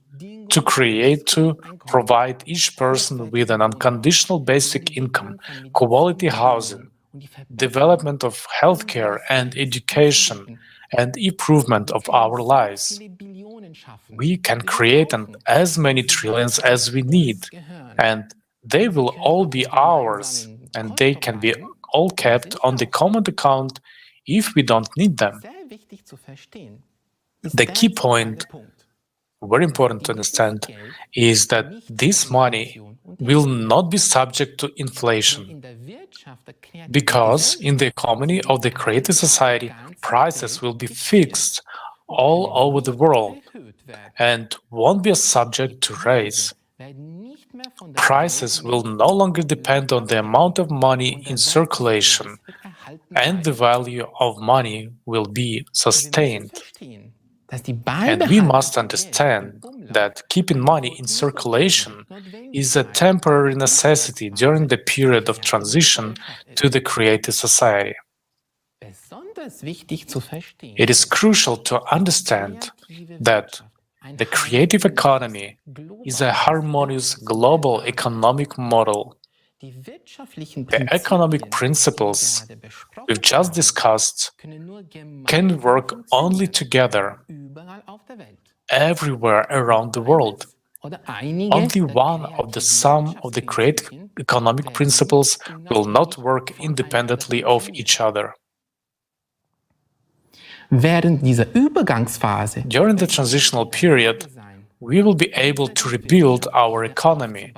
to create to provide each person with an unconditional basic income, quality housing, development of healthcare and education, and improvement of our lives. We can create as many trillions as we need, and they will all be ours, and they can be all kept on the common account if we don't need them. The key point, very important to understand, is that this money will not be subject to inflation, because in the economy of the creative society, prices will be fixed all over the world and won't be subject to raise. Prices will no longer depend on the amount of money in circulation, and the value of money will be sustained. And we must understand that keeping money in circulation is a temporary necessity during the period of transition to the creative society. It is crucial to understand that the creative economy is a harmonious global economic model. The economic principles we've just discussed can work only together everywhere around the world. Only one of the sum of the creative economic principles will not work independently of each other. During the transitional period, we will be able to rebuild our economy.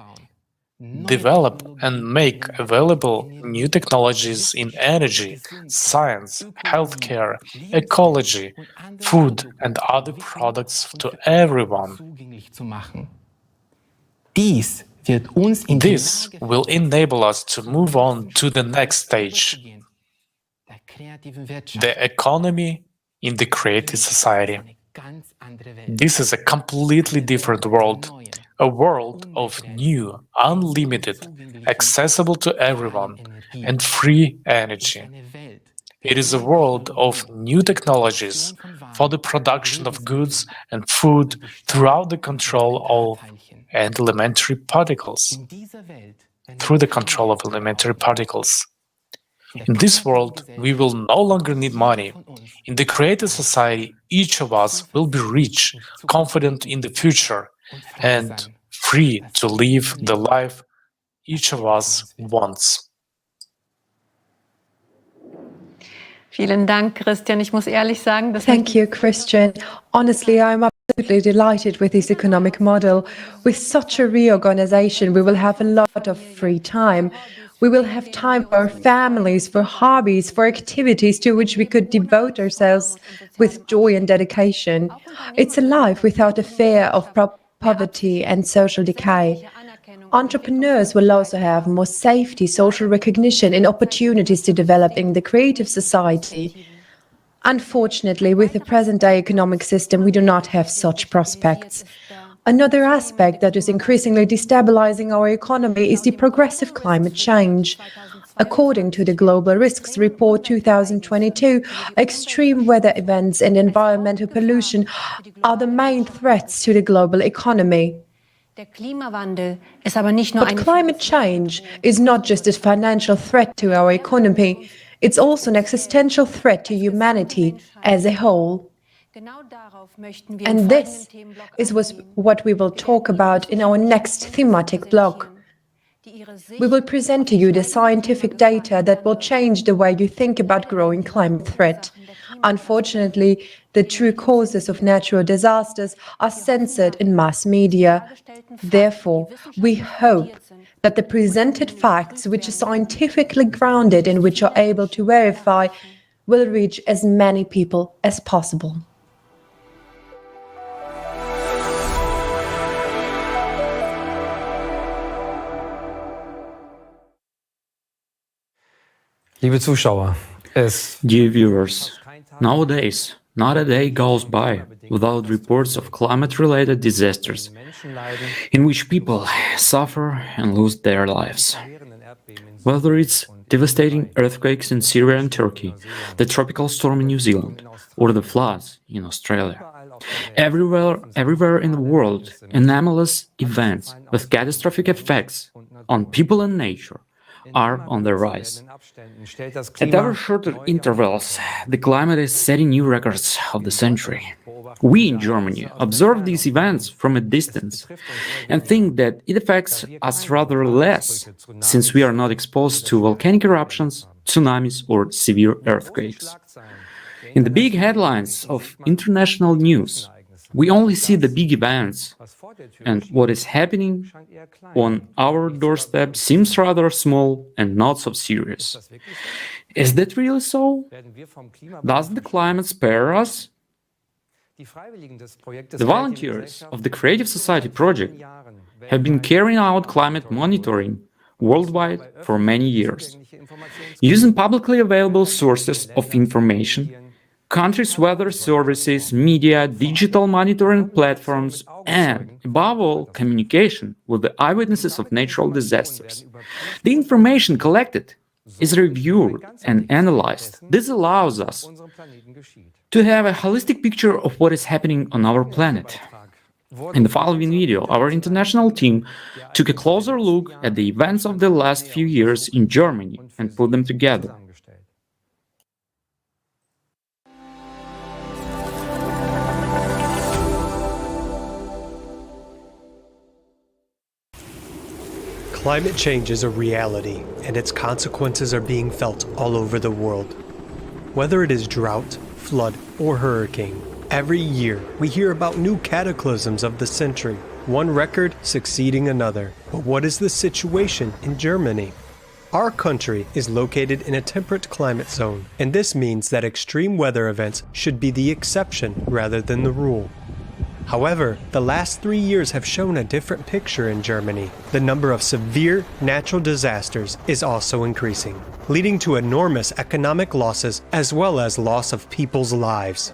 develop and make available new technologies in energy, science, healthcare, ecology, food, and other products to everyone. This will enable us to move on to the next stage, the economy in the creative society. This is a completely different world, a world of new, unlimited, accessible to everyone, and free energy. It is a world of new technologies for the production of goods and food throughout the control of elementary particles. In this world, we will no longer need money. In the creative society, each of us will be rich, confident in the future, and free to live the life each of us wants. Vielen Dank, Christian. Ich muss ehrlich sagen, Thank you, Christian. Honestly, I'm absolutely delighted with this economic model. With such a reorganization, we will have a lot of free time. We will have time for our families, for hobbies, for activities to which we could devote ourselves with joy and dedication. It's a life without a fear of poverty and social decay. Entrepreneurs will also have more safety, social recognition, and opportunities to develop in the creative society. Unfortunately, with the present-day economic system, we do not have such prospects. Another aspect that is increasingly destabilizing our economy is the progressive climate change. According to the Global Risks Report 2022, extreme weather events and environmental pollution are the main threats to the global economy. But climate change is not just a financial threat to our economy, it's also an existential threat to humanity as a whole. And this is what we will talk about in our next thematic block. We will present to you the scientific data that will change the way you think about growing climate threat. Unfortunately, the true causes of natural disasters are censored in mass media. Therefore, we hope that the presented facts, which are scientifically grounded and which are able to verify, will reach as many people as possible. Liebe Zuschauer, Dear viewers, nowadays, not a day goes by without reports of climate-related disasters in which people suffer and lose their lives. Whether it's devastating earthquakes in Syria and Turkey, the tropical storm in New Zealand, or the floods in Australia. Everywhere in the world, anomalous events with catastrophic effects on people and nature are on the rise. At ever shorter intervals, the climate is setting new records of the century. We in Germany observe these events from a distance and think that it affects us rather less, since we are not exposed to volcanic eruptions, tsunamis, or severe earthquakes. In the big headlines of international news, we only see the big events, and what is happening on our doorstep seems rather small and not so serious. Is that really so? Does the climate spare us? The volunteers of the Creative Society project have been carrying out climate monitoring worldwide for many years. Using publicly available sources of information, countries' weather services, media, digital monitoring platforms, and, above all, communication with the eyewitnesses of natural disasters. The information collected is reviewed and analyzed. This allows us to have a holistic picture of what is happening on our planet. In the following video, our international team took a closer look at the events of the last few years in Germany and put them together. Climate change is a reality, and its consequences are being felt all over the world. Whether it is drought, flood, or hurricane, every year we hear about new cataclysms of the century, one record succeeding another. But what is the situation in Germany? Our country is located in a temperate climate zone, and this means that extreme weather events should be the exception rather than the rule. However, the last 3 years have shown a different picture in Germany. The number of severe natural disasters is also increasing, leading to enormous economic losses as well as loss of people's lives.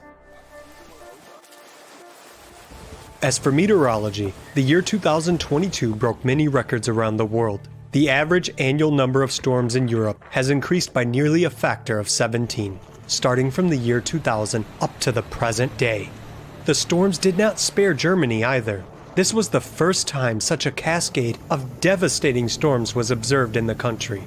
As for meteorology, the year 2022 broke many records around the world. The average annual number of storms in Europe has increased by nearly a factor of 17, starting from the year 2000 up to the present day. The storms did not spare Germany either. This was the first time such a cascade of devastating storms was observed in the country.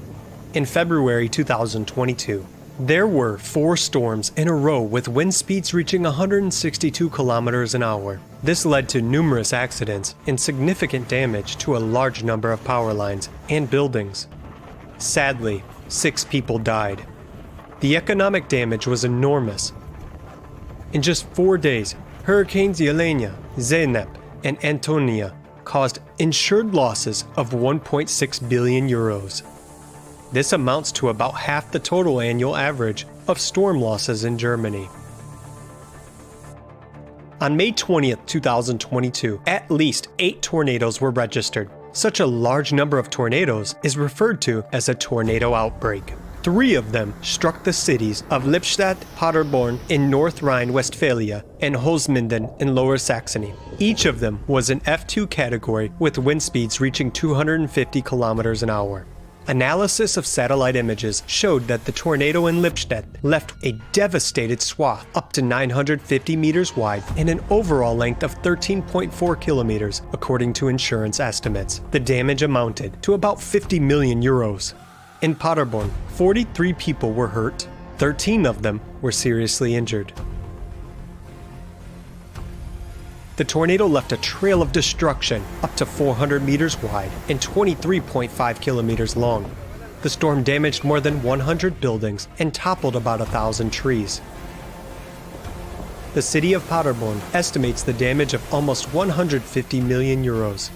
In February 2022, there were 4 storms in a row with wind speeds reaching 162 kilometers an hour. This led to numerous accidents and significant damage to a large number of power lines and buildings. Sadly, 6 people died. The economic damage was enormous. In just 4 days, Hurricanes Yelena, Zeynep, and Antonia caused insured losses of 1.6 billion euros. This amounts to about half the total annual average of storm losses in Germany. On May 20th, 2022, at least 8 tornadoes were registered. Such a large number of tornadoes is referred to as a tornado outbreak. 3 of them struck the cities of Lippstadt, Paderborn in North Rhine-Westphalia, and Holzminden in Lower Saxony. Each of them was an F2 category with wind speeds reaching 250 kilometers an hour. Analysis of satellite images showed that the tornado in Lippstadt left a devastated swath up to 950 meters wide and an overall length of 13.4 kilometers, according to insurance estimates. The damage amounted to about 50 million euros. In Paderborn, 43 people were hurt. 13 of them were seriously injured. The tornado left a trail of destruction up to 400 meters wide and 23.5 kilometers long. The storm damaged more than 100 buildings and toppled about 1,000 trees. The city of Paderborn estimates the damage of almost 150 million euros.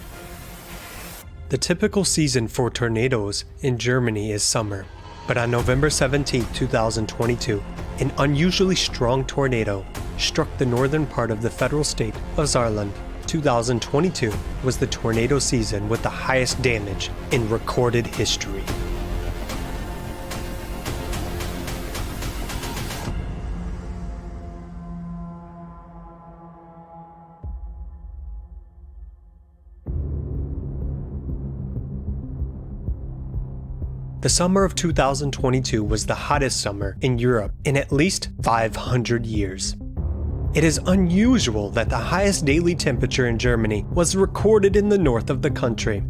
The typical season for tornadoes in Germany is summer, but on November 17, 2022, an unusually strong tornado struck the northern part of the federal state of Saarland. 2022 was the tornado season with the highest damage in recorded history. The summer of 2022 was the hottest summer in Europe in at least 500 years. It is unusual that the highest daily temperature in Germany was recorded in the north of the country.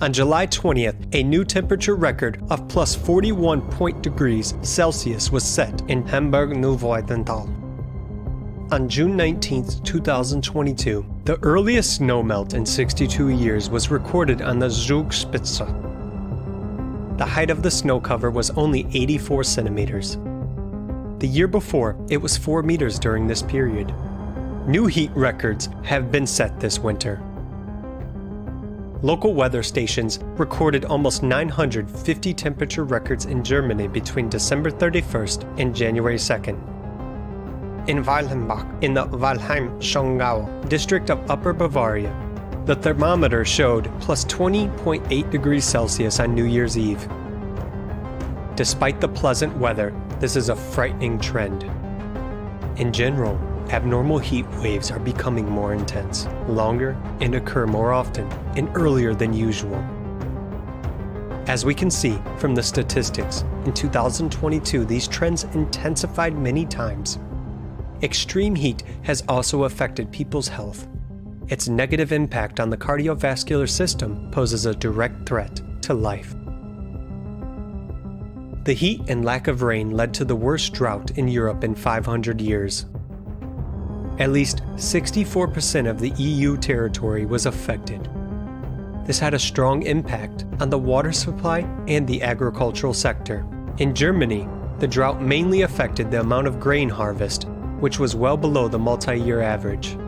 On July 20th, a new temperature record of plus 41 degrees Celsius was set in Hamburg-Neuweidenthal. On June 19th, 2022, the earliest snowmelt in 62 years was recorded on the Zugspitze. The height of the snow cover was only 84 centimeters. The year before, it was 4 meters during this period. New heat records have been set this winter. Local weather stations recorded almost 950 temperature records in Germany between December 31st and January 2nd. In Weilhambach, in the Walheim-Schongau district of Upper Bavaria, the thermometer showed plus 20.8 degrees Celsius on New Year's Eve. Despite the pleasant weather, this is a frightening trend. In general, abnormal heat waves are becoming more intense, longer, and occur more often and earlier than usual. As we can see from the statistics, in 2022 these trends intensified many times. Extreme heat has also affected people's health. Its negative impact on the cardiovascular system poses a direct threat to life. The heat and lack of rain led to the worst drought in Europe in 500 years. At least 64% of the EU territory was affected. This had a strong impact on the water supply and the agricultural sector. In Germany, the drought mainly affected the amount of grain harvest, which was well below the multi-year average.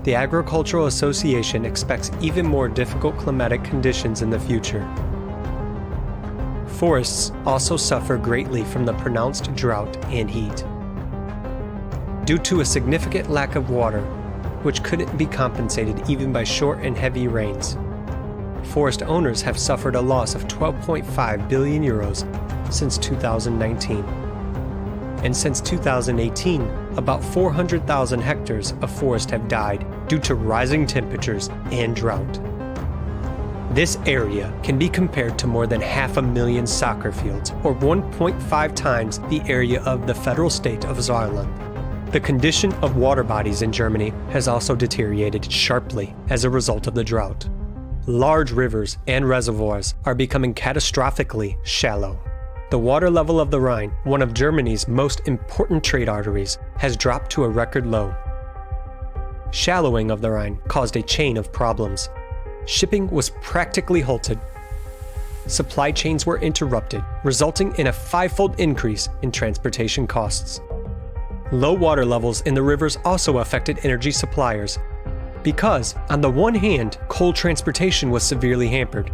the Agricultural Association expects even more difficult climatic conditions in the future. Forests also suffer greatly from the pronounced drought and heat. Due to a significant lack of water, which couldn't be compensated even by short and heavy rains, forest owners have suffered a loss of 12.5 billion euros since 2019. And since 2018, about 400,000 hectares of forest have died due to rising temperatures and drought. This area can be compared to more than 500,000 soccer fields, or 1.5 times the area of the federal state of Saarland. The condition of water bodies in Germany has also deteriorated sharply as a result of the drought. Large rivers and reservoirs are becoming catastrophically shallow. The water level of the Rhine, one of Germany's most important trade arteries, has dropped to a record low. Shallowing of the Rhine caused a chain of problems. Shipping was practically halted. Supply chains were interrupted, resulting in a fivefold increase in transportation costs. Low water levels in the rivers also affected energy suppliers, because, on the one hand, coal transportation was severely hampered,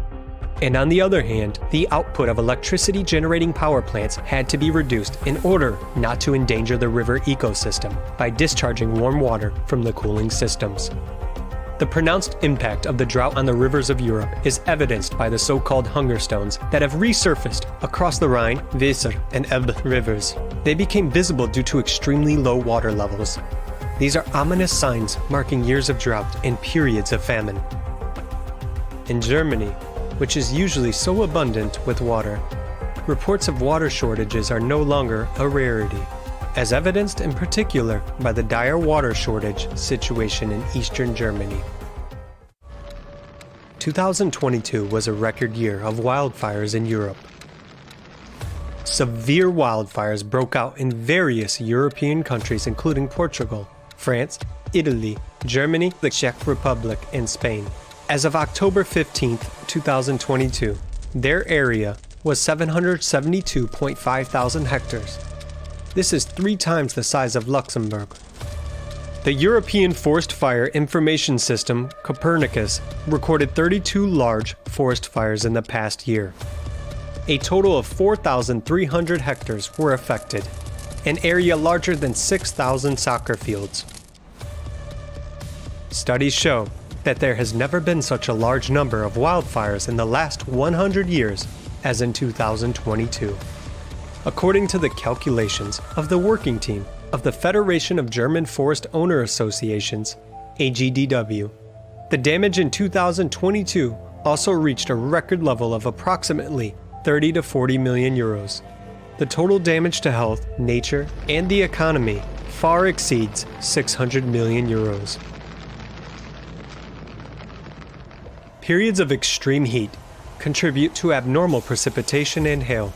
and on the other hand, the output of electricity generating power plants had to be reduced in order not to endanger the river ecosystem by discharging warm water from the cooling systems. The pronounced impact of the drought on the rivers of Europe is evidenced by the so-called hunger stones that have resurfaced across the Rhine, Weser, and Elbe rivers. They became visible due to extremely low water levels. These are ominous signs marking years of drought and periods of famine. In Germany, which is usually so abundant with water, reports of water shortages are no longer a rarity, as evidenced in particular by the dire water shortage situation in eastern Germany. 2022 was a record year of wildfires in Europe. Severe wildfires broke out in various European countries including Portugal, France, Italy, Germany, the Czech Republic, and Spain. As of October 15, 2022, their area was 772.5 thousand hectares. This is 3 times the size of Luxembourg. The European Forest Fire Information System, Copernicus, recorded 32 large forest fires in the past year. A total of 4,300 hectares were affected, an area larger than 6,000 soccer fields. Studies show that there has never been such a large number of wildfires in the last 100 years as in 2022. According to the calculations of the working team of the Federation of German Forest Owner Associations, AGDW, the damage in 2022 also reached a record level of approximately 30 to 40 million euros. The total damage to health, nature, and the economy far exceeds 600 million euros. Periods of extreme heat contribute to abnormal precipitation and hail.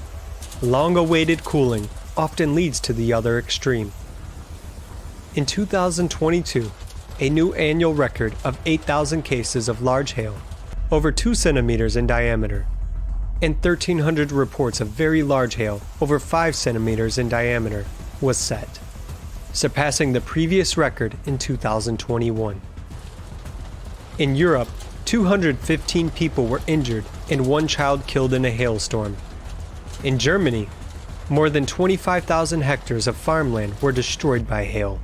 Long-awaited cooling often leads to the other extreme. In 2022, a new annual record of 8,000 cases of large hail, over 2 centimeters in diameter, and 1,300 reports of very large hail, over 5 centimeters in diameter, was set, surpassing the previous record in 2021. In Europe, 215 people were injured and 1 child killed in a hailstorm. In Germany, more than 25,000 hectares of farmland were destroyed by hail,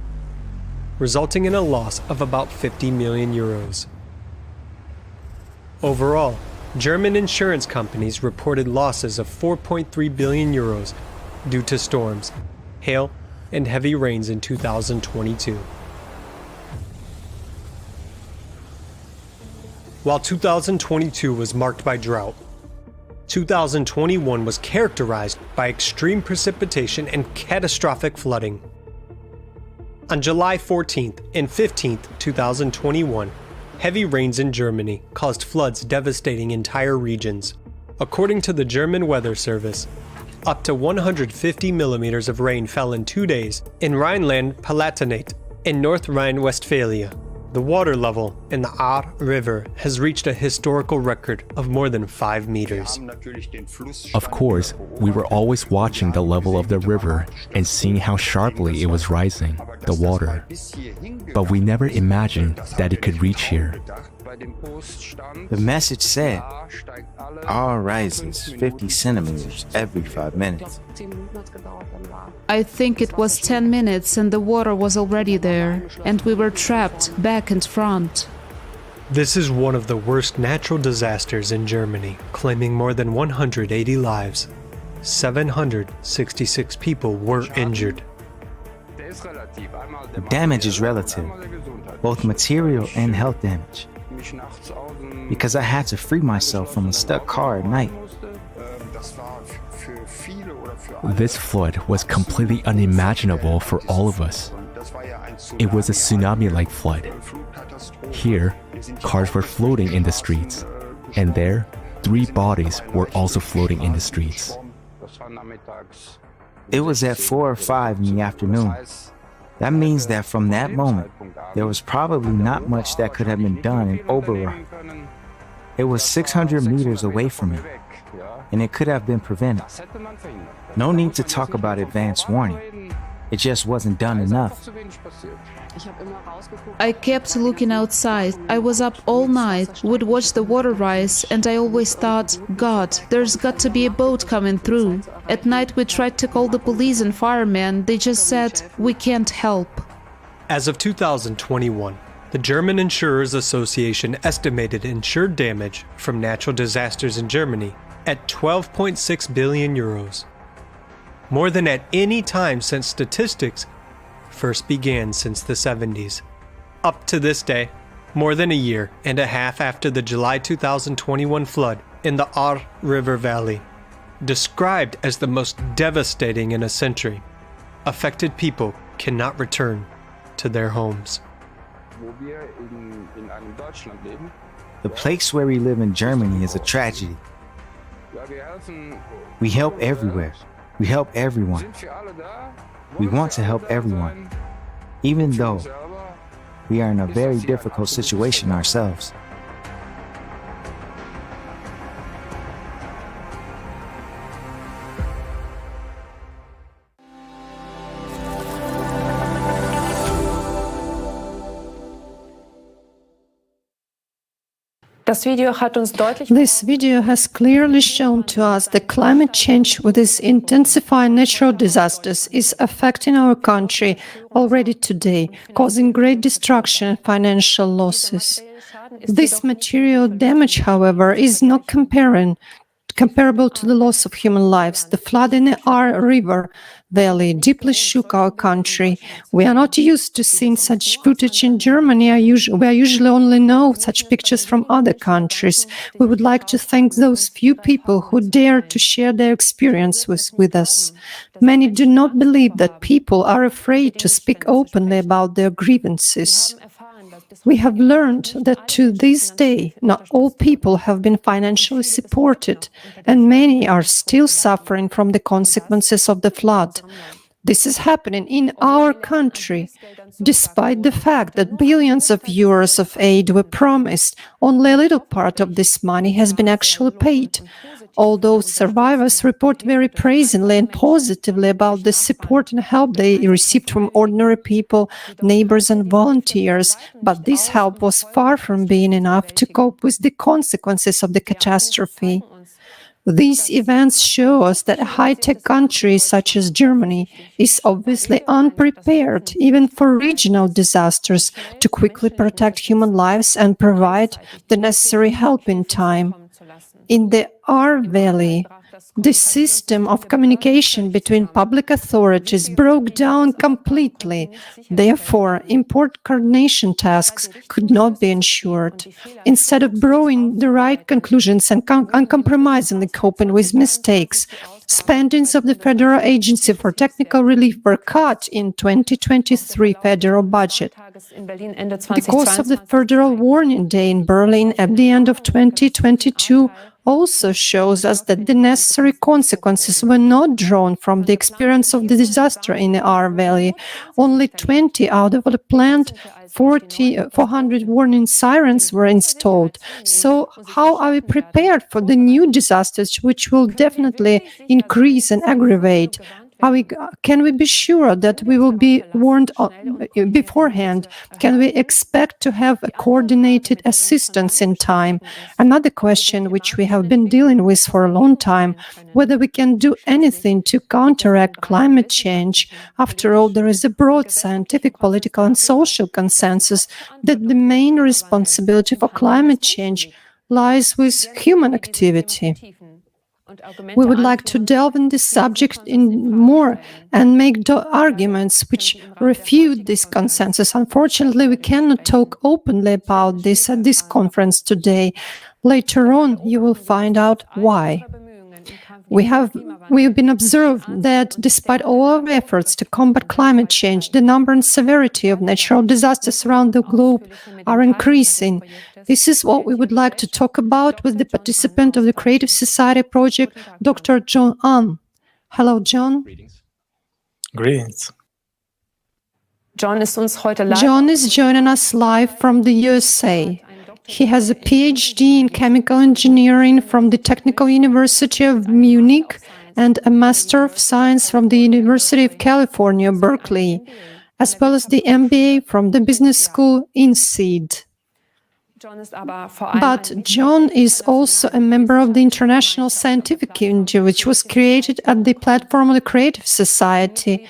resulting in a loss of about 50 million euros. Overall, German insurance companies reported losses of 4.3 billion euros due to storms, hail, and heavy rains in 2022. While 2022 was marked by drought, 2021 was characterized by extreme precipitation and catastrophic flooding. On July 14th and 15th, 2021, heavy rains in Germany caused floods devastating entire regions. According to the German Weather Service, up to 150 millimeters of rain fell in 2 days in Rhineland-Palatinate in North Rhine-Westphalia. The water level in the Ahr River has reached a historical record of more than 5 meters. Of course, we were always watching the level of the river and seeing how sharply it was rising, the water. But we never imagined that it could reach here. The message said, Ahr rises 50 centimeters every 5 minutes. I think it was 10 minutes and the water was already there, and we were trapped back and front. This is one of the worst natural disasters in Germany, claiming more than 180 lives. 766 people were injured. The damage is relative, both material and health damage. Because I had to free myself from a stuck car at night. This flood was completely unimaginable for all of us. It was a tsunami-like flood. Here, cars were floating in the streets, and there, 3 bodies were also floating in the streets. It was at 4 or 5 in the afternoon. That means that from that moment, there was probably not much that could have been done in Oberach. It was 600 meters away from me, and it could have been prevented. No need to talk about advance warning. It just wasn't done enough. I kept looking outside. I was up all night, would watch the water rise, and I always thought, God, there's got to be a boat coming through. At night we tried to call the police and firemen. They just said, we can't help. As of 2021, the German Insurers Association estimated insured damage from natural disasters in Germany at 12.6 billion euros. More than at any time since statistics first began since the 70s. Up to this day, more than a year and a half after the July 2021 flood in the Ahr River Valley, described as the most devastating in a century, affected people cannot return to their homes. The place where we live in Germany is a tragedy. We help everywhere. We help everyone. We want to help everyone, even though we are in a very difficult situation ourselves. This video has clearly shown to us that climate change, with its intensifying natural disasters, is affecting our country already today, causing great destruction and financial losses. This material damage, however, is not comparable to the loss of human lives. The flood in the Ahr River Valley deeply shook our country. We are not used to seeing such footage in Germany. We usually only know such pictures from other countries. We would like to thank those few people who dared to share their experience with us. Many do not believe that people are afraid to speak openly about their grievances. We have learned that to this day, not all people have been financially supported, and many are still suffering from the consequences of the flood. This is happening in our country. Despite the fact that billions of euros of aid were promised, only a little part of this money has been actually paid. Although survivors report very praisingly and positively about the support and help they received from ordinary people, neighbors and volunteers, but this help was far from being enough to cope with the consequences of the catastrophe. These events show us that a high-tech country such as Germany is obviously unprepared, even for regional disasters, to quickly protect human lives and provide the necessary help in time. In the Ahr Valley, the system of communication between public authorities broke down completely. Therefore, important coordination tasks could not be ensured. Instead of drawing the right conclusions and uncompromisingly coping with mistakes, spendings of the Federal Agency for Technical Relief were cut in 2023 federal budget. Because of the Federal Warning Day in Berlin at the end of 2022, also shows us that the necessary consequences were not drawn from the experience of the disaster in the R Valley. Only 20 out of the planned 400 warning sirens were installed. So how are we prepared for the new disasters, which will definitely increase and aggravate? Can we be sure that we will be warned beforehand? Can we expect to have a coordinated assistance in time? Another question which we have been dealing with for a long time, whether we can do anything to counteract climate change. After all, there is a broad scientific, political and social consensus that the main responsibility for climate change lies with human activity. We would like to delve in this subject in more and make arguments which refute this consensus. Unfortunately, we cannot talk openly about this at this conference today. Later on, you will find out why. We have been observed that despite all our efforts to combat climate change, the number and severity of natural disasters around the globe are increasing. This is what we would like to talk about with the participant of the Creative Society project, Dr. John An. Hello, John. Greetings. John is joining us live from the USA. He has a PhD in chemical engineering from the Technical University of Munich and a Master of Science from the University of California, Berkeley, as well as the MBA from the Business School in SEED. But John is also a member of the International Scientific Community, which was created at the platform of the Creative Society.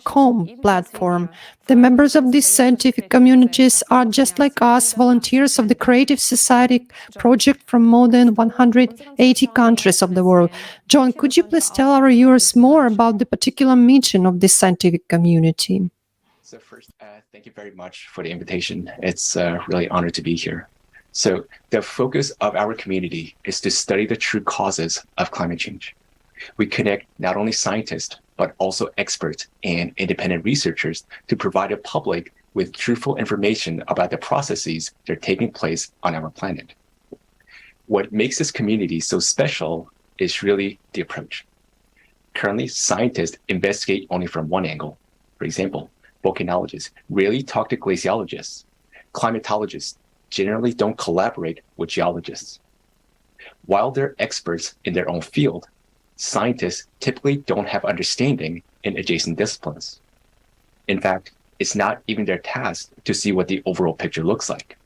.com platform. The members of these scientific communities are just like us, volunteers of the Creative Society project from more than 180 countries of the world. John, could you please tell our viewers more about the particular mission of this scientific community? So first, thank you very much for the invitation. It's really an honor to be here. So the focus of our community is to study the true causes of climate change. We connect not only scientists, but also experts and independent researchers to provide the public with truthful information about the processes that are taking place on our planet. What makes this community so special is really the approach. Currently, scientists investigate only from one angle. For example, volcanologists rarely talk to glaciologists. Climatologists generally don't collaborate with geologists. While they're experts in their own field, scientists typically don't have understanding in adjacent disciplines. In fact, it's not even their task to see what the overall picture looks like.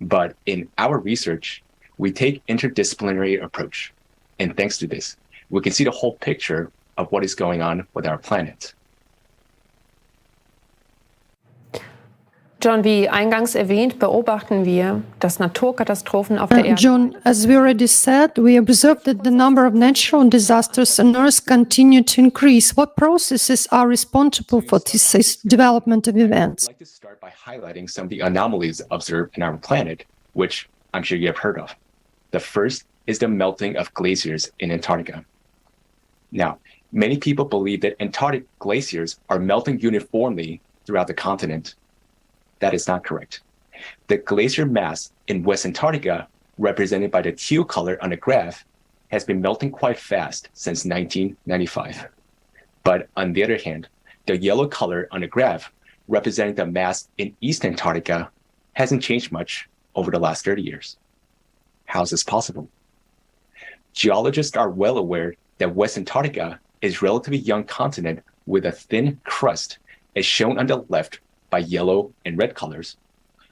But in our research, we take interdisciplinary approach. And thanks to this, we can see the whole picture of what is going on with our planet. John, wie eingangs erwähnt, beobachten wir, dass Naturkatastrophen auf der Erde... John, as we already said, we observed that the number of natural disasters on Earth continue to increase. What processes are responsible for this development of events? I'd like to start by highlighting some of the anomalies observed in our planet, which I'm sure you have heard of. The first is the melting of glaciers in Antarctica. Now, many people believe that Antarctic glaciers are melting uniformly throughout the continent. That is not correct. The glacier mass in West Antarctica, represented by the teal color on the graph, has been melting quite fast since 1995. But on the other hand, the yellow color on the graph, representing the mass in East Antarctica, hasn't changed much over the last 30 years. How is this possible? Geologists are well aware that West Antarctica is a relatively young continent with a thin crust, as shown on the left by yellow and red colors,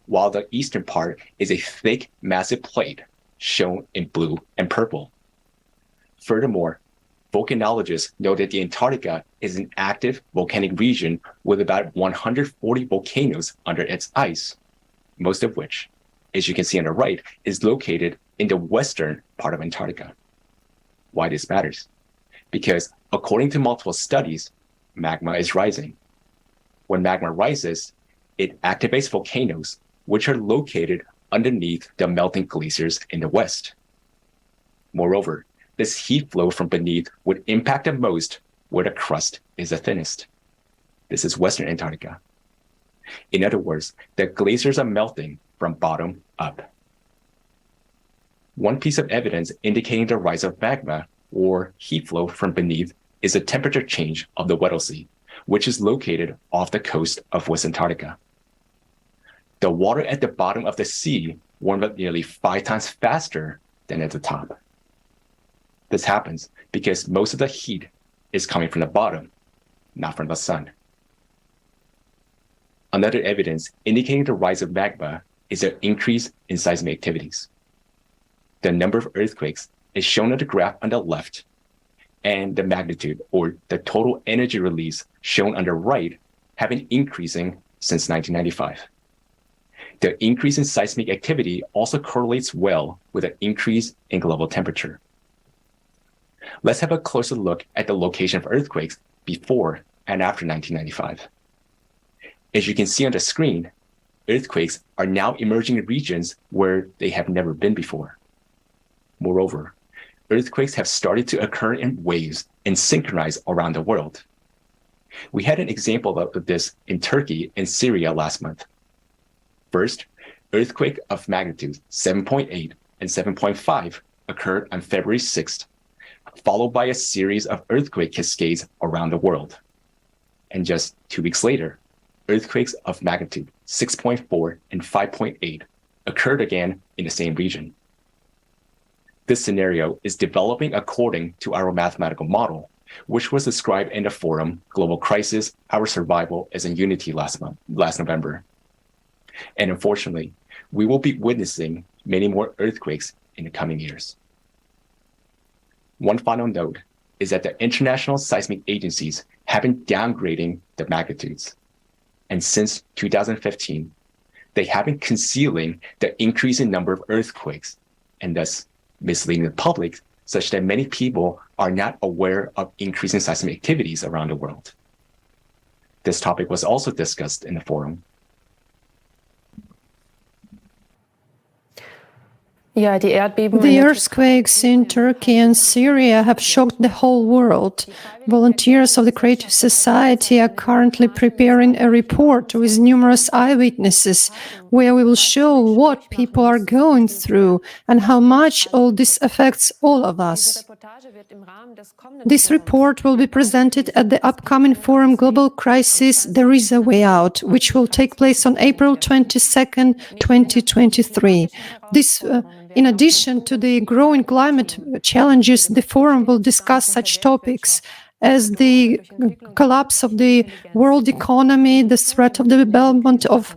while the eastern part is a thick, massive plate, shown in blue and purple. Furthermore, volcanologists know that the Antarctica is an active volcanic region with about 140 volcanoes under its ice, most of which, as you can see on the right, is located in the western part of Antarctica. Why this matters? Because according to multiple studies, magma is rising. When magma rises, it activates volcanoes, which are located underneath the melting glaciers in the west. Moreover, this heat flow from beneath would impact the most where the crust is the thinnest. This is Western Antarctica. In other words, the glaciers are melting from bottom up. One piece of evidence indicating the rise of magma, or heat flow from beneath, is the temperature change of the Weddell Sea, which is located off the coast of West Antarctica. The water at the bottom of the sea warmed up nearly 5 times faster than at the top. This happens because most of the heat is coming from the bottom, not from the sun. Another evidence indicating the rise of magma is an increase in seismic activities. The number of earthquakes is shown on the graph on the left, and the magnitude, or the total energy release, shown on the right, have been increasing since 1995. The increase in seismic activity also correlates well with an increase in global temperature. Let's have a closer look at the location of earthquakes before and after 1995. As you can see on the screen, earthquakes are now emerging in regions where they have never been before. Moreover, earthquakes have started to occur in waves and synchronize around the world. We had an example of this in Turkey and Syria last month. First, earthquake of magnitude 7.8 and 7.5 occurred on February 6th, followed by a series of earthquake cascades around the world. And just 2 weeks later, earthquakes of magnitude 6.4 and 5.8 occurred again in the same region. This scenario is developing according to our mathematical model, which was described in the forum Global Crisis, Our Survival as in Unity last November. And unfortunately, we will be witnessing many more earthquakes in the coming years. One final note is that the international seismic agencies have been downgrading the magnitudes. And since 2015, they have been concealing the increasing number of earthquakes and thus misleading the public such that many people are not aware of increasing seismic activities around the world. This topic was also discussed in the forum. The earthquakes in Turkey and Syria have shocked the whole world. Volunteers of the Creative Society are currently preparing a report with numerous eyewitnesses where we will show what people are going through and how much all this affects all of us. This report will be presented at the upcoming forum Global Crisis, There is a Way Out, which will take place on April 22nd, 2023. In addition to the growing climate challenges, the forum will discuss such topics as the collapse of the world economy, the threat of the development of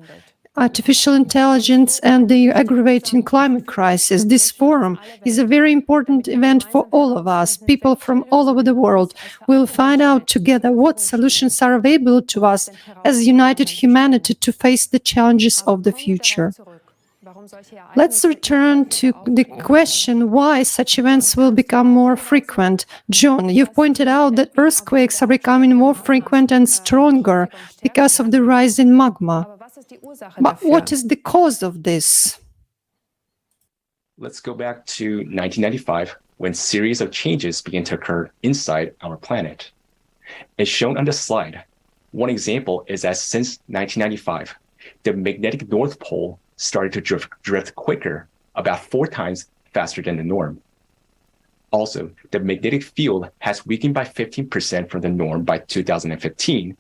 artificial intelligence, and the aggravating climate crisis. This forum is a very important event for all of us. People from all over the world will find out together what solutions are available to us as united humanity to face the challenges of the future. Let's return to the question why such events will become more frequent. John, you've pointed out that earthquakes are becoming more frequent and stronger because of the rise in magma. But what is the cause of this? Let's go back to 1995, when a series of changes began to occur inside our planet. As shown on the slide, one example is that since 1995, the magnetic North Pole started to drift quicker, about 4 times faster than the norm. Also, the magnetic field has weakened by 15% from the norm by 2015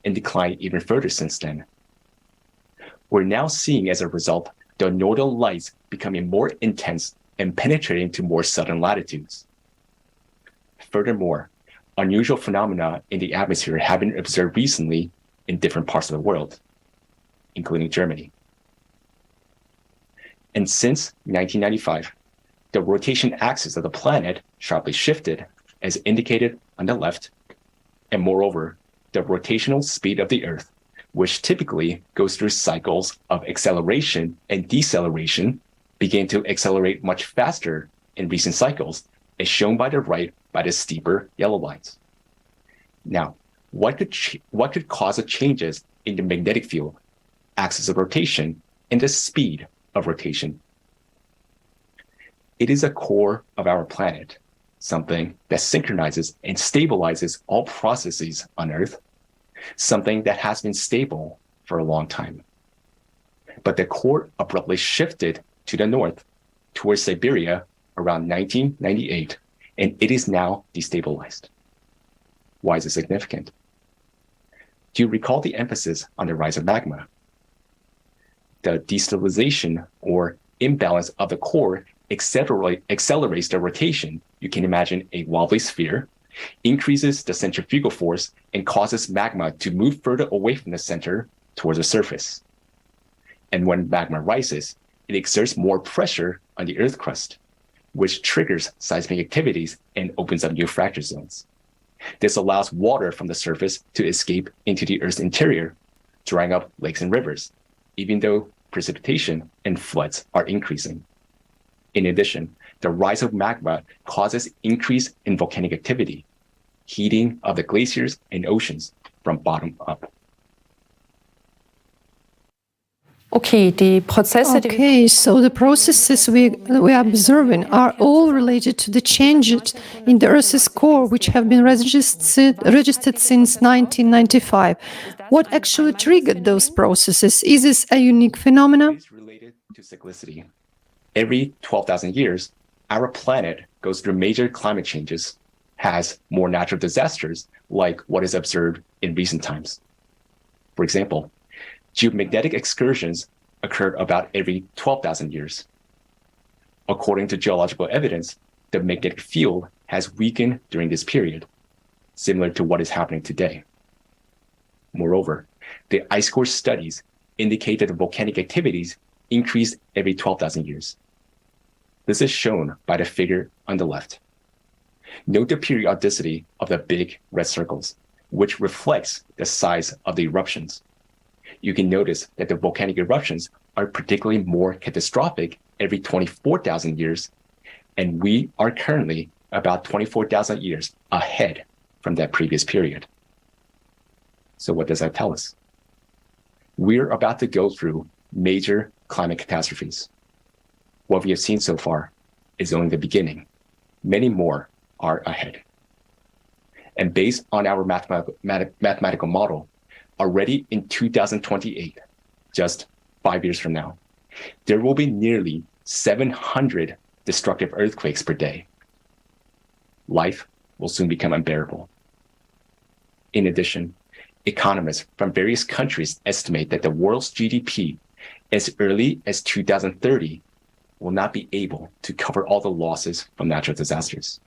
and declined even further since then. We're now seeing, as a result, the northern lights becoming more intense and penetrating to more southern latitudes. Furthermore, unusual phenomena in the atmosphere have been observed recently in different parts of the world, including Germany. And since 1995, the rotation axis of the planet sharply shifted, as indicated on the left, and moreover, the rotational speed of the Earth, which typically goes through cycles of acceleration and deceleration, began to accelerate much faster in recent cycles, as shown by the right by the steeper yellow lines. Now, what could cause the changes in the magnetic field, axis of rotation, and the speed of rotation? It is a core of our planet, something that synchronizes and stabilizes all processes on Earth, something that has been stable for a long time. But the core abruptly shifted to the north towards Siberia around 1998, and it is now destabilized. Why is it significant? Do you recall the emphasis on the rise of magma? The destabilization or imbalance of the core accelerates the rotation. You can imagine a wobbly sphere, increases the centrifugal force, and causes magma to move further away from the center towards the surface. And when magma rises, it exerts more pressure on the Earth crust, which triggers seismic activities and opens up new fracture zones. This allows water from the surface to escape into the Earth's interior, drying up lakes and rivers, even though precipitation and floods are increasing. In addition, the rise of magma causes increase in volcanic activity, heating of the glaciers and oceans from bottom up. Okay, so the processes we are observing are all related to the changes in the Earth's core, which have been registered since 1995. What actually triggered those processes? Is this a unique phenomenon? It is related to cyclicity. Every 12,000 years, our planet goes through major climate changes, has more natural disasters like what is observed in recent times. For example, geomagnetic excursions occurred about every 12,000 years. According to geological evidence, the magnetic field has weakened during this period, similar to what is happening today. Moreover, the ice core studies indicate that the volcanic activities increase every 12,000 years. This is shown by the figure on the left. Note the periodicity of the big red circles, which reflects the size of the eruptions. You can notice that the volcanic eruptions are particularly more catastrophic every 24,000 years, and we are currently about 24,000 years ahead from that previous period. So what does that tell us? We're about to go through major climate catastrophes. What we have seen so far is only the beginning. Many more are ahead. And based on our mathematical model, already in 2028, just 5 years from now, there will be nearly 700 destructive earthquakes per day. Life will soon become unbearable. In addition, economists from various countries estimate that the world's GDP as early as 2030 will not be able to cover all the losses from natural disasters.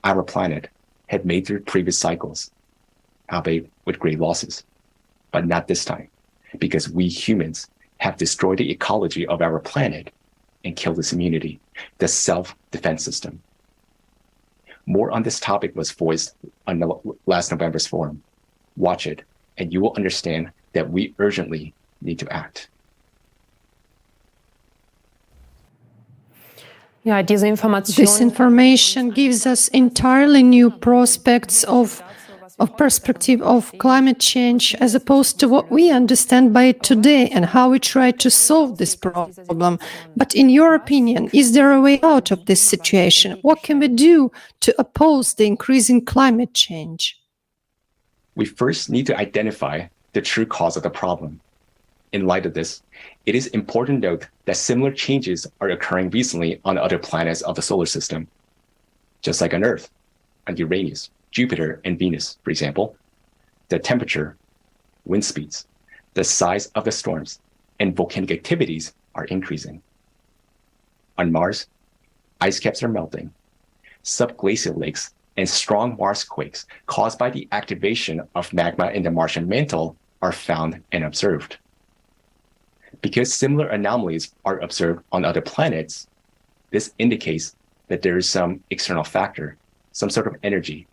Our planet had made through previous cycles, albeit with great losses, but not this time, because we humans have destroyed the ecology of our planet and killed its immunity, the self-defense system. More on this topic was voiced on last November's forum. Watch it, and you will understand that we urgently need to act. This information gives us entirely new prospects of perspective of climate change as opposed to what we understand by it today and how we try to solve this problem. But in your opinion, is there a way out of this situation? What can we do to oppose the increasing climate change? We first need to identify the true cause of the problem. In light of this, it is important to note that similar changes are occurring recently on other planets of the solar system. Just like on Earth, on Uranus, Jupiter, and Venus, for example, the temperature, wind speeds, the size of the storms, and volcanic activities are increasing. On Mars, ice caps are melting. Subglacial lakes and strong Mars quakes caused by the activation of magma in the Martian mantle are found and observed. Because similar anomalies are observed on other planets, this indicates that there is some external factor, some sort of energy,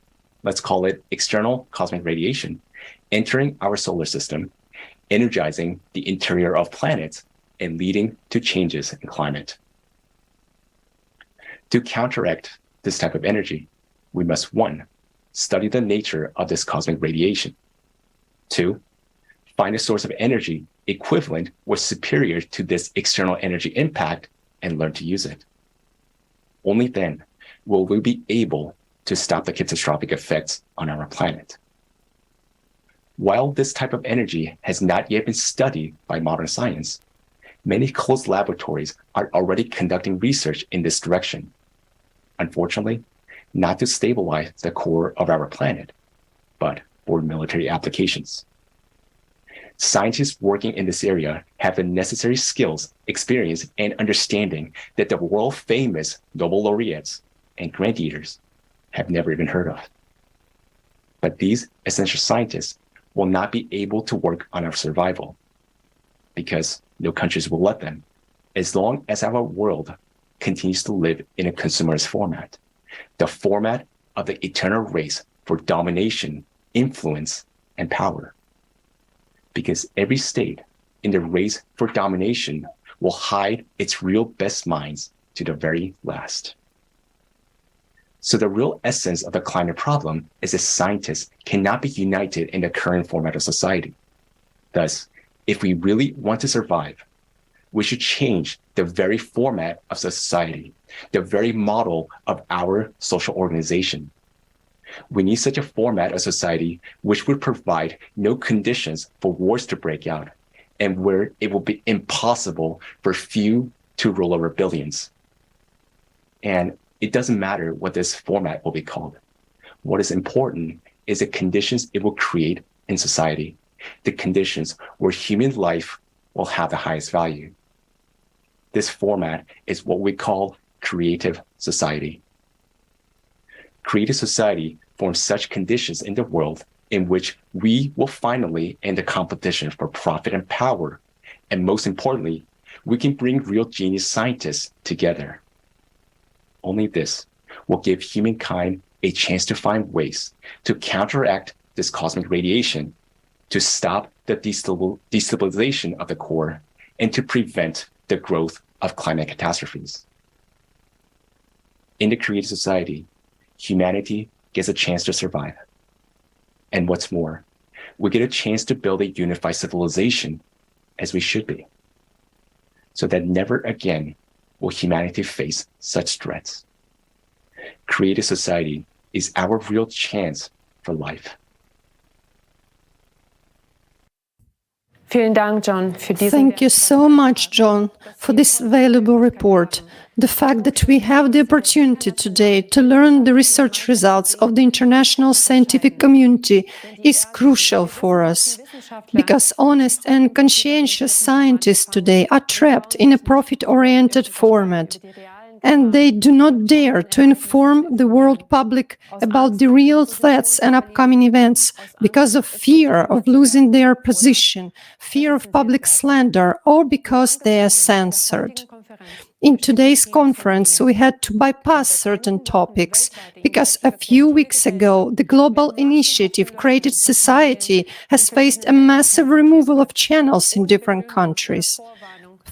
let's call it external cosmic radiation, entering our solar system, energizing the interior of planets and leading to changes in climate. To counteract this type of energy, we must 1, study the nature of this cosmic radiation. 2, find a source of energy equivalent or superior to this external energy impact and learn to use it. Only then will we be able to stop the catastrophic effects on our planet. While this type of energy has not yet been studied by modern science, many closed laboratories are already conducting research in this direction. Unfortunately, not to stabilize the core of our planet, but for military applications. Scientists working in this area have the necessary skills, experience, and understanding that the world-famous Nobel laureates and grant eaters have never even heard of. But these essential scientists will not be able to work on our survival because no countries will let them, as long as our world continues to live in a consumerist format, the format of the eternal race for domination, influence, and power. Because every state in the race for domination will hide its real best minds to the very last. So the real essence of the climate problem is that scientists cannot be united in the current format of society. Thus, if we really want to survive, we should change the very format of society, the very model of our social organization. We need such a format of society which would provide no conditions for wars to break out and where it will be impossible for few to rule over billions. And it doesn't matter what this format will be called. What is important is the conditions it will create in society, the conditions where human life will have the highest value. This format is what we call creative society. Creative society forms such conditions in the world in which we will finally end the competition for profit and power. And most importantly, we can bring real genius scientists together. Only this will give humankind a chance to find ways to counteract this cosmic radiation, to stop the destabilization of the core, and to prevent the growth of climate catastrophes. In the creative society, humanity gets a chance to survive. And what's more, we get a chance to build a unified civilization, as we should be, so that never again will humanity face such threats. Creative society is our real chance for life. Thank you so much, John, for this valuable report. The fact that we have the opportunity today to learn the research results of the international scientific community is crucial for us, because honest and conscientious scientists today are trapped in a profit-oriented format, and they do not dare to inform the world public about the real threats and upcoming events because of fear of losing their position, fear of public slander, or because they are censored. In today's conference, we had to bypass certain topics because a few weeks ago, the global initiative Creative Society has faced a massive removal of channels in different countries.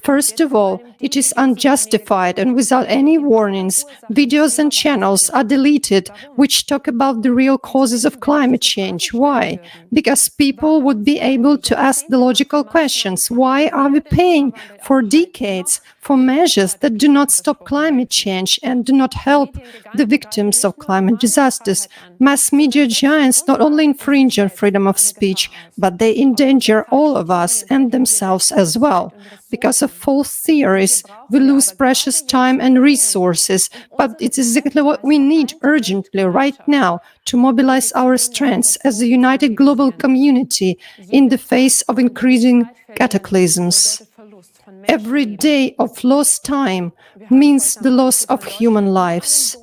First of all, it is unjustified and without any warnings, videos and channels are deleted which talk about the real causes of climate change. Why? Because people would be able to ask the logical questions. Why are we paying for decades for measures that do not stop climate change and do not help the victims of climate disasters? Mass media giants not only infringe on freedom of speech, but they endanger all of us and themselves as well. Because of false theories, we lose precious time and resources, but it's exactly what we need urgently right now to mobilize our strengths as a united global community in the face of increasing cataclysms. Every day of lost time means the loss of human lives.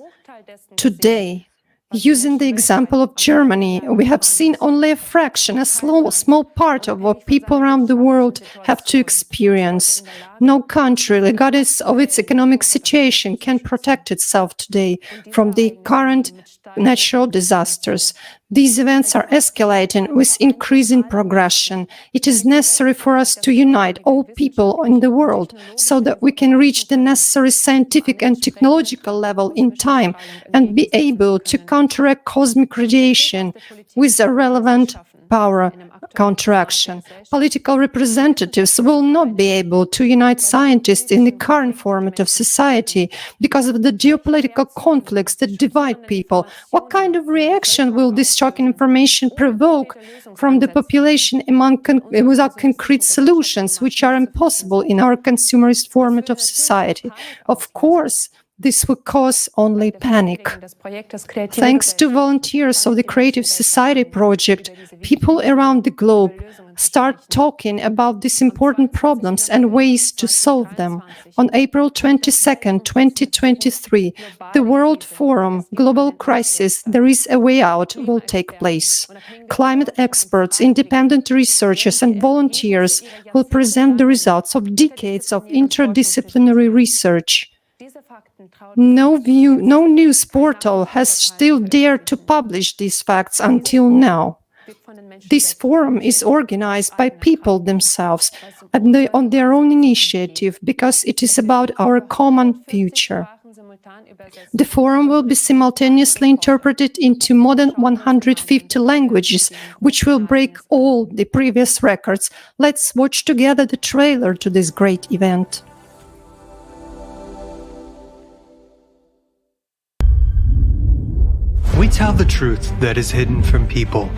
Today, using the example of Germany, we have seen only a fraction, a small part of what people around the world have to experience. No country, regardless of its economic situation, can protect itself today from the current natural disasters. These events are escalating with increasing progression. It is necessary for us to unite all people in the world so that we can reach the necessary scientific and technological level in time and be able to counteract cosmic radiation with a relevant power counteraction. Political representatives will not be able to unite scientists in the current format of society because of the geopolitical conflicts that divide people. What kind of reaction will this shocking information provoke from the population without concrete solutions, which are impossible in our consumerist format of society? Of course, this will cause only panic. Thanks to volunteers of the Creative Society project, people around the globe start talking about these important problems and ways to solve them. On April 22, 2023, the World Forum Global Crisis, There is a Way Out will take place. Climate experts, independent researchers and volunteers will present the results of decades of interdisciplinary research. No news portal has still dared to publish these facts until now. This forum is organized by people themselves and on their own initiative because it is about our common future. The forum will be simultaneously interpreted into more than 150 languages, which will break all the previous records. Let's watch together the trailer to this great event. We tell the truth that is hidden from people.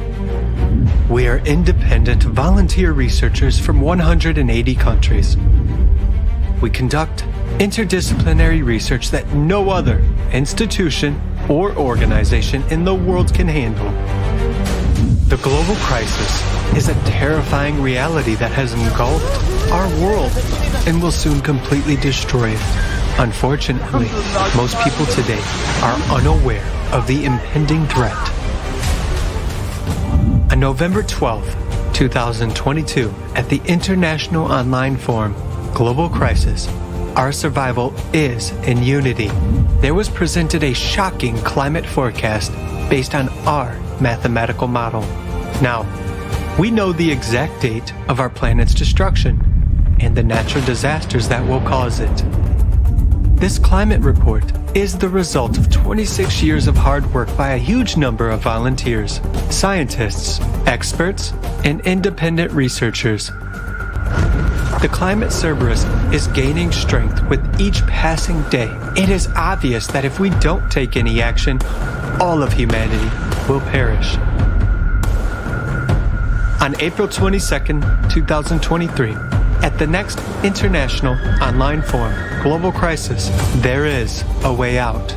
We are independent volunteer researchers from 180 countries. We conduct interdisciplinary research that no other institution or organization in the world can handle. The global crisis is a terrifying reality that has engulfed our world and will soon completely destroy it. Unfortunately, most people today are unaware of the impending threat. On November 12, 2022, at the International Online Forum, Global Crisis, Our Survival is in Unity, there was presented a shocking climate forecast based on our mathematical model. Now, we know the exact date of our planet's destruction and the natural disasters that will cause it. This climate report is the result of 26 years of hard work by a huge number of volunteers, scientists, experts, and independent researchers. The climate Cerberus is gaining strength with each passing day. It is obvious that if we don't take any action, all of humanity will perish. On April 22nd, 2023, at the next International Online Forum, Global Crisis, There is a Way Out.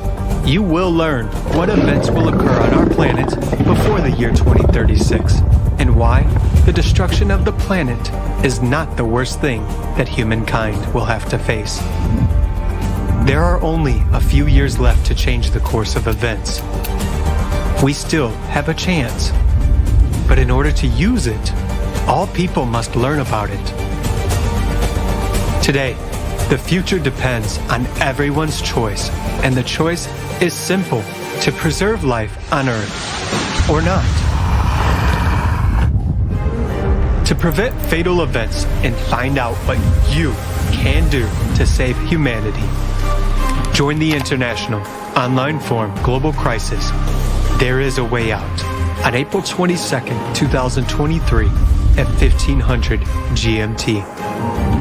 You will learn what events will occur on our planet before the year 2036, and why the destruction of the planet is not the worst thing that humankind will have to face. There are only a few years left to change the course of events. We still have a chance, but in order to use it, all people must learn about it. Today, the future depends on everyone's choice, and the choice is simple: to preserve life on Earth or not. To prevent fatal events and find out what you can do to save humanity, join the International Online Forum Global Crisis, There is a Way Out, on April 22nd, 2023 at 1500 GMT.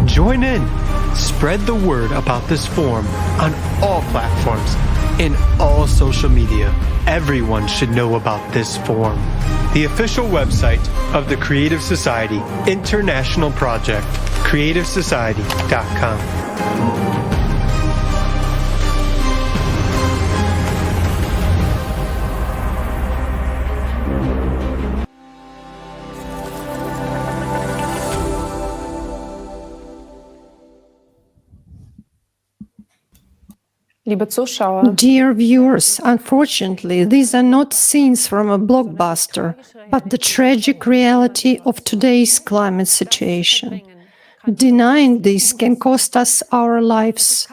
Join in. Spread the word about this forum on all platforms, in all social media. Everyone should know about this forum. The official website of the Creative Society International Project, creativesociety.com. Dear viewers, unfortunately, these are not scenes from a blockbuster, but the tragic reality of today's climate situation. Denying this can cost us our lives.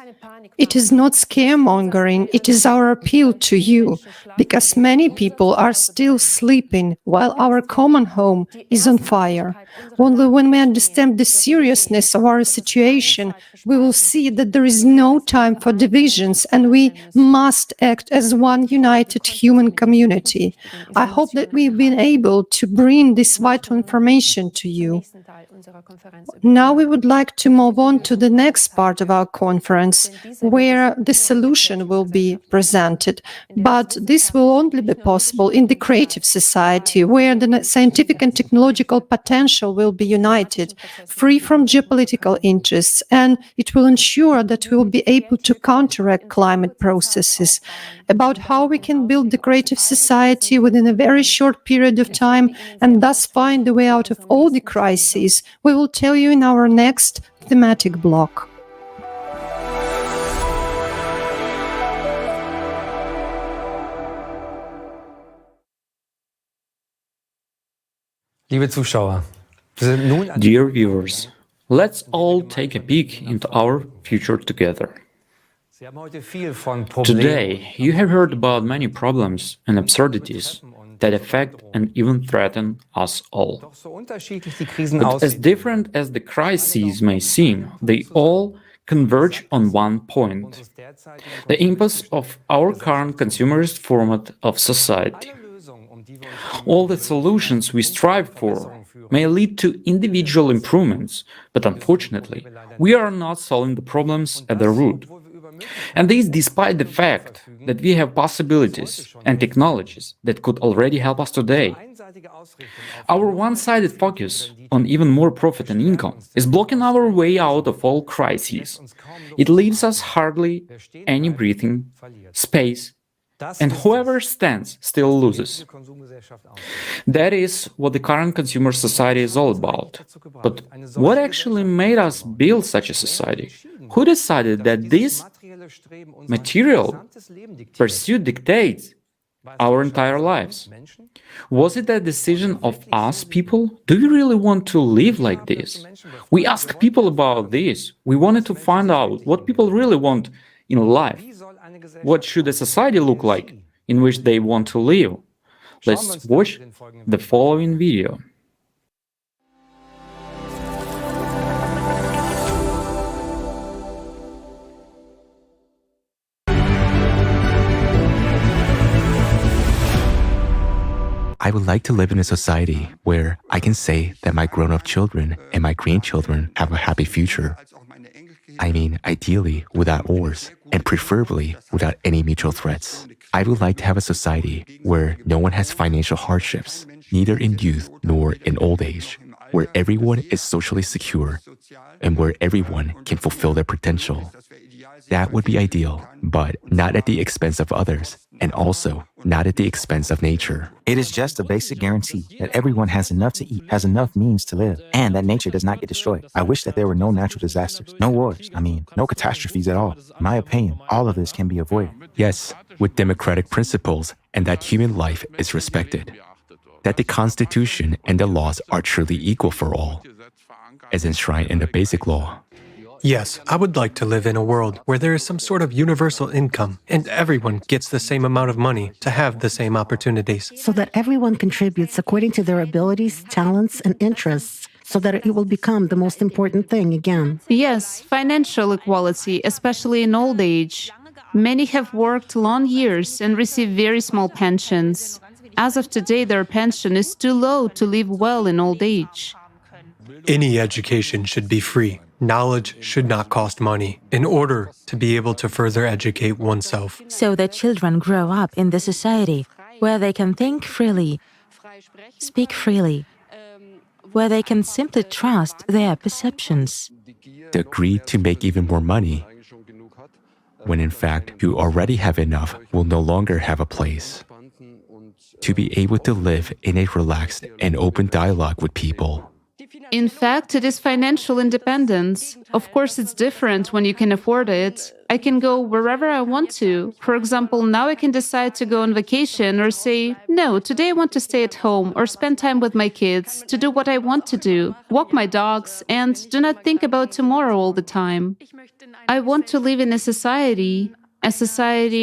It is not scaremongering, it is our appeal to you, because many people are still sleeping while our common home is on fire. Only when we understand the seriousness of our situation, we will see that there is no time for divisions and we must act as one united human community. I hope that we've been able to bring this vital information to you. Now we would like to move on to the next part of our conference, where the solution will be presented. But this will only be possible in the creative society, where the scientific and technological potential will be united, free from geopolitical interests, and it will ensure that we will be able to counteract climate processes. About how we can build the creative society within a very short period of time and thus find the way out of all the crises, we will tell you in our next thematic block. Liebe Zuschauer, wir sind nun an Dear viewers, let's all take a peek into our future together. Sie haben heute viel von Problemen. Today, you have heard about many problems and absurdities that affect and even threaten us all. Doch so unterschiedlich die Krisen But as aussehen, different as the crises may seem, they all converge on one point: the impasse of our current consumerist format of society. All the solutions we strive for may lead to individual improvements, but unfortunately, we are not solving the problems at the root. And this despite the fact that we have possibilities and technologies that could already help us today. Our one-sided focus on even more profit and income is blocking our way out of all crises. It leaves us hardly any breathing space, and whoever stands still loses. That is what the current consumer society is all about. But what actually made us build such a society? Who decided that this material pursuit dictates our entire lives? Was it a decision of us people? Do we really want to live like this? We asked people about this. We wanted to find out what people really want in life. What should a society look like in which they want to live? Let's watch the following video. I would like to live in a society where I can say that my grown-up children and my grandchildren have a happy future. I mean, ideally without wars, and preferably without any mutual threats. I would like to have a society where no one has financial hardships, neither in youth nor in old age, where everyone is socially secure, and where everyone can fulfill their potential. That would be ideal, but not at the expense of others, and also not at the expense of nature. It is just a basic guarantee that everyone has enough to eat, has enough means to live, and that nature does not get destroyed. I wish that there were no natural disasters, no wars, no catastrophes at all. In my opinion, all of this can be avoided. Yes, with democratic principles, and that human life is respected. That the Constitution and the laws are truly equal for all, as enshrined in the Basic Law. Yes, I would like to live in a world where there is some sort of universal income and everyone gets the same amount of money to have the same opportunities. So that everyone contributes according to their abilities, talents, and interests, so that it will become the most important thing again. Yes, financial equality, especially in old age. Many have worked long years and receive very small pensions. As of today, their pension is too low to live well in old age. Any education should be free. Knowledge should not cost money in order to be able to further educate oneself. So that children grow up in the society where they can think freely, speak freely, where they can simply trust their perceptions. The greed to make even more money, when in fact who already have enough will no longer have a place. To be able to live in a relaxed and open dialogue with people. In fact, it is financial independence. Of course, it's different when you can afford it. I can go wherever I want to. For example, now I can decide to go on vacation or say, no, today I want to stay at home or spend time with my kids, to do what I want to do, walk my dogs, and do not think about tomorrow all the time. I want to live in a society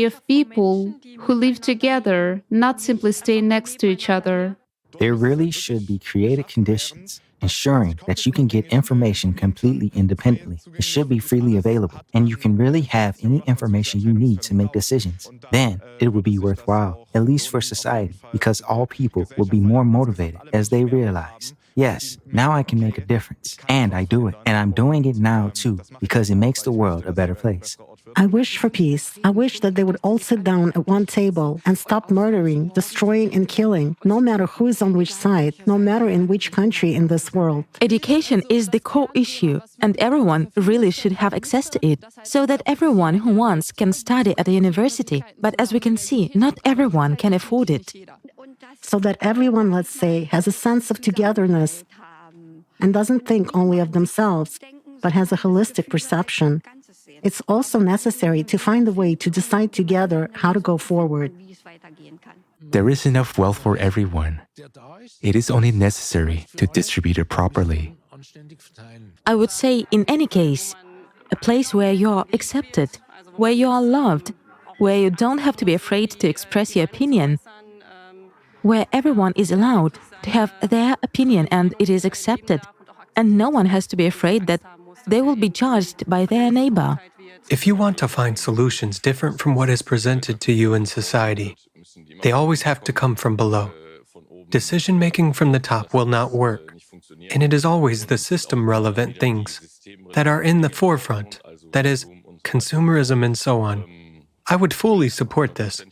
of people who live together, not simply stay next to each other. There really should be created conditions ensuring that you can get information completely independently. It should be freely available, and you can really have any information you need to make decisions. Then it would be worthwhile, at least for society, because all people will be more motivated as they realize, yes, now I can make a difference, and I do it. And I'm doing it now too, because it makes the world a better place. I wish for peace. I wish that they would all sit down at one table and stop murdering, destroying, and killing, no matter who is on which side, no matter in which country in this world. Education is the core issue, and everyone really should have access to it, so that everyone who wants can study at a university. But as we can see, not everyone can afford it. So that everyone, let's say, has a sense of togetherness and doesn't think only of themselves, but has a holistic perception. It's also necessary to find a way to decide together how to go forward. There is enough wealth for everyone. It is only necessary to distribute it properly. I would say, in any case, a place where you are accepted, where you are loved, where you don't have to be afraid to express your opinion, where everyone is allowed to have their opinion and it is accepted, and no one has to be afraid that they will be judged by their neighbor. If you want to find solutions different from what is presented to you in society, they always have to come from below. Decision-making from the top will not work, and it is always the system-relevant things that are in the forefront, that is, consumerism and so on. I would fully support this.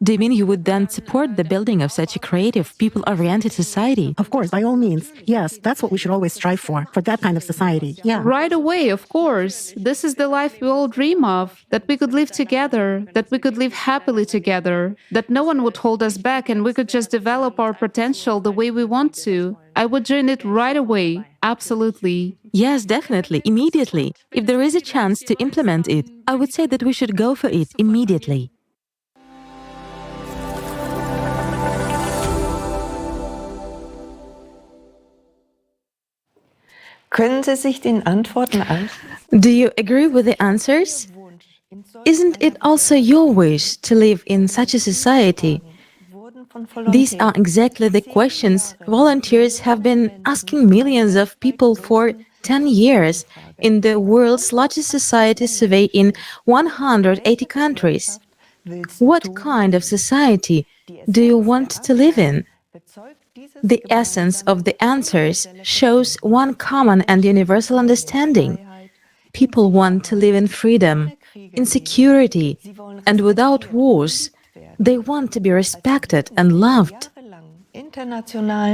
Do you mean you would then support the building of such a creative, people-oriented society? Of course, by all means. Yes, that's what we should always strive for that kind of society. Yeah. Right away, of course. This is the life we all dream of, that we could live together, that we could live happily together, that no one would hold us back and we could just develop our potential the way we want to. I would join it right away, absolutely. Yes, definitely, immediately. If there is a chance to implement it, I would say that we should go for it immediately. Können Sie sich den Antworten Do you agree with the answers? Isn't it also your wish to live in such a society? These are exactly the questions volunteers have been asking millions of people for 10 years in the world's largest society survey in 180 countries. What kind of society do you want to live in? The essence of the answers shows one common and universal understanding. People want to live in freedom, in security, and without wars. They want to be respected and loved.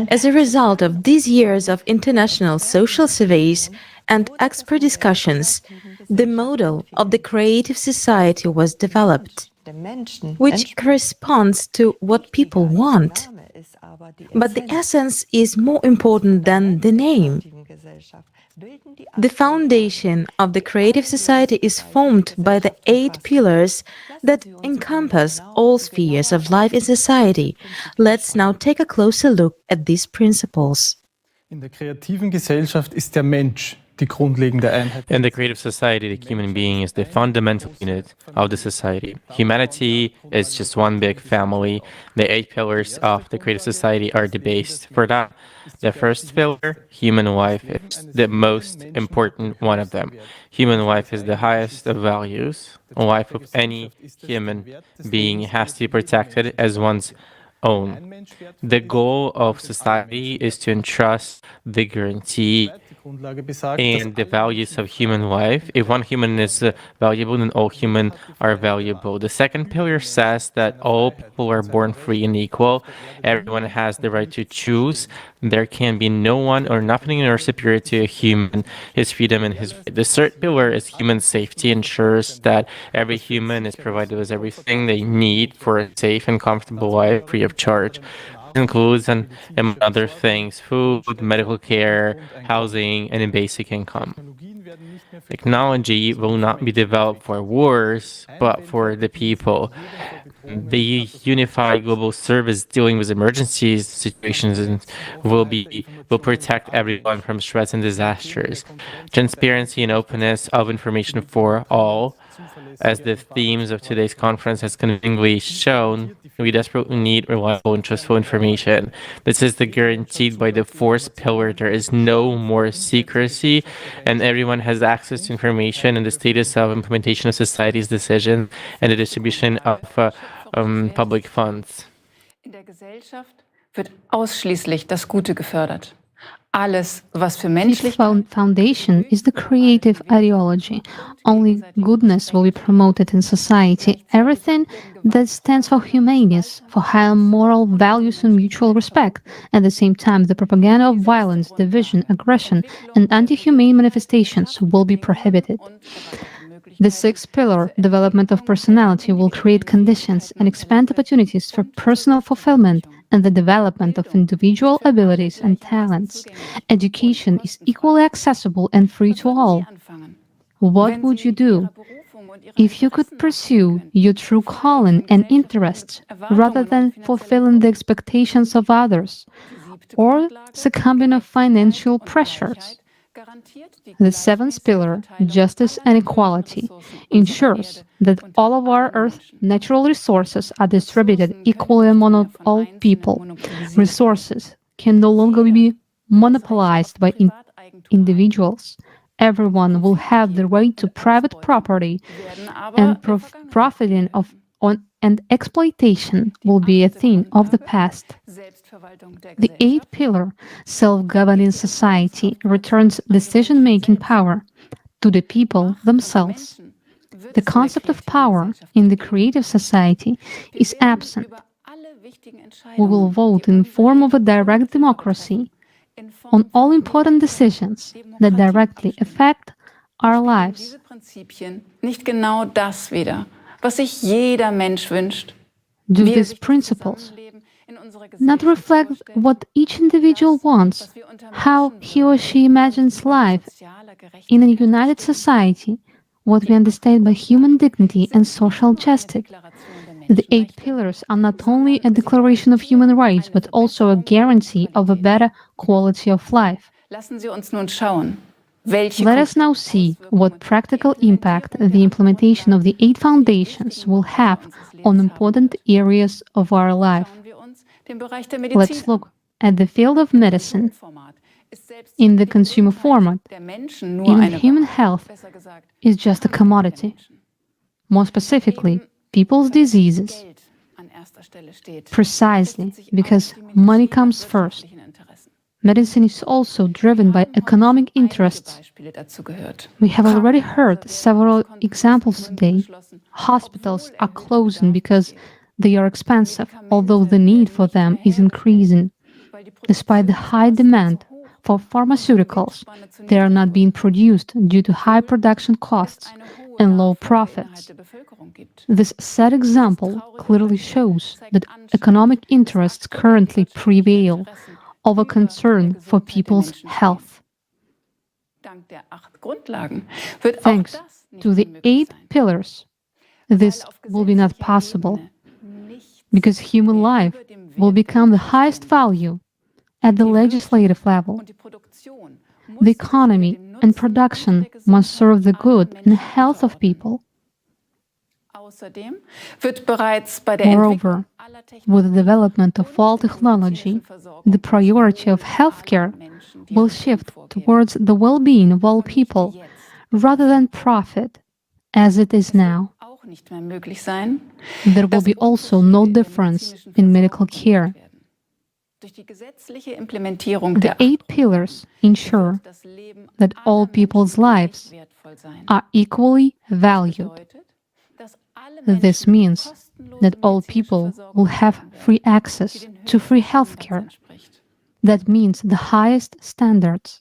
As a result of these years of international social surveys and expert discussions, the model of the creative society was developed, which corresponds to what people want. But the essence is more important than the name. The foundation of the creative society is formed by the 8 pillars that encompass all spheres of life in society. Let's now take a closer look at these principles. In der kreativen Gesellschaft ist der Mensch die grundlegende Einheit. In the creative society, the human being is the fundamental unit of the society. Humanity is just one big family. The 8 pillars of the creative society are the base for that. The first pillar, human life, is the most important one of them. Human life is the highest of values. Life of any human being has to be protected as one's own. The goal of society is to entrust the guarantee and the values of human life. If one human is valuable, then all humans are valuable. The second pillar says that all people are born free and equal. Everyone has the right to choose. There can be no one or nothing more superior to a human, his freedom and his right. The third pillar is human safety, ensures that every human is provided with everything they need for a safe and comfortable life free of charge. includes, among other things, food, medical care, housing, and a basic income. Technology will not be developed for wars, but for the people. The unified global service dealing with emergencies situations will protect everyone from threats and disasters. Transparency and openness of information for all, as the themes of today's conference has convincingly shown, we desperately need reliable and trustful information. This is guaranteed by the fourth pillar. There is no more secrecy, and everyone has access to information and the status of implementation of society's decision and the distribution of public funds. In der Gesellschaft wird ausschließlich das Gute gefördert. Alles, was für menschlich Foundation is the creative ideology. Only goodness will be promoted in society. Everything that stands for humaneness, for higher moral values and mutual respect. At the same time, the propaganda of violence, division, aggression, and anti-humane manifestations will be prohibited. The sixth pillar, development of personality, will create conditions and expand opportunities for personal fulfillment and the development of individual abilities and talents. Education is equally accessible and free to all. What would you do if you could pursue your true calling and interests rather than fulfilling the expectations of others or succumbing to financial pressures? The seventh pillar, justice and equality, ensures that all of our Earth's natural resources are distributed equally among all people. Resources can no longer be monopolized by individuals. Everyone will have the right to private property, and profiting and exploitation will be a thing of the past. The eighth pillar, self-governing society, returns decision-making power to the people themselves. The concept of power in the creative society is absent. We will vote in the form of a direct democracy on all important decisions that directly affect our lives. Nicht genau das wieder, was sich jeder Mensch wünscht. Do these principles not reflect what each individual wants, how he or she imagines life in a united society, what we understand by human dignity and social justice? The eight pillars are not only a declaration of human rights, but also a guarantee of a better quality of life. Lassen Sie uns nun schauen, Let us now see what practical impact the implementation of the eight foundations will have on important areas of our life. Let's look at the field of medicine. In the consumer format, even human health is just a commodity. More specifically, people's diseases. Precisely because money comes first. Medicine is also driven by economic interests. We have already heard several examples today. Hospitals are closing because they are expensive, although the need for them is increasing. Despite the high demand for pharmaceuticals, they are not being produced due to high production costs and low profits. This sad example clearly shows that economic interests currently prevail over concern for people's health. Thanks to the eight pillars, this will be not possible, because human life will become the highest value at the legislative level. The economy and production must serve the good and health of people. Moreover, with the development of all technology, the priority of healthcare will shift towards the well-being of all people rather than profit, as it is now. There will be also no difference in medical care. The eight pillars ensure that all people's lives are equally valued. This means that all people will have free access to free healthcare. That means the highest standards.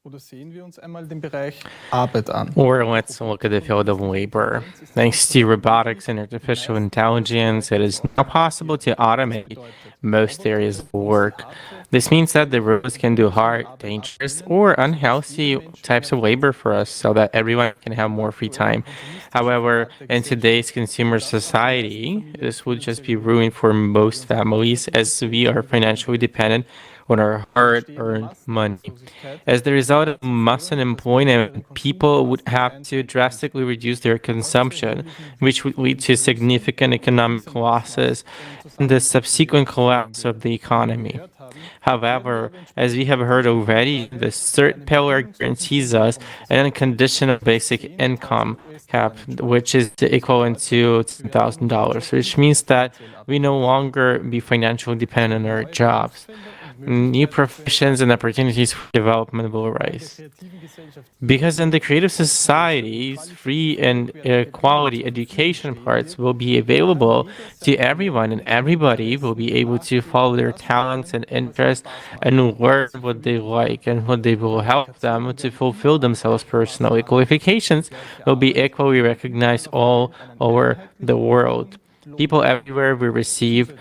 Oder sehen wir uns einmal den Bereich Arbeit an. Or let's look at the field of labor. Thanks to robotics and artificial intelligence, it is now possible to automate most areas of work. This means that the robots can do hard, dangerous, or unhealthy types of labor for us so that everyone can have more free time. However, in today's consumer society, this would just be ruin for most families as we are financially dependent on our hard-earned money. As the result of mass unemployment, people would have to drastically reduce their consumption, which would lead to significant economic losses and the subsequent collapse of the economy. However, as we have heard already, the third pillar guarantees us an unconditional basic income cap, which is equivalent to $10,000, which means that we no longer be financially dependent on our jobs. New professions and opportunities for development will arise. Because in the creative societies, free and quality education parts will be available to everyone, and everybody will be able to follow their talents and interests and learn what they like and what they will help them to fulfill themselves personally. Qualifications will be equally recognized all over the world. People everywhere will receive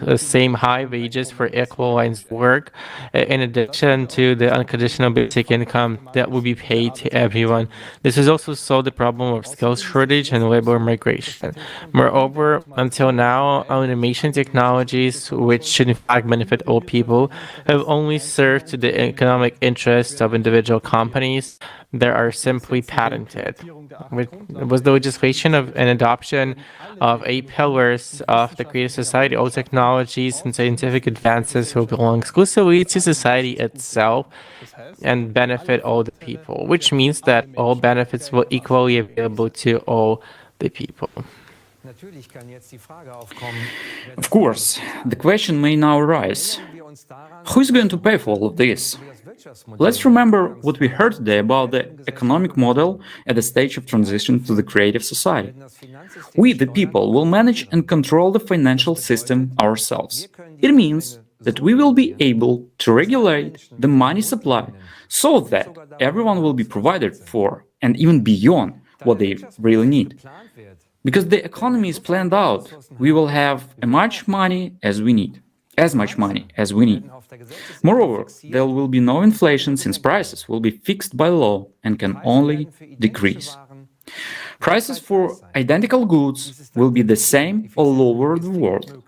the same high wages for equalized work, in addition to the unconditional basic income that will be paid to everyone. This has also solved the problem of skills shortage and labor migration. Moreover, until now, automation technologies, which should in fact benefit all people, have only served to the economic interests of individual companies that are simply patented. Was the legislation of an adoption of 8 pillars of the creative society, all technologies and scientific advances will belong exclusively to society itself and benefit all the people, which means that all benefits will equally available to all the people. Of course, the question may now arise, who is going to pay for all of this? Let's remember what we heard today about the economic model at the stage of transition to the creative society. We, the people, will manage and control the financial system ourselves. It means that we will be able to regulate the money supply so that everyone will be provided for and even beyond what they really need. Because the economy is planned out, we will have as much money as we need. Moreover, there will be no inflation since prices will be fixed by law and can only decrease. Prices for identical goods will be the same all over the world.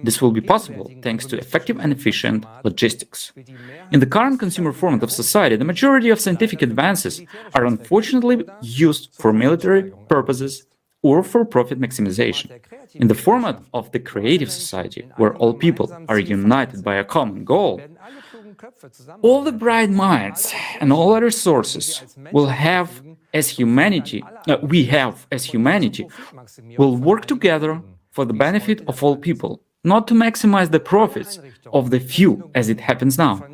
This will be possible thanks to effective and efficient logistics. In the current consumer format of society, the majority of scientific advances are unfortunately used for military purposes or for profit maximization. In the format of the creative society, where all people are united by a common goal, all the bright minds and all the resources we have as humanity will work together for the benefit of all people, not to maximize the profits of the few as it happens now.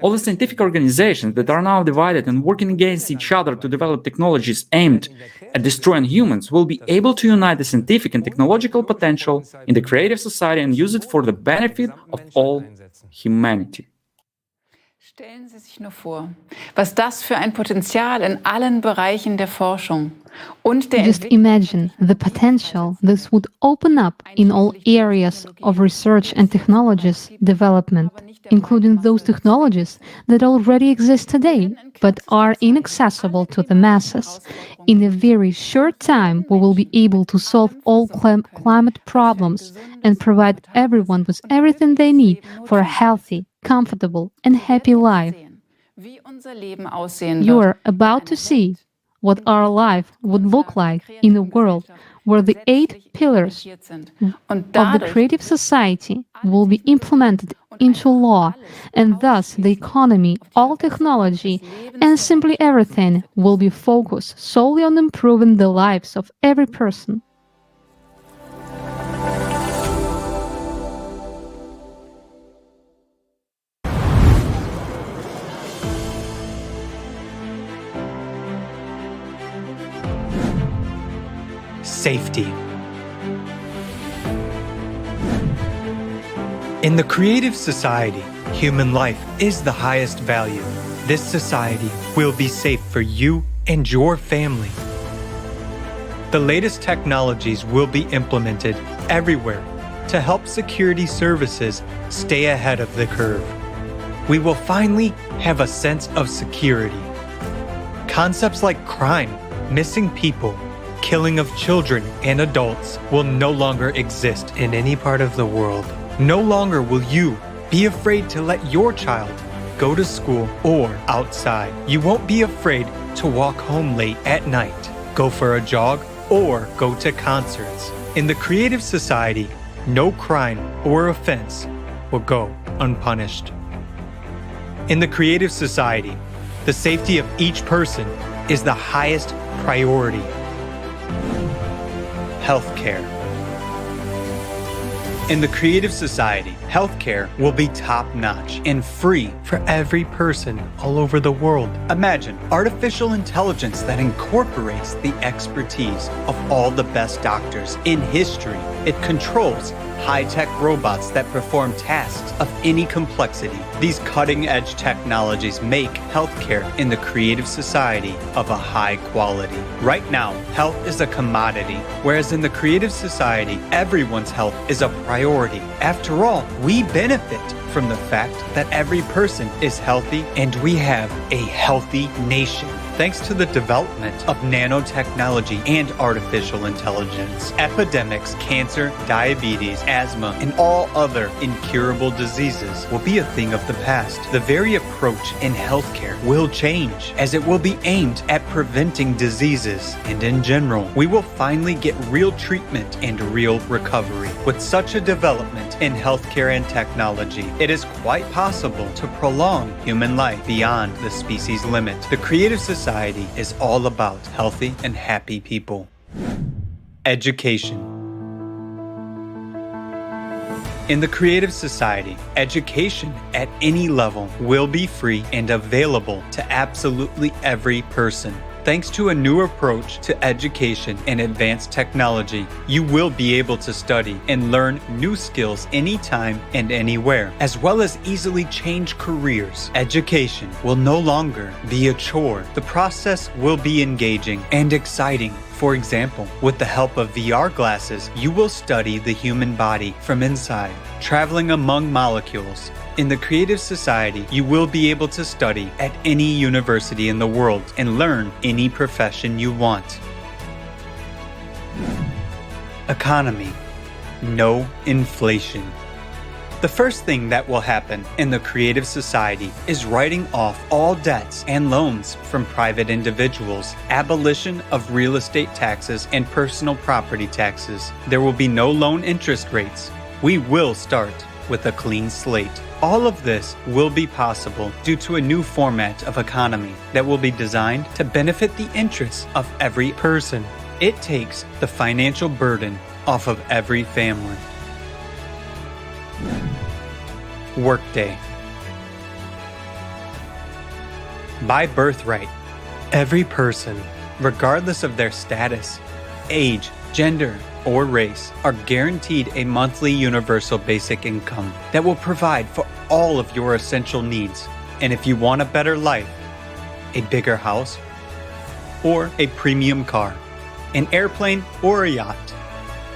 All the scientific organizations that are now divided and working against each other to develop technologies aimed at destroying humans will be able to unite the scientific and technological potential in the creative society and use it for the benefit of all humanity. Stellen Sie sich nur vor, was das für ein Potenzial in allen Bereichen der Forschung und der Just imagine the potential this would open up in all areas of research and technologies development, including those technologies that already exist today, but are inaccessible to the masses. In a very short time, we will be able to solve all climate problems and provide everyone with everything they need for a healthy, comfortable, and happy life. You are about to see what our life would look like in a world where the 8 pillars of the creative society will be implemented into law, and thus the economy, all technology, and simply everything will be focused solely on improving the lives of every person. Safety. In the creative society, human life is the highest value. this society will be safe for you and your family. The latest technologies will be implemented everywhere to help security services stay ahead of the curve. We will finally have a sense of security. Concepts like crime, missing people, killing of children and adults will no longer exist in any part of the world. No longer will you be afraid to let your child go to school or outside. You won't be afraid to walk home late at night, go for a jog, or go to concerts. In the creative society, no crime or offense will go unpunished. In the creative society, the safety of each person is the highest priority. Healthcare. In the creative society, healthcare will be top-notch and free for every person all over the world. Imagine artificial intelligence that incorporates the expertise of all the best doctors in history. It controls high-tech robots that perform tasks of any complexity. These cutting-edge technologies make healthcare in the creative society of a high quality. Right now, health is a commodity, whereas in the creative society, everyone's health is a priority. After all, we benefit from the fact that every person is healthy and we have a healthy nation. Thanks to the development of nanotechnology and artificial intelligence, epidemics, cancer, diabetes, asthma, and all other incurable diseases will be a thing of the past. The very approach in healthcare will change, as it will be aimed at preventing diseases. And in general, we will finally get real treatment and real recovery. With such a development in healthcare and technology, it is quite possible to prolong human life beyond the species limit. The creative society is all about healthy and happy people. Education. In the creative society, education at any level will be free and available to absolutely every person. Thanks to a new approach to education and advanced technology, you will be able to study and learn new skills anytime and anywhere, as well as easily change careers. Education will no longer be a chore. The process will be engaging and exciting. For example, with the help of VR glasses, you will study the human body from inside, traveling among molecules. In the creative society, you will be able to study at any university in the world and learn any profession you want. Economy. No inflation. The first thing that will happen in the creative society is writing off all debts and loans from private individuals, abolition of real estate taxes and personal property taxes. There will be no loan interest rates. We will start with a clean slate. All of this will be possible due to a new format of economy that will be designed to benefit the interests of every person. It takes the financial burden off of every family. Workday. By birthright, every person, regardless of their status, age, gender, or race, are guaranteed a monthly universal basic income that will provide for all of your essential needs. And if you want a better life, a bigger house, or a premium car, an airplane or a yacht,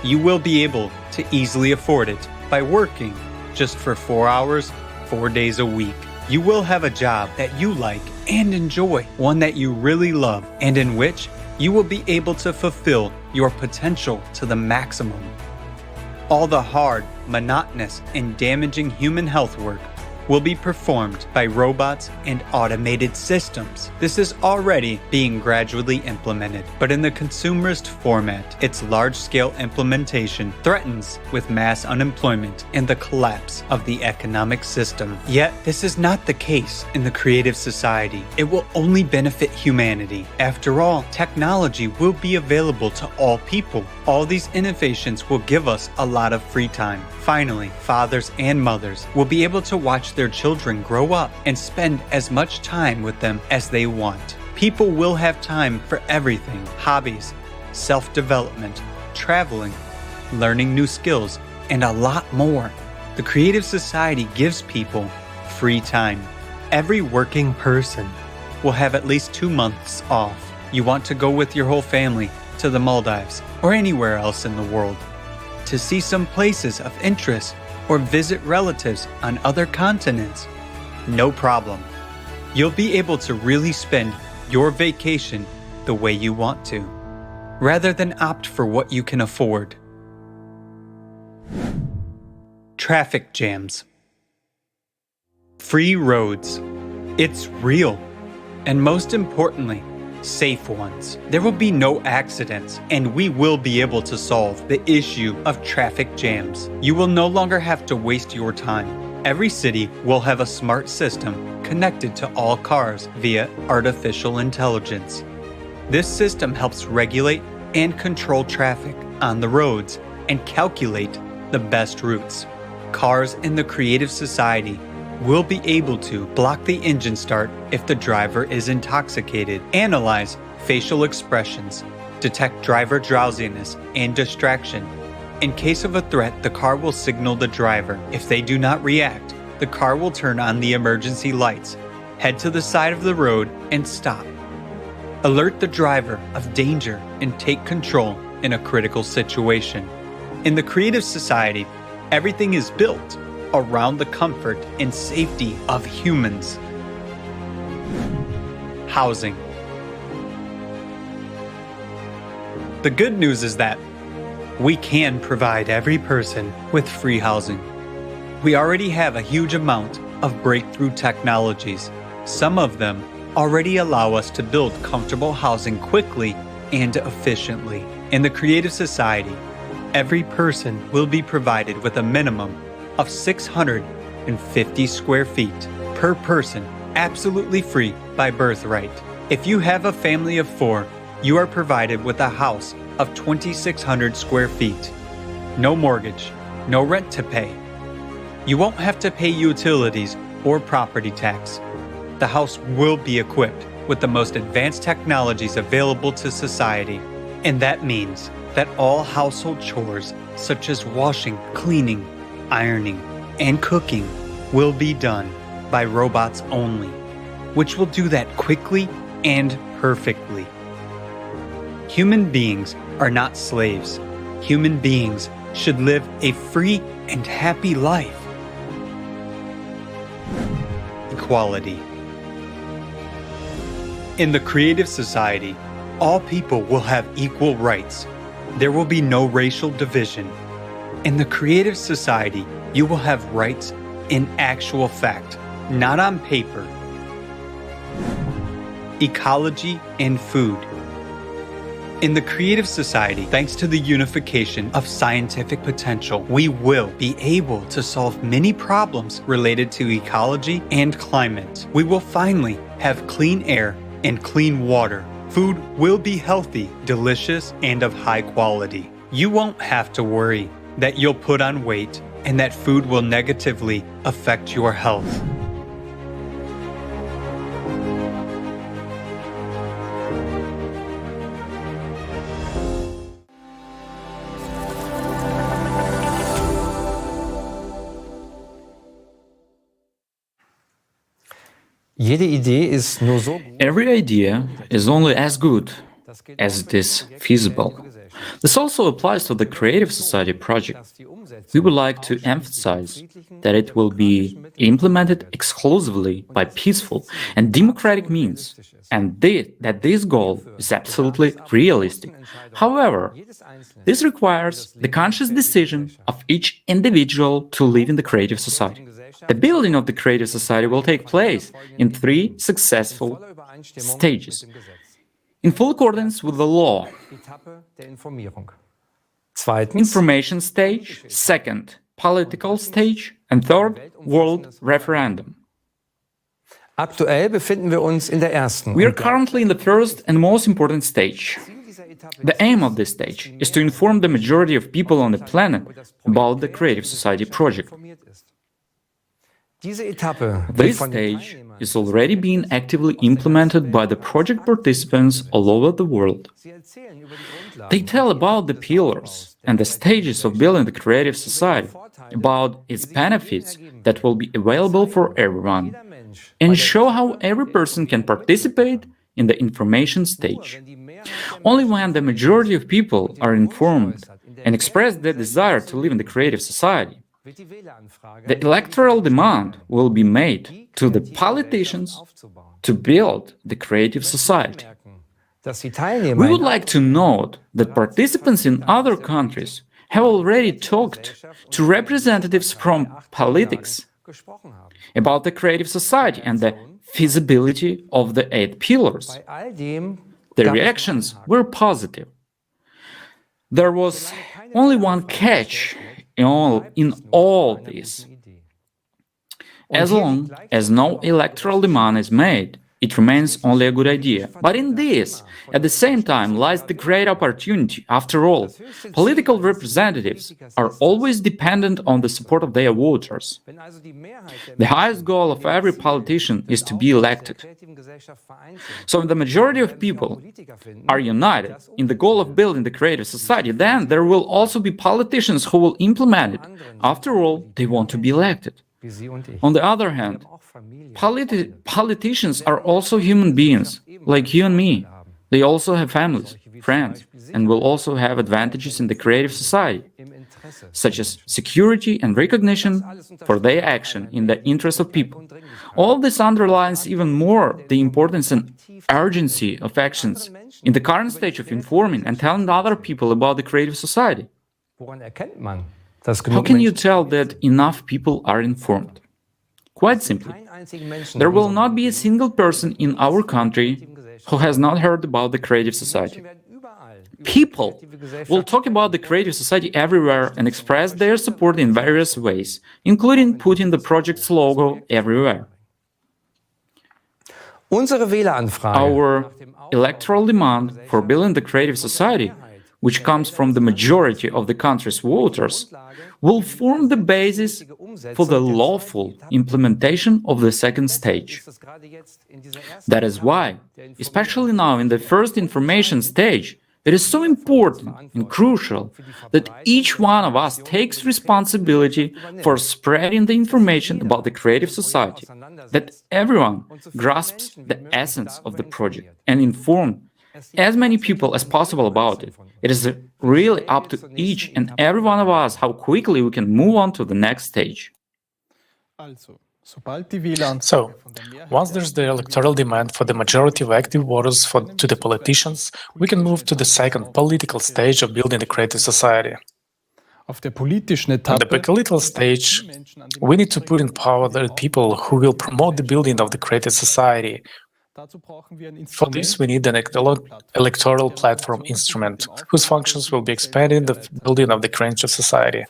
you will be able to easily afford it by working just for 4 hours, 4 days a week. You will have a job that you like and enjoy, one that you really love, and in which you will be able to fulfill your potential to the maximum. All the hard, monotonous, and damaging human health work will be performed by robots and automated systems. This is already being gradually implemented, but in the consumerist format, its large-scale implementation threatens with mass unemployment and the collapse of the economic system. Yet, this is not the case in the creative society. It will only benefit humanity. After all, technology will be available to all people. All these innovations will give us a lot of free time. Finally, fathers and mothers will be able to watch their children grow up and spend as much time with them as they want. People will have time for everything: hobbies, self-development, traveling, learning new skills, and a lot more. The creative society gives people free time. Every working person will have at least 2 months off. You want to go with your whole family to the Maldives or anywhere else in the world to see some places of interest or visit relatives on other continents. No problem. You'll be able to really spend your vacation the way you want to, rather than opt for what you can afford. Traffic jams. Free roads. It's real. And most importantly, safe ones. There will be no accidents, and we will be able to solve the issue of traffic jams. You will no longer have to waste your time. Every city will have a smart system connected to all cars via artificial intelligence. This system helps regulate and control traffic on the roads and calculate the best routes. Cars in the creative society will be able to block the engine start if the driver is intoxicated, analyze facial expressions, detect driver drowsiness and distraction. In case of a threat, the car will signal the driver. If they do not react, the car will turn on the emergency lights, head to the side of the road and stop. Alert the driver of danger and take control in a critical situation. In the creative society, everything is built around the comfort and safety of humans. Housing. The good news is that we can provide every person with free housing. We already have a huge amount of breakthrough technologies. Some of them already allow us to build comfortable housing quickly and efficiently. In the creative society, every person will be provided with a minimum of 650 square feet per person, absolutely free by birthright. If you have a family of 4, you are provided with a house of 2,600 square feet. No mortgage, no rent to pay. You won't have to pay utilities or property tax. The house will be equipped with the most advanced technologies available to society. And that means that all household chores, such as washing, cleaning, ironing, and cooking, will be done by robots only, which will do that quickly and perfectly. Human beings are not slaves. Human beings should live a free and happy life. Equality. In the creative society, all people will have equal rights. There will be no racial division. In the creative society, you will have rights in actual fact, not on paper. Ecology and food. In the creative society, thanks to the unification of scientific potential, we will be able to solve many problems related to ecology and climate. We will finally have clean air and clean water. Food will be healthy, delicious, and of high quality. You won't have to worry that you'll put on weight and that food will negatively affect your health. Every idea is only as good as it is feasible. This also applies to the Creative Society project. We would like to emphasize that it will be implemented exclusively by peaceful and democratic means, and that this goal is absolutely realistic. However, this requires the conscious decision of each individual to live in the Creative Society. The building of the Creative Society will take place in 3 successful stages, in full accordance with the law. Information stage, second, political stage, and third, world referendum. We are currently in the first and most important stage. The aim of this stage is to inform the majority of people on the planet about the Creative Society project. This stage is already being actively implemented by the project participants all over the world. They tell about the pillars and the stages of building the Creative Society, about its benefits that will be available for everyone. and show how every person can participate in the information stage. Only when the majority of people are informed and express their desire to live in the creative society, the electoral demand will be made to the politicians to build the creative society. We would like to note that participants in other countries have already talked to representatives from politics about the creative society and the feasibility of the 8 pillars. The reactions were positive. There was only one catch in all this. As long as no electoral demand is made, it remains only a good idea. But in this, at the same time, lies the great opportunity. After all, political representatives are always dependent on the support of their voters. The highest goal of every politician is to be elected. So if the majority of people are united in the goal of building the creative society, then there will also be politicians who will implement it. After all, they want to be elected. On the other hand, politicians are also human beings, like you and me. They also have families, friends, and will also have advantages in the creative society, such as security and recognition for their action in the interest of people. All this underlines even more the importance and urgency of actions in the current stage of informing and telling other people about the creative society. How can you tell that enough people are informed? Quite simply, there will not be a single person in our country who has not heard about the creative society. People will talk about the creative society everywhere and express their support in various ways, including putting the project's logo everywhere. Our electoral demand for building the creative society, which comes from the majority of the country's voters, will form the basis for the lawful implementation of the second stage. That is why, especially now in the first information stage, it is so important and crucial that each one of us takes responsibility for spreading the information about the creative society, that everyone grasps the essence of the project and inform as many people as possible about it. It is really up to each and every one of us how quickly we can move on to the next stage. So, once there's the electoral demand for the majority of active voters to the politicians, we can move to the second political stage of building the creative society. On the political stage, we need to put in power the people who will promote the building of the creative society. For this, we need an electoral platform instrument, whose functions will be expanded in the building of the creative society.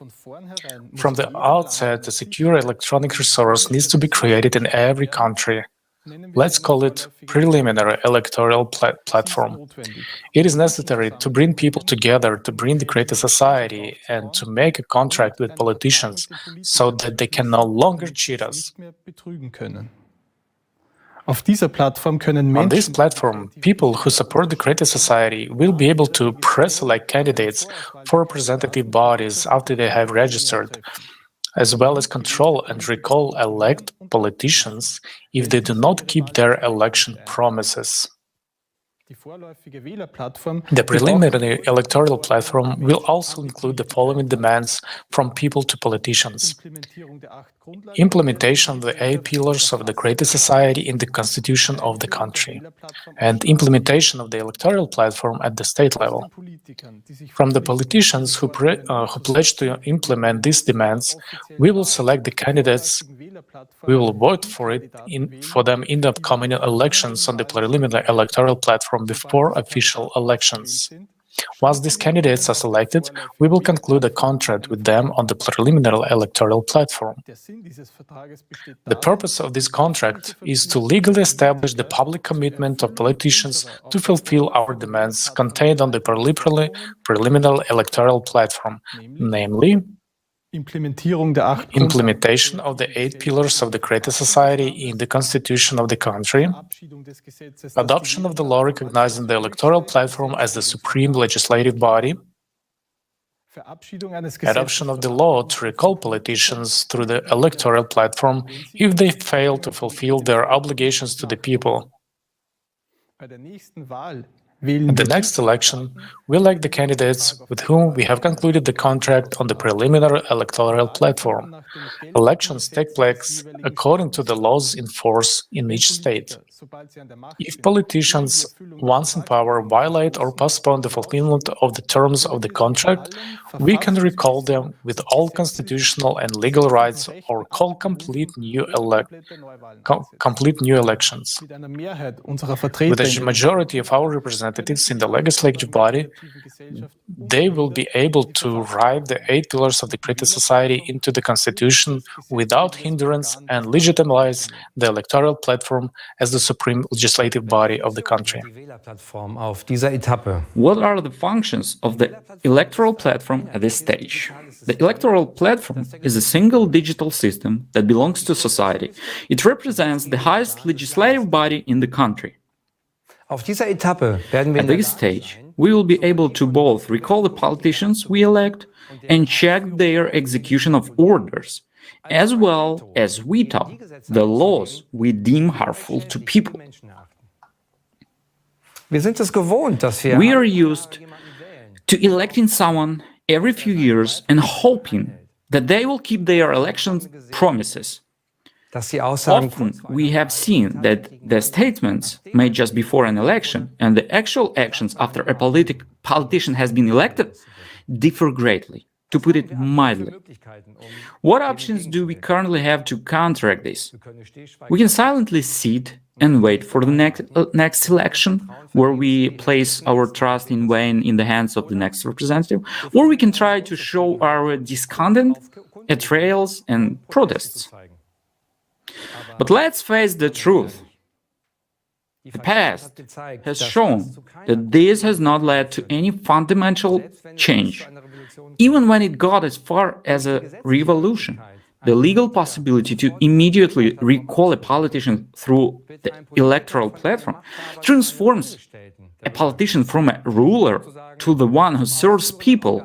From the outset, a secure electronic resource needs to be created in every country. Let's call it preliminary electoral platform. It is necessary to bring people together, to bring the creative society, and to make a contract with politicians so that they can no longer cheat us. On this platform, people who support the creative society will be able to pre-select candidates for representative bodies after they have registered, as well as control and elect politicians if they do not keep their election promises. The preliminary electoral platform will also include the following demands from people to politicians: implementation of the 8 pillars of the creative society in the constitution of the country, and implementation of the electoral platform at the state level. From the politicians who pledge to implement these demands, we will select the candidates. We will vote for them in the upcoming elections on the preliminary electoral platform before official elections. Once these candidates are selected, we will conclude a contract with them on the preliminary electoral platform. The purpose of this contract is to legally establish the public commitment of politicians to fulfill our demands contained on the preliminary electoral platform, namely, implementation of the 8 pillars of the creative society in the constitution of the country, adoption of the law recognizing the electoral platform as the supreme legislative body, Adoption of the law to recall politicians through the electoral platform if they fail to fulfill their obligations to the people. In the next election, we elect the candidates with whom we have concluded the contract on the preliminary electoral platform. Elections take place according to the laws in force in each state. If politicians, once in power, violate or postpone the fulfillment of the terms of the contract, we can recall them with all constitutional and legal rights or call complete new elections. With a majority of our representatives in the legislative body, they will be able to write the 8 pillars of the creative society into the constitution without hindrance and legitimize the electoral platform as the supreme legislative body of the country. What are the functions of the electoral platform at this stage? The electoral platform is a single digital system that belongs to society. It represents the highest legislative body in the country. At this stage, we will be able to both recall the politicians we elect and check their execution of orders, as well as veto the laws we deem harmful to people. We are used to electing someone every few years and hoping that they will keep their election promises. Often we have seen that the statements made just before an election and the actual actions after a politician has been elected differ greatly, to put it mildly. What options do we currently have to counteract this? We can silently sit and wait for the next election, where we place our trust in vain in the hands of the next representative, or we can try to show our discontent at trials and protests. But let's face the truth. The past has shown that this has not led to any fundamental change. Even when it got as far as a revolution, the legal possibility to immediately recall a politician through the electoral platform transforms a politician from a ruler to the one who serves people.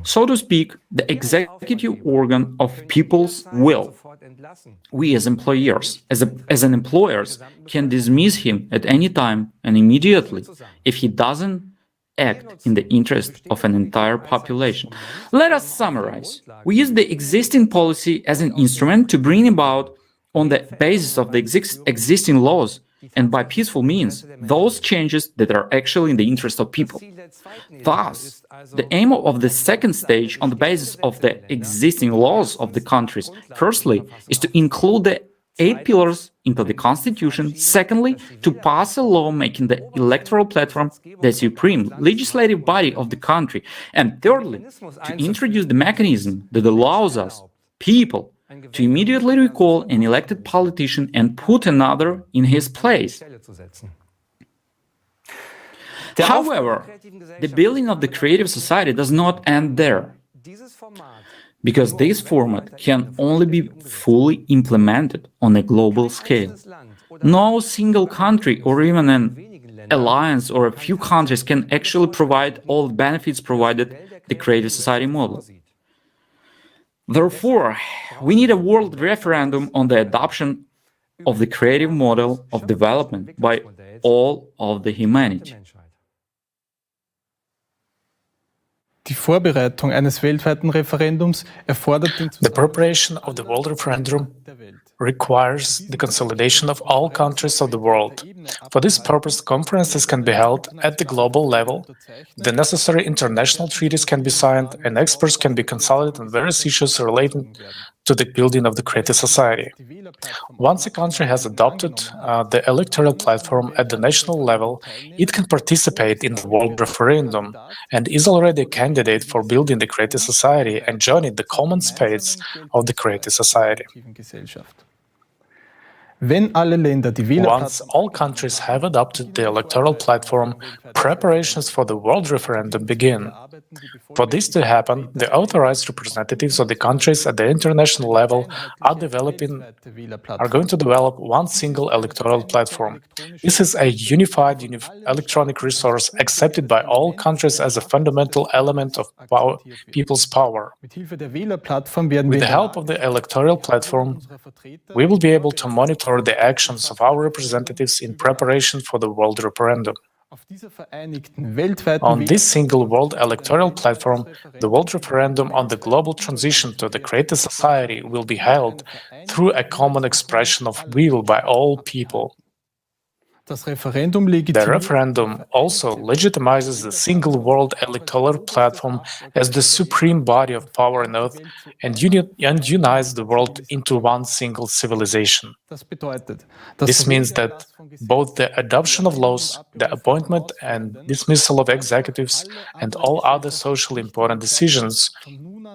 So to speak, the executive organ of people's will. We as employers, as an employers, can dismiss him at any time and immediately if he doesn't act in the interest of an entire population. Let us summarize. We use the existing policy as an instrument to bring about, on the basis of the existing laws and by peaceful means, those changes that are actually in the interest of people. Thus, the aim of the second stage, on the basis of the existing laws of the countries, firstly, is to include the 8 pillars into the constitution, secondly, to pass a law making the electoral platform the supreme legislative body of the country, and thirdly, to introduce the mechanism that allows us, people, to immediately recall an elected politician and put another in his place. However, the building of the creative society does not end there, because this format can only be fully implemented on a global scale. No single country or even an alliance or a few countries can actually provide all the benefits provided the creative society model. Therefore, we need a world referendum on the adoption of the creative model of development by all of the humanity. Die Vorbereitung eines weltweiten Referendums erfordert den The preparation of the world referendum requires the consolidation of all countries of the world. For this purpose, conferences can be held at the global level, the necessary international treaties can be signed, and experts can be consulted on various issues relating to the building of the creative society. Once a country has adopted the electoral platform at the national level, it can participate in the world referendum and is already a candidate for building the creative society and joining the common space of the creative society. Once all countries have adopted the electoral platform, preparations for the world referendum begin. For this to happen, the authorized representatives of the countries at the international level are going to develop one single electoral platform. This is a unified electronic resource accepted by all countries as a fundamental element of people's power. With the help of the electoral platform, we will be able to monitor the actions of our representatives in preparation for the world referendum. On this single world electoral platform, the world referendum on the global transition to the creative society will be held through a common expression of will by all people. The referendum also legitimizes the single world electoral platform as the supreme body of power on earth and unites the world into one single civilization. This means that both the adoption of laws, the appointment and dismissal of executives, and all other socially important decisions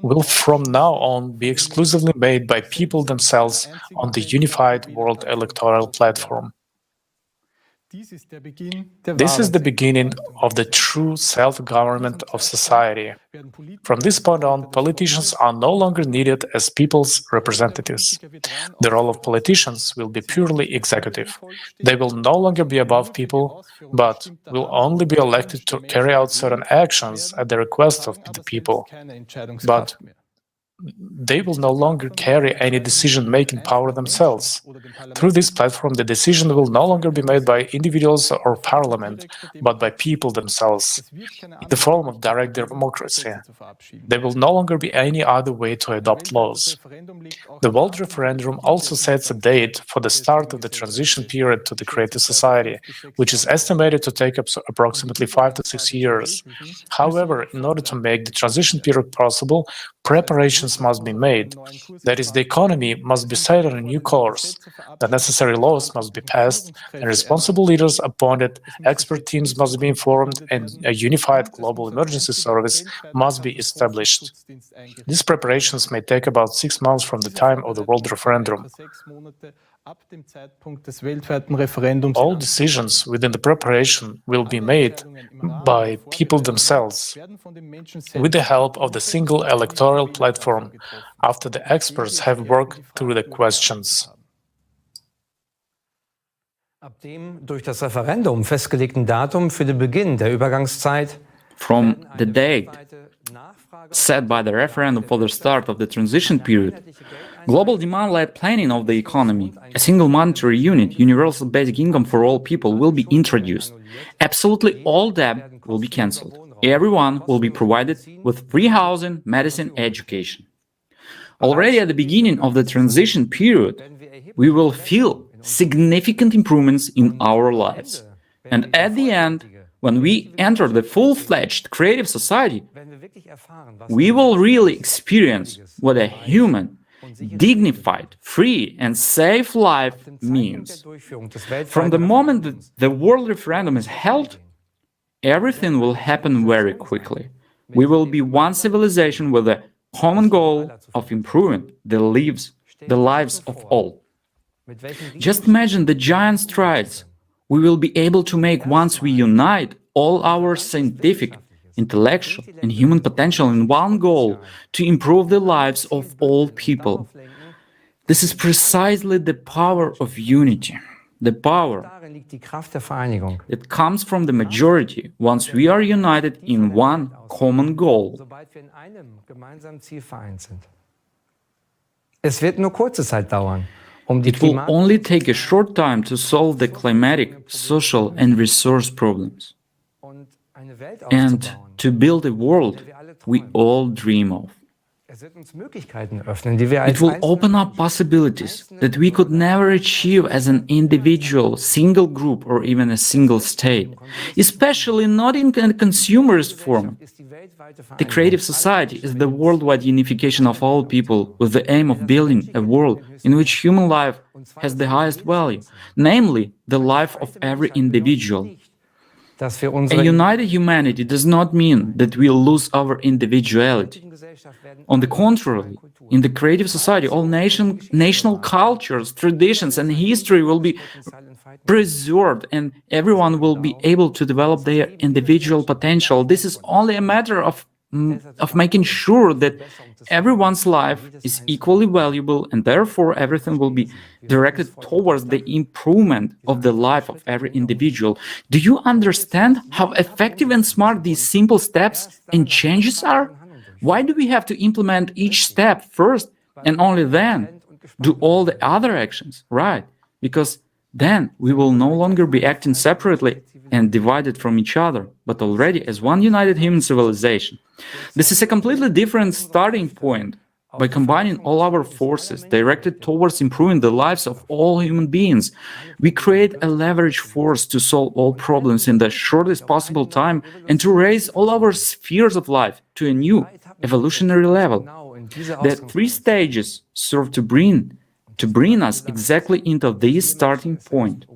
will from now on be exclusively made by people themselves on the unified world electoral platform. This is the beginning of the true self-government of society. From this point on, politicians are no longer needed as people's representatives. The role of politicians will be purely executive. They will no longer be above people, but will only be elected to carry out certain actions at the request of the people. But they will no longer carry any decision-making power themselves. Through this platform, the decision will no longer be made by individuals or parliament, but by people themselves, in the form of direct democracy. There will no longer be any other way to adopt laws. The world referendum also sets a date for the start of the transition period to the creative society, which is estimated to take up approximately 5 to 6 years. However, in order to make the transition period possible, preparations must be made. That is, the economy must be set on a new course. The necessary laws must be passed, and responsible leaders appointed, expert teams must be informed, and a unified global emergency service must be established. These preparations may take about 6 months from the time of the world referendum. All decisions within the preparation will be made by people themselves, with the help of the single electoral platform, after the experts have worked through the questions. Ab dem durch das Referendum festgelegten Datum für den Beginn der Übergangszeit From the date set by the referendum for the start of the transition period, global demand-led planning of the economy, a single monetary unit, universal basic income for all people will be introduced. Absolutely all debt will be cancelled. Everyone will be provided with free housing, medicine, education. Already at the beginning of the transition period, we will feel significant improvements in our lives. And at the end, when we enter the full-fledged creative society, we will really experience what a human, dignified, free and safe life means. From the moment that the world referendum is held, everything will happen very quickly. We will be one civilization with a common goal of improving the lives of all. Just imagine the giant strides we will be able to make once we unite all our scientific, intellectual, and human potential in one goal to improve the lives of all people. This is precisely the power of unity, the power that comes from the majority once we are united in one common goal. Es wird nur kurze Zeit dauern. It will only take a short time to solve the climatic, social, and resource problems, and to build a world we all dream of. It will open up possibilities that we could never achieve as an individual, single group, or even a single state, especially not in a consumerist form. The creative society is the worldwide unification of all people with the aim of building a world in which human life has the highest value, namely the life of every individual. dass wir A unsere united humanity does not mean that we'll lose our individuality. On the contrary, in the creative society, all national cultures, traditions, and history will be preserved, and everyone will be able to develop their individual potential. This is only a matter of making sure that everyone's life is equally valuable, and therefore everything will be directed towards the improvement of the life of every individual. Do you understand how effective and smart these simple steps and changes are? Why do we have to implement each step first and only then do all the other actions? Right, because then we will no longer be acting separately and divided from each other, but already as one united human civilization. This is a completely different starting point. By combining all our forces directed towards improving the lives of all human beings, we create a leverage force to solve all problems in the shortest possible time and to raise all our spheres of life to a new evolutionary level. The three stages serve to bring us exactly into this starting point.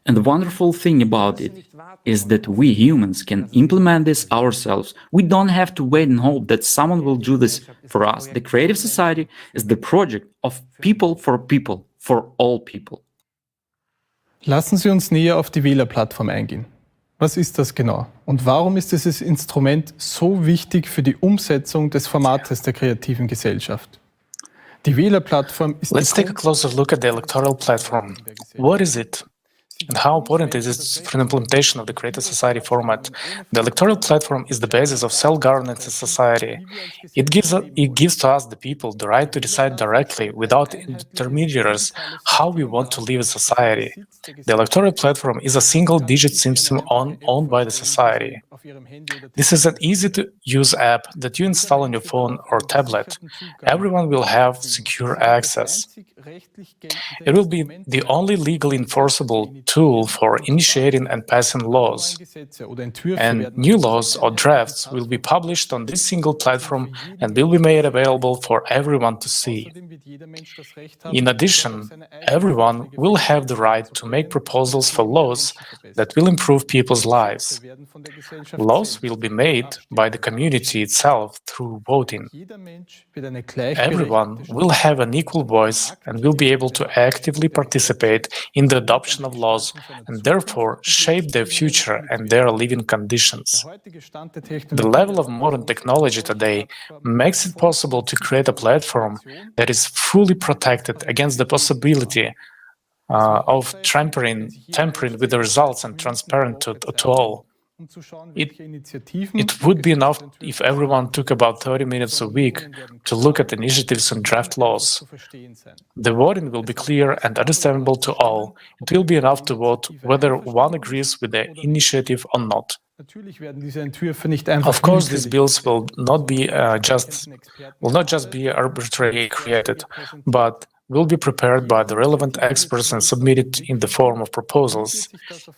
And the wonderful thing about it is that we humans can implement this ourselves. We don't have to wait and hope that someone will do this for us. The creative society is the project of people, for all people. Lassen Sie uns näher auf die Wählerplattform eingehen. Was ist das genau? Und warum ist dieses Instrument so wichtig für die Umsetzung des Formates der kreativen Gesellschaft? Die Wählerplattform ist Let's take a closer look at the electoral platform. What is it? And how important is it for the implementation of the creative society format? The electoral platform is the basis of self-governance in society. It gives to us, the people, the right to decide directly, without intermediaries, how we want to live in society. The electoral platform is a single-digit system owned by the society. This is an easy-to-use app that you install on your phone or tablet. Everyone will have secure access. It will be the only legally enforceable tool for initiating and passing laws. And new laws or drafts will be published on this single platform and will be made available for everyone to see. In addition, everyone will have the right to make proposals for laws that will improve people's lives. Laws will be made by the community itself through voting. Everyone will have an equal voice and will be able to actively participate in the adoption of laws and therefore shape their future and their living conditions. The level of modern technology today makes it possible to create a platform that is fully protected against the possibility of tampering with the results and transparent to all. It would be enough if everyone took about 30 minutes a week to look at initiatives and draft laws. The voting will be clear and understandable to all. It will be enough to vote whether one agrees with the initiative or not. Of course, these bills will not just be arbitrarily created, but will be prepared by the relevant experts and submitted in the form of proposals.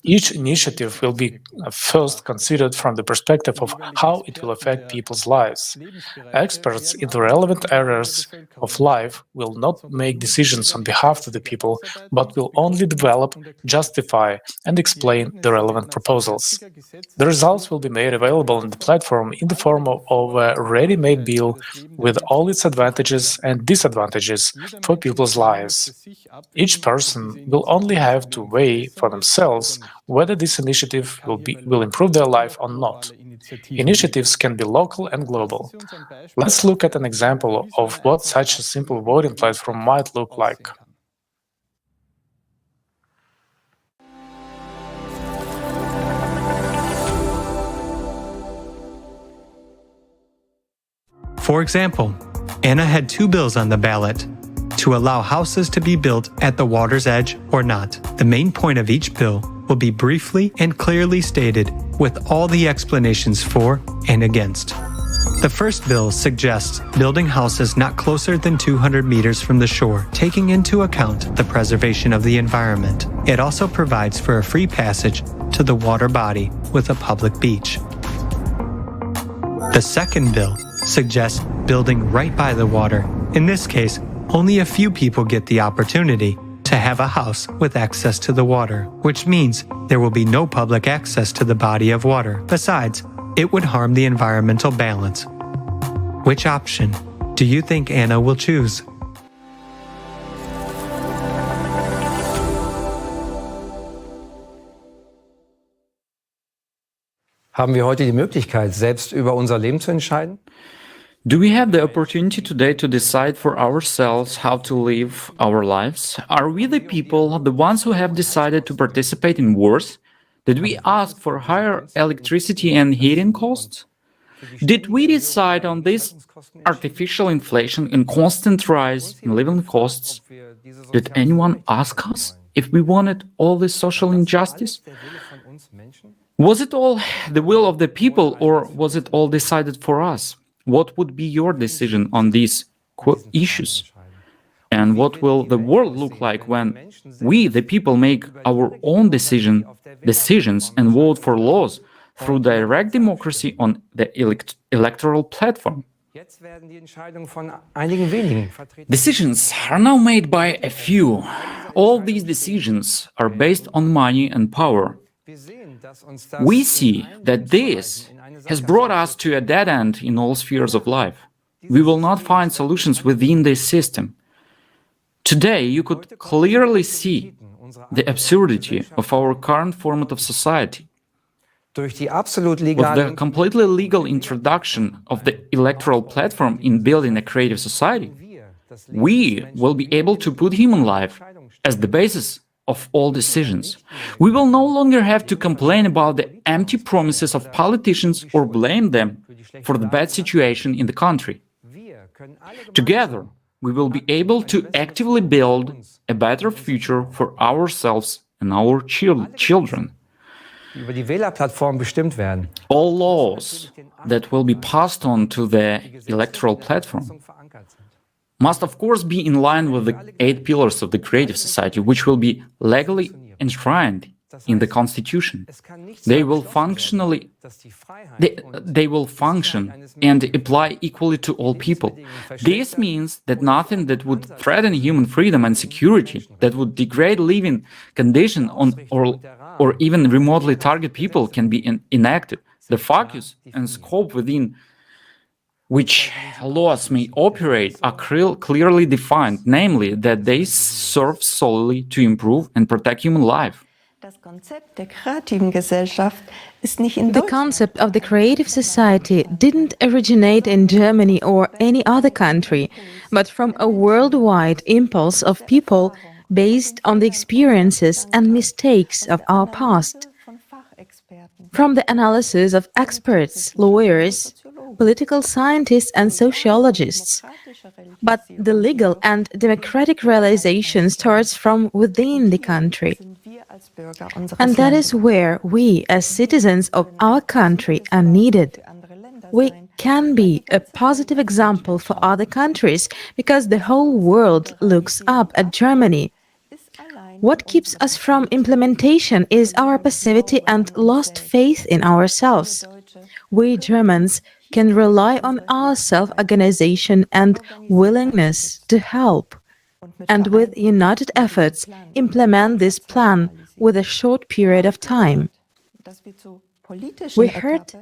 Each initiative will be first considered from the perspective of how it will affect people's lives. Experts in the relevant areas of life will not make decisions on behalf of the people, but will only develop, justify, and explain the relevant proposals. The results will be made available on the platform in the form of a ready-made bill with all its advantages and disadvantages for people's lives. Each person will only have to weigh for themselves whether this initiative will improve their life or not. Initiatives can be local and global. Let's look at an example of what such a simple voting platform might look like. For example, Anna had 2 bills on the ballot: to allow houses to be built at the water's edge or not. The main point of each bill will be briefly and clearly stated with all the explanations for and against. The first bill suggests building houses not closer than 200 meters from the shore, taking into account the preservation of the environment. It also provides for a free passage to the water body with a public beach. The second bill suggests building right by the water. In this case, only a few people get the opportunity to have a house with access to the water, which means there will be no public access to the body of water. Besides, it would harm the environmental balance. Which option do you think Anna will choose? Haben wir heute die Möglichkeit, selbst über unser Leben zu entscheiden? Do we have the opportunity today to decide for ourselves how to live our lives? Are we the people, the ones who have decided to participate in wars? Did we ask for higher electricity and heating costs? Did we decide on this artificial inflation and constant rise in living costs? Did anyone ask us if we wanted all this social injustice? Was it all the will of the people, or was it all decided for us? What would be your decision on these issues? And what will the world look like when we, the people, make our own decisions and vote for laws through direct democracy on the electoral platform? Decisions are now made by a few. All these decisions are based on money and power. We see that this has brought us to a dead end in all spheres of life. We will not find solutions within this system. Today, you could clearly see the absurdity of our current format of society. With the completely legal introduction of the electoral platform in building a creative society, we will be able to put human life as the basis of all decisions. We will no longer have to complain about the empty promises of politicians or blame them for the bad situation in the country. Together, we will be able to actively build a better future for ourselves and our children. All laws that will be passed on to the electoral platform must of course be in line with the 8 pillars of the creative society, which will be legally enshrined in the constitution. They will function and apply equally to all people. This means that nothing that would threaten human freedom and security, that would degrade living conditions or even remotely target people, can be enacted. The focus and scope within which laws may operate are clearly defined, namely that they serve solely to improve and protect human life. The concept of the creative society didn't originate in Germany or any other country, but from a worldwide impulse of people based on the experiences and mistakes of our past. From the analysis of experts, lawyers, political scientists and sociologists. But the legal and democratic realization starts from within the country. And that is where we, as citizens of our country, are needed. We can be a positive example for other countries because the whole world looks up at Germany. What keeps us from implementation is our passivity and lost faith in ourselves. We Germans can rely on our self-organization and willingness to help, and with united efforts implement this plan with a short period of time. We heard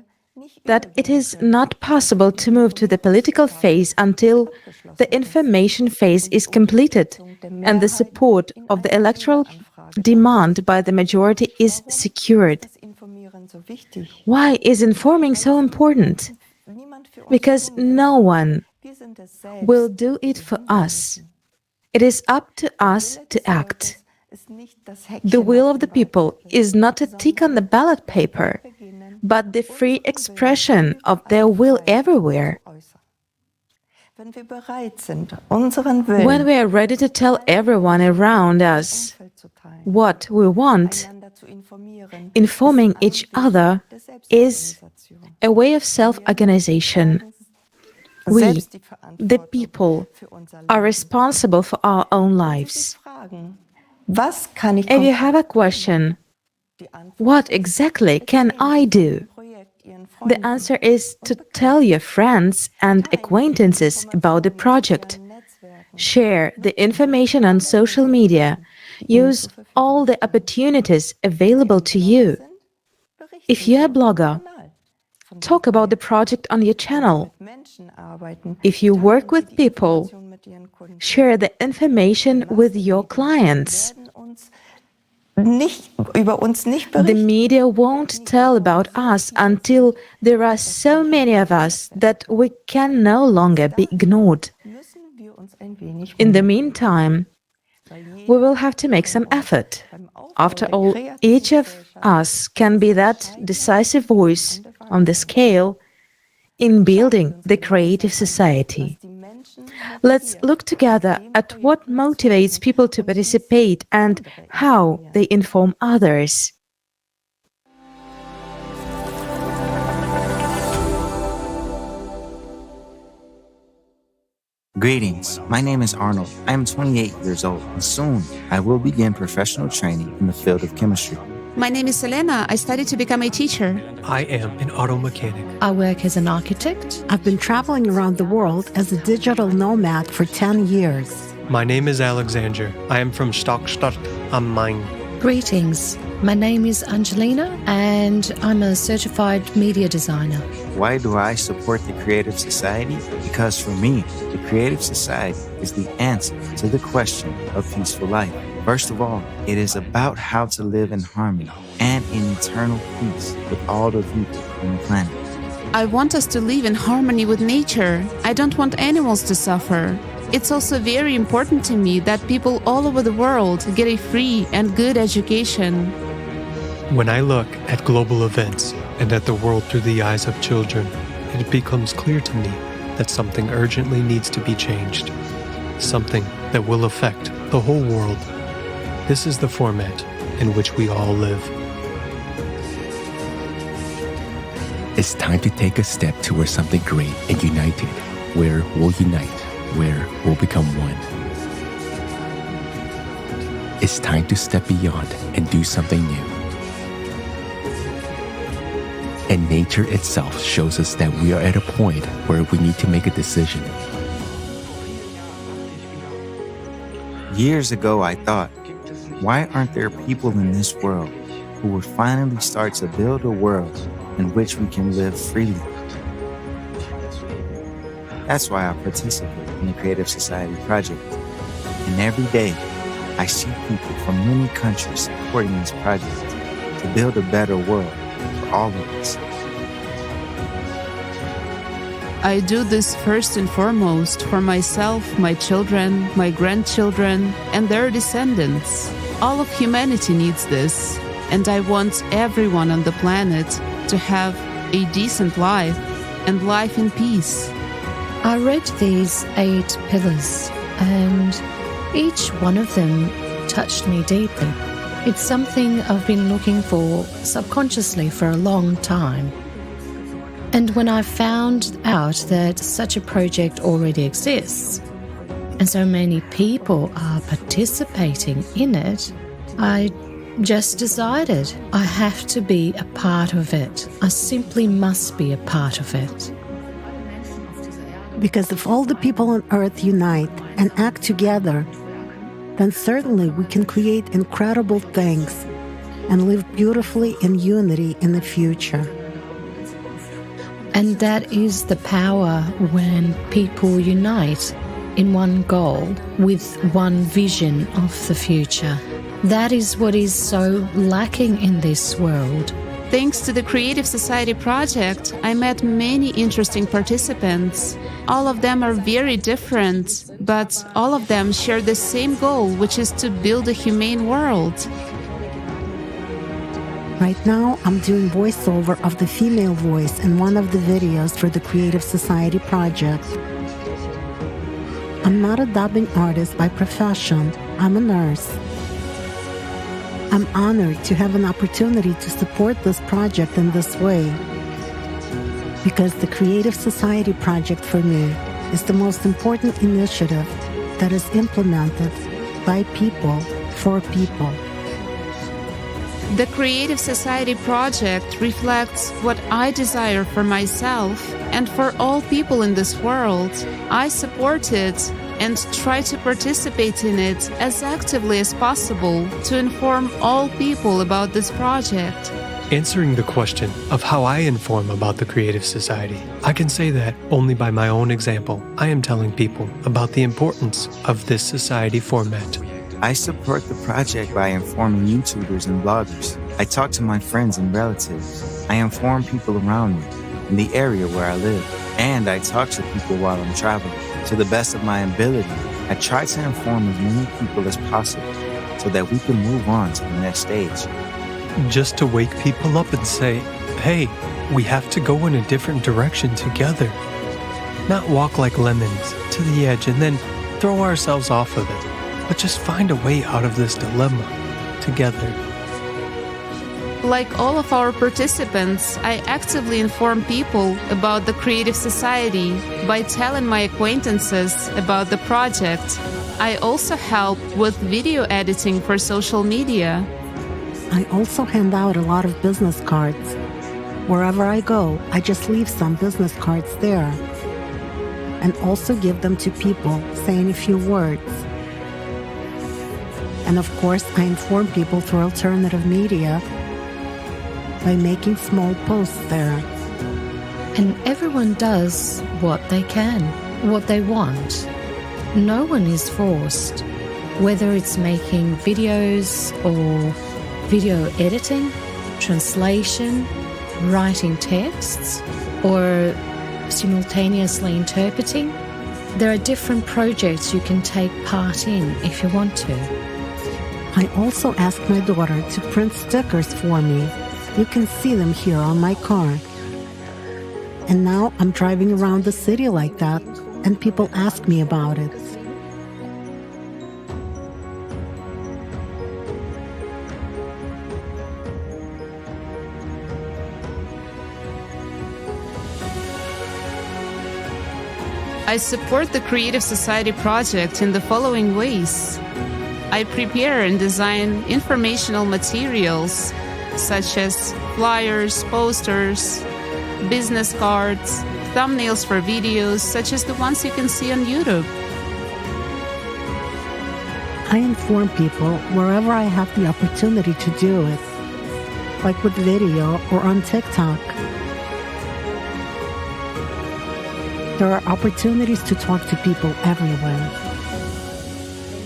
that it is not possible to move to the political phase until the information phase is completed and the support of the electoral demand by the majority is secured. Why is informing so important? Because no one will do it for us. It is up to us to act. The will of the people is not a tick on the ballot paper, but the free expression of their will everywhere. When we are ready to tell everyone around us what we want, informing each other is a way of self-organization. We, the people, are responsible for our own lives. If you have a question, what exactly can I do? The answer is to tell your friends and acquaintances about the project. Share the information on social media Use all the opportunities available to you. If you're a blogger, talk about the project on your channel. If you work with people, share the information with your clients. The media won't tell about us until there are so many of us that we can no longer be ignored. In the meantime, we will have to make some effort. After all, each of us can be that decisive voice on the scale in building the creative society. Let's look together at what motivates people to participate and how they inform others. Greetings, my name is Arnold. I am 28 years old, and soon I will begin professional training in the field of chemistry. My name is Selena. I study to become a teacher. I am an auto mechanic. I work as an architect. I've been traveling around the world as a digital nomad for 10 years. My name is Alexander. I am from Stockstadt am Main. Greetings. My name is Angelina, and I'm a certified media designer. Why do I support the Creative Society? Because for me, the Creative Society is the answer to the question of peaceful life. First of all, it is about how to live in harmony and in eternal peace with all the people on the planet. I want us to live in harmony with nature. I don't want animals to suffer. It's also very important to me that people all over the world get a free and good education. When I look at global events and at the world through the eyes of children, it becomes clear to me that something urgently needs to be changed. Something that will affect the whole world. This is the format in which we all live. It's time to take a step towards something great and united, where we'll unite, where we'll become one. It's time to step beyond and do something new. And nature itself shows us that we are at a point where we need to make a decision. Years ago, I thought, why aren't there people in this world who would finally start to build a world in which we can live freely? That's why I participate in the Creative Society Project. And every day, I see people from many countries supporting this project to build a better world for all of us. I do this first and foremost for myself, my children, my grandchildren, and their descendants. All of humanity needs this, and I want everyone on the planet to have a decent life and life in peace. I read these 8 pillars, and each one of them touched me deeply. It's something I've been looking for subconsciously for a long time. And when I found out that such a project already exists, and so many people are participating in it, I just decided I have to be a part of it. I simply must be a part of it. Because if all the people on Earth unite and act together, then certainly we can create incredible things and live beautifully in unity in the future. And that is the power when people unite in one goal with one vision of the future. That is what is so lacking in this world. Thanks to the Creative Society project, I met many interesting participants. All of them are very different, but all of them share the same goal, which is to build a humane world. Right now, I'm doing voiceover of the female voice in one of the videos for the Creative Society project. I'm not a dubbing artist by profession. I'm a nurse. I'm honored to have an opportunity to support this project in this way, because the Creative Society project for me is the most important initiative that is implemented by people for people. The Creative Society project reflects what I desire for myself and for all people in this world. I support it, and try to participate in it as actively as possible to inform all people about this project. Answering the question of how I inform about the Creative Society, I can say that only by my own example, I am telling people about the importance of this society format. I support the project by informing YouTubers and bloggers. I talk to my friends and relatives. I inform people around me in the area where I live. And I talk to people while I'm traveling. To the best of my ability, I try to inform as many people as possible so that we can move on to the next stage. Just to wake people up and say, hey, we have to go in a different direction together. Not walk like lemons to the edge and then throw ourselves off of it, but just find a way out of this dilemma together. Like all of our participants, I actively inform people about the Creative Society by telling my acquaintances about the project. I also help with video editing for social media. I also hand out a lot of business cards. Wherever I go, I just leave some business cards there. And also give them to people, saying a few words. And of course, I inform people through alternative media by making small posts there. And everyone does what they can, what they want. No one is forced, whether it's making videos or video editing, translation, writing texts, or simultaneously interpreting. There are different projects you can take part in if you want to. I also asked my daughter to print stickers for me. You can see them here on my car. And now I'm driving around the city like that, and people ask me about it. I support the Creative Society project in the following ways. I prepare and design informational materials such as flyers, posters, business cards, thumbnails for videos such as the ones you can see on YouTube. I inform people wherever I have the opportunity to do it, like with video or on TikTok. There are opportunities to talk to people everywhere.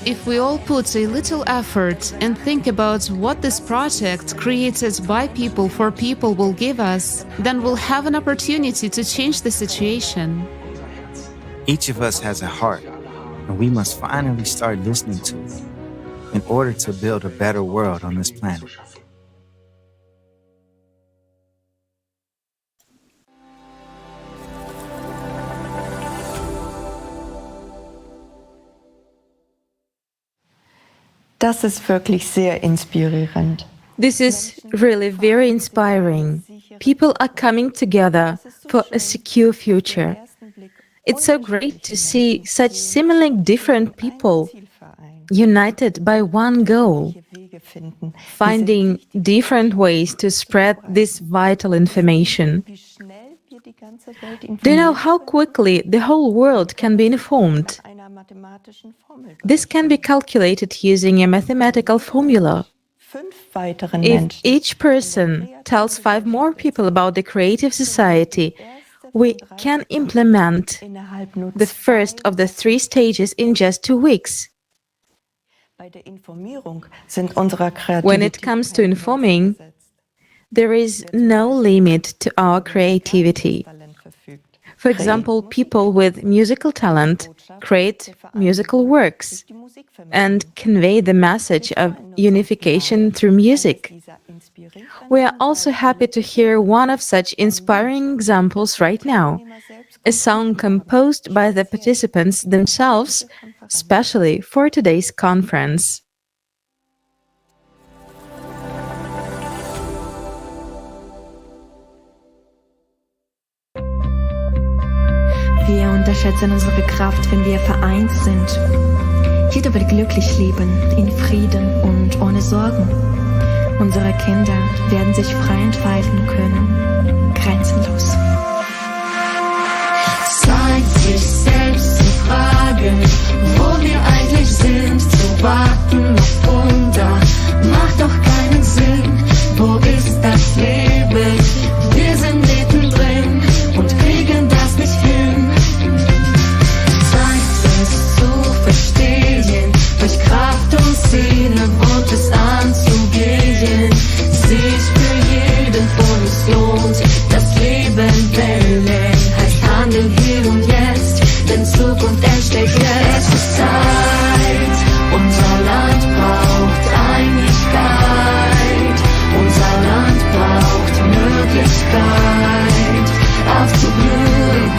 If we all put a little effort and think about what this project created by people for people will give us, then we'll have an opportunity to change the situation. Each of us has a heart, and we must finally start listening to it in order to build a better world on this planet. Das ist wirklich sehr inspirierend. This is really very inspiring. People are coming together for a secure future. It's so great to see such seemingly different people united by one goal, finding different ways to spread this vital information. Do you know how quickly the whole world can be informed? This can be calculated using a mathematical formula. If each person tells 5 more people about the Creative Society, we can implement the first of the 3 stages in just 2 weeks. When it comes to informing, there is no limit to our creativity. For example, people with musical talent create musical works and convey the message of unification through music. We are also happy to hear one of such inspiring examples right now, a song composed by the participants themselves, especially for today's conference. Wir unterschätzen unsere Kraft, wenn wir vereint sind. Jeder wird glücklich leben, in Frieden und ohne Sorgen. Unsere Kinder werden sich frei entfalten können, grenzenlos. Seid sich selbst die Frage, fragen, wo wir eigentlich sind, zu warten auf Wunder, macht doch keinen Sinn. Wo ist das Leben? Wir sind mittendrin und kriegen das nicht hin. Zeit es zu verstehen, durch Kraft und Seele wohnt es anzugehen. Sich für jeden von uns lohnt, das Leben wählen, heißt handeln hier und jetzt, denn Zukunft entsteht jetzt. Es ist Zeit, unser Land braucht Einigkeit, unser Land braucht Möglichkeit, aufzublühen.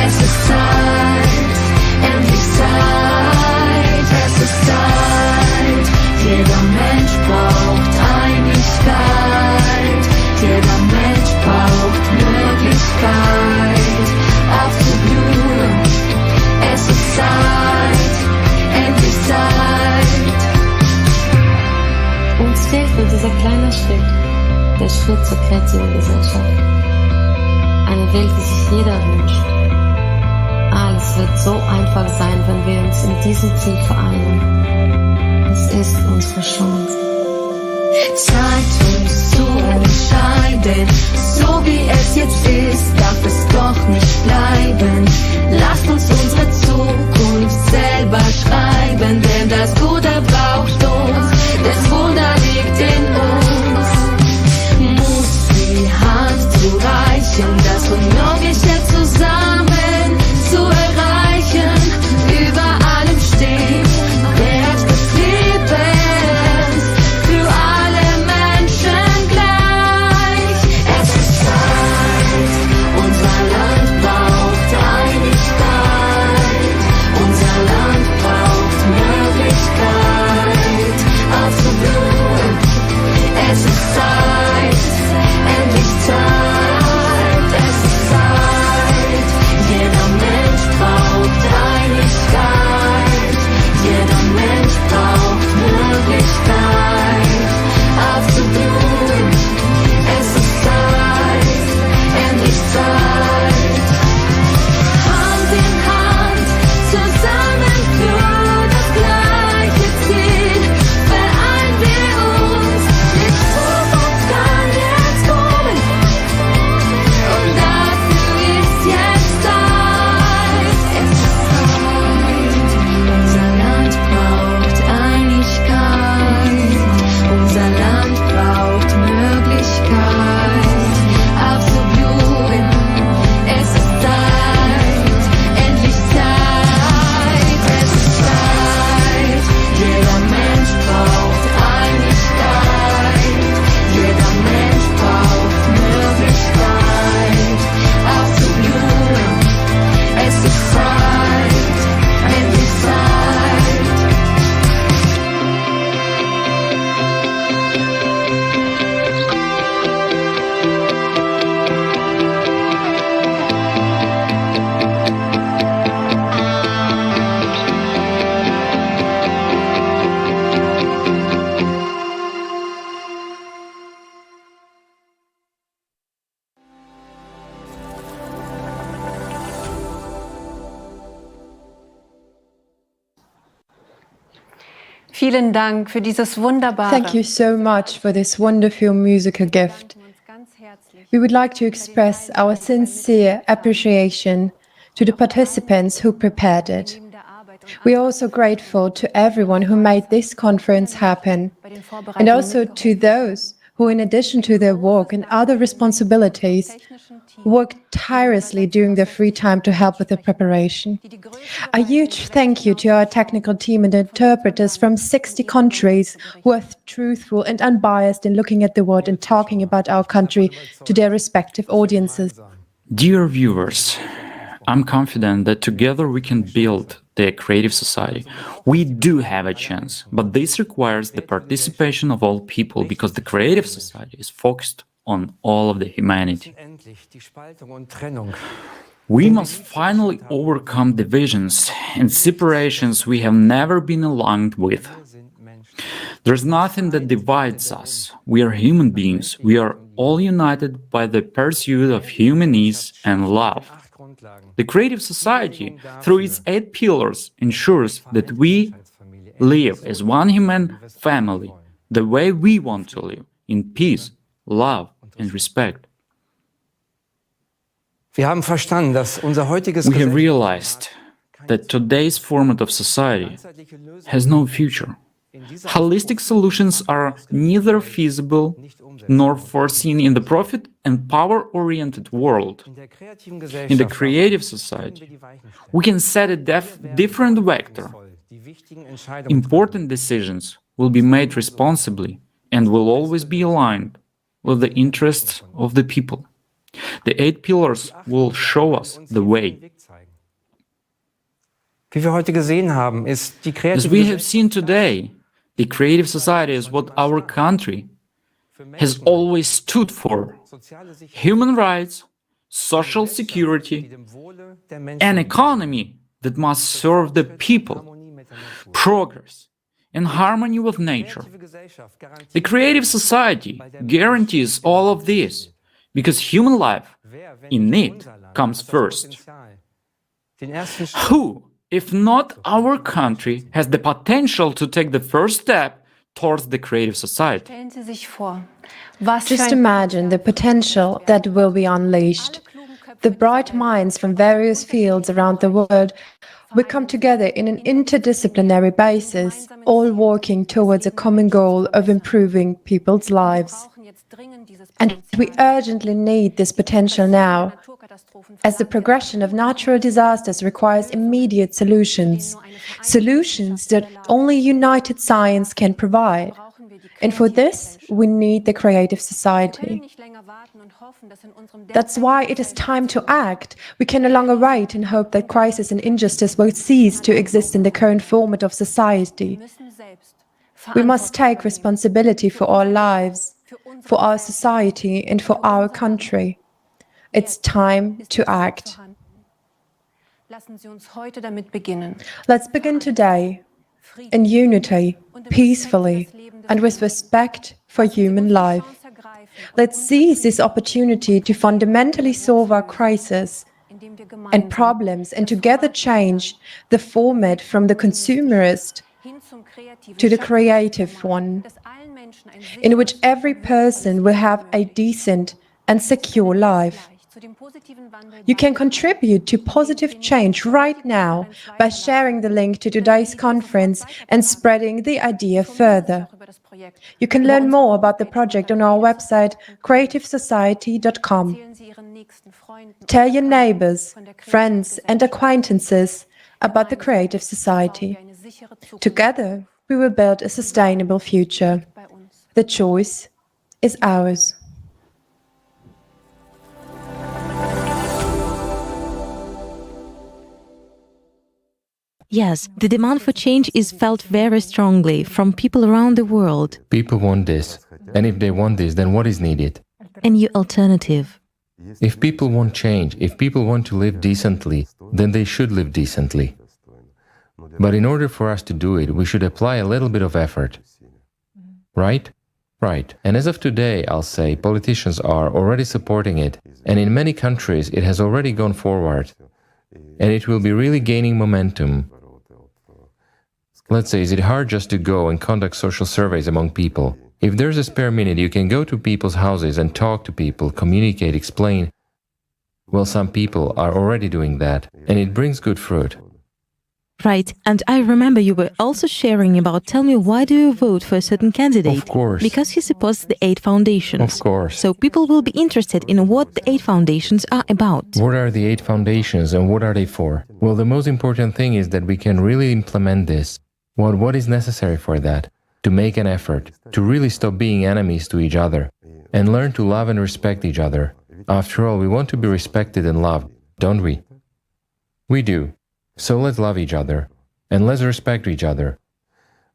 Es ist Zeit, endlich Zeit, es ist Zeit. Jeder Mensch braucht Einigkeit, jeder Mensch braucht Möglichkeit, aufzublühen. Es ist Zeit, endlich Zeit. Uns fehlt nur dieser kleine Schritt, der Schritt zur kreativen Gesellschaft. Eine Welt, die sich jeder wünscht. Alles wird so einfach sein, wenn wir uns in diesem Ziel vereinen. Es ist unsere Chance. Zeit uns zu entscheiden, so wie es jetzt ist, darf es doch nicht bleiben. Lasst uns unsere Zukunft selber schreiben, denn das Gute braucht uns, das Wunder liegt in uns. Muss die Hand zu reichen, das Unmögliche zusammen zu erreichen, über allem steht der Herz des Lebens, für alle Menschen gleich. Es ist Zeit, unser Land braucht Einigkeit, unser Land braucht Möglichkeit, aufzublühen. Es ist Zeit, endlich Zeit, es ist Zeit. Jeder Mensch braucht Einigkeit, jeder Mensch braucht Möglichkeit, aufzublühen. Es ist Zeit, endlich Zeit. Hand in Hand, zusammen für das gleiche Ziel, vereinen wir uns, die Zukunft kann jetzt kommen, und dafür ist jetzt Zeit. Es ist Zeit, unser Land braucht Einigkeit, unser Land braucht Möglichkeit, aufzublühen. Es ist Zeit, endlich Zeit, es ist Zeit. Jeder Mensch braucht Einigkeit, jeder Mensch braucht Möglichkeit, aufzublühen. Es ist Zeit, endlich Zeit. Vielen Dank für dieses wunderbare. Thank you so much for this wonderful musical gift. We would like to express our sincere appreciation to the participants who prepared it. We are also grateful to everyone who made this conference happen, and also to those who, in addition to their work and other responsibilities, worked tirelessly during their free time to help with the preparation. A huge thank you to our technical team and interpreters from 60 countries who are truthful and unbiased in looking at the world and talking about our country to their respective audiences. Dear viewers, I'm confident that together we can build the creative society. We do have a chance, but this requires the participation of all people because the creative society is focused on all of the humanity. We must finally overcome divisions and separations we have never been aligned with. There's nothing that divides us. We are human beings. We are all united by the pursuit of human ease and love. The creative society, through its 8 pillars, ensures that we live as one human family, the way we want to live, in peace, love, and respect. We have realized that today's format of society has no future. Holistic solutions are neither feasible nor foreseen in the profit and power-oriented world. In the creative society, we can set a different vector. Important decisions will be made responsibly and will always be aligned with the interests of the people. The 8 pillars will show us the way. As we have seen today, the creative society is what our country has always stood for: human rights, social security, an economy that must serve the people, progress, and harmony with nature. The creative society guarantees all of this, because human life in it comes first. Who, if not our country, has the potential to take the first step towards the creative society? Just imagine the potential that will be unleashed. The bright minds from various fields around the world will come together in an interdisciplinary basis, all working towards a common goal of improving people's lives. And we urgently need this potential now, as the progression of natural disasters requires immediate solutions, solutions that only united science can provide. And for this, we need the creative society. That's why it is time to act. We can no longer wait and hope that crisis and injustice will cease to exist in the current format of society. We must take responsibility for our lives, for our society, and for our country. It's time to act. Let's begin today, in unity, peacefully, and with respect for human life. Let's seize this opportunity to fundamentally solve our crisis and problems and together change the format from the consumerist to the creative one, in which every person will have a decent and secure life. You can contribute to positive change right now by sharing the link to today's conference and spreading the idea further. You can learn more about the project on our website, creativesociety.com. Tell your neighbors, friends, and acquaintances about the Creative Society. Together, we will build a sustainable future. The choice is ours. Yes, the demand for change is felt very strongly from people around the world. People want this. And if they want this, then what is needed? A new alternative. If people want change, if people want to live decently, then they should live decently. But in order for us to do it, we should apply a little bit of effort. Right? Right. And as of today, I'll say, politicians are already supporting it. And in many countries, it has already gone forward. And it will be really gaining momentum. Let's say, is it hard just to go and conduct social surveys among people? If there's a spare minute, you can go to people's houses and talk to people, communicate, explain. Well, some people are already doing that, and it brings good fruit. Right, and I remember you were also sharing about, tell me, why do you vote for a certain candidate? Of course. Because he supports the 8 foundations. Of course. So people will be interested in what the 8 foundations are about. What are the 8 foundations and what are they for? Well, the most important thing is that we can really implement this. What is necessary for that? To make an effort, to really stop being enemies to each other, and learn to love and respect each other. After all, we want to be respected and loved, don't we? We do. So let's love each other, and let's respect each other.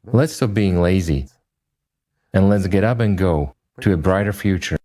Let's stop being lazy, and let's get up and go to a brighter future.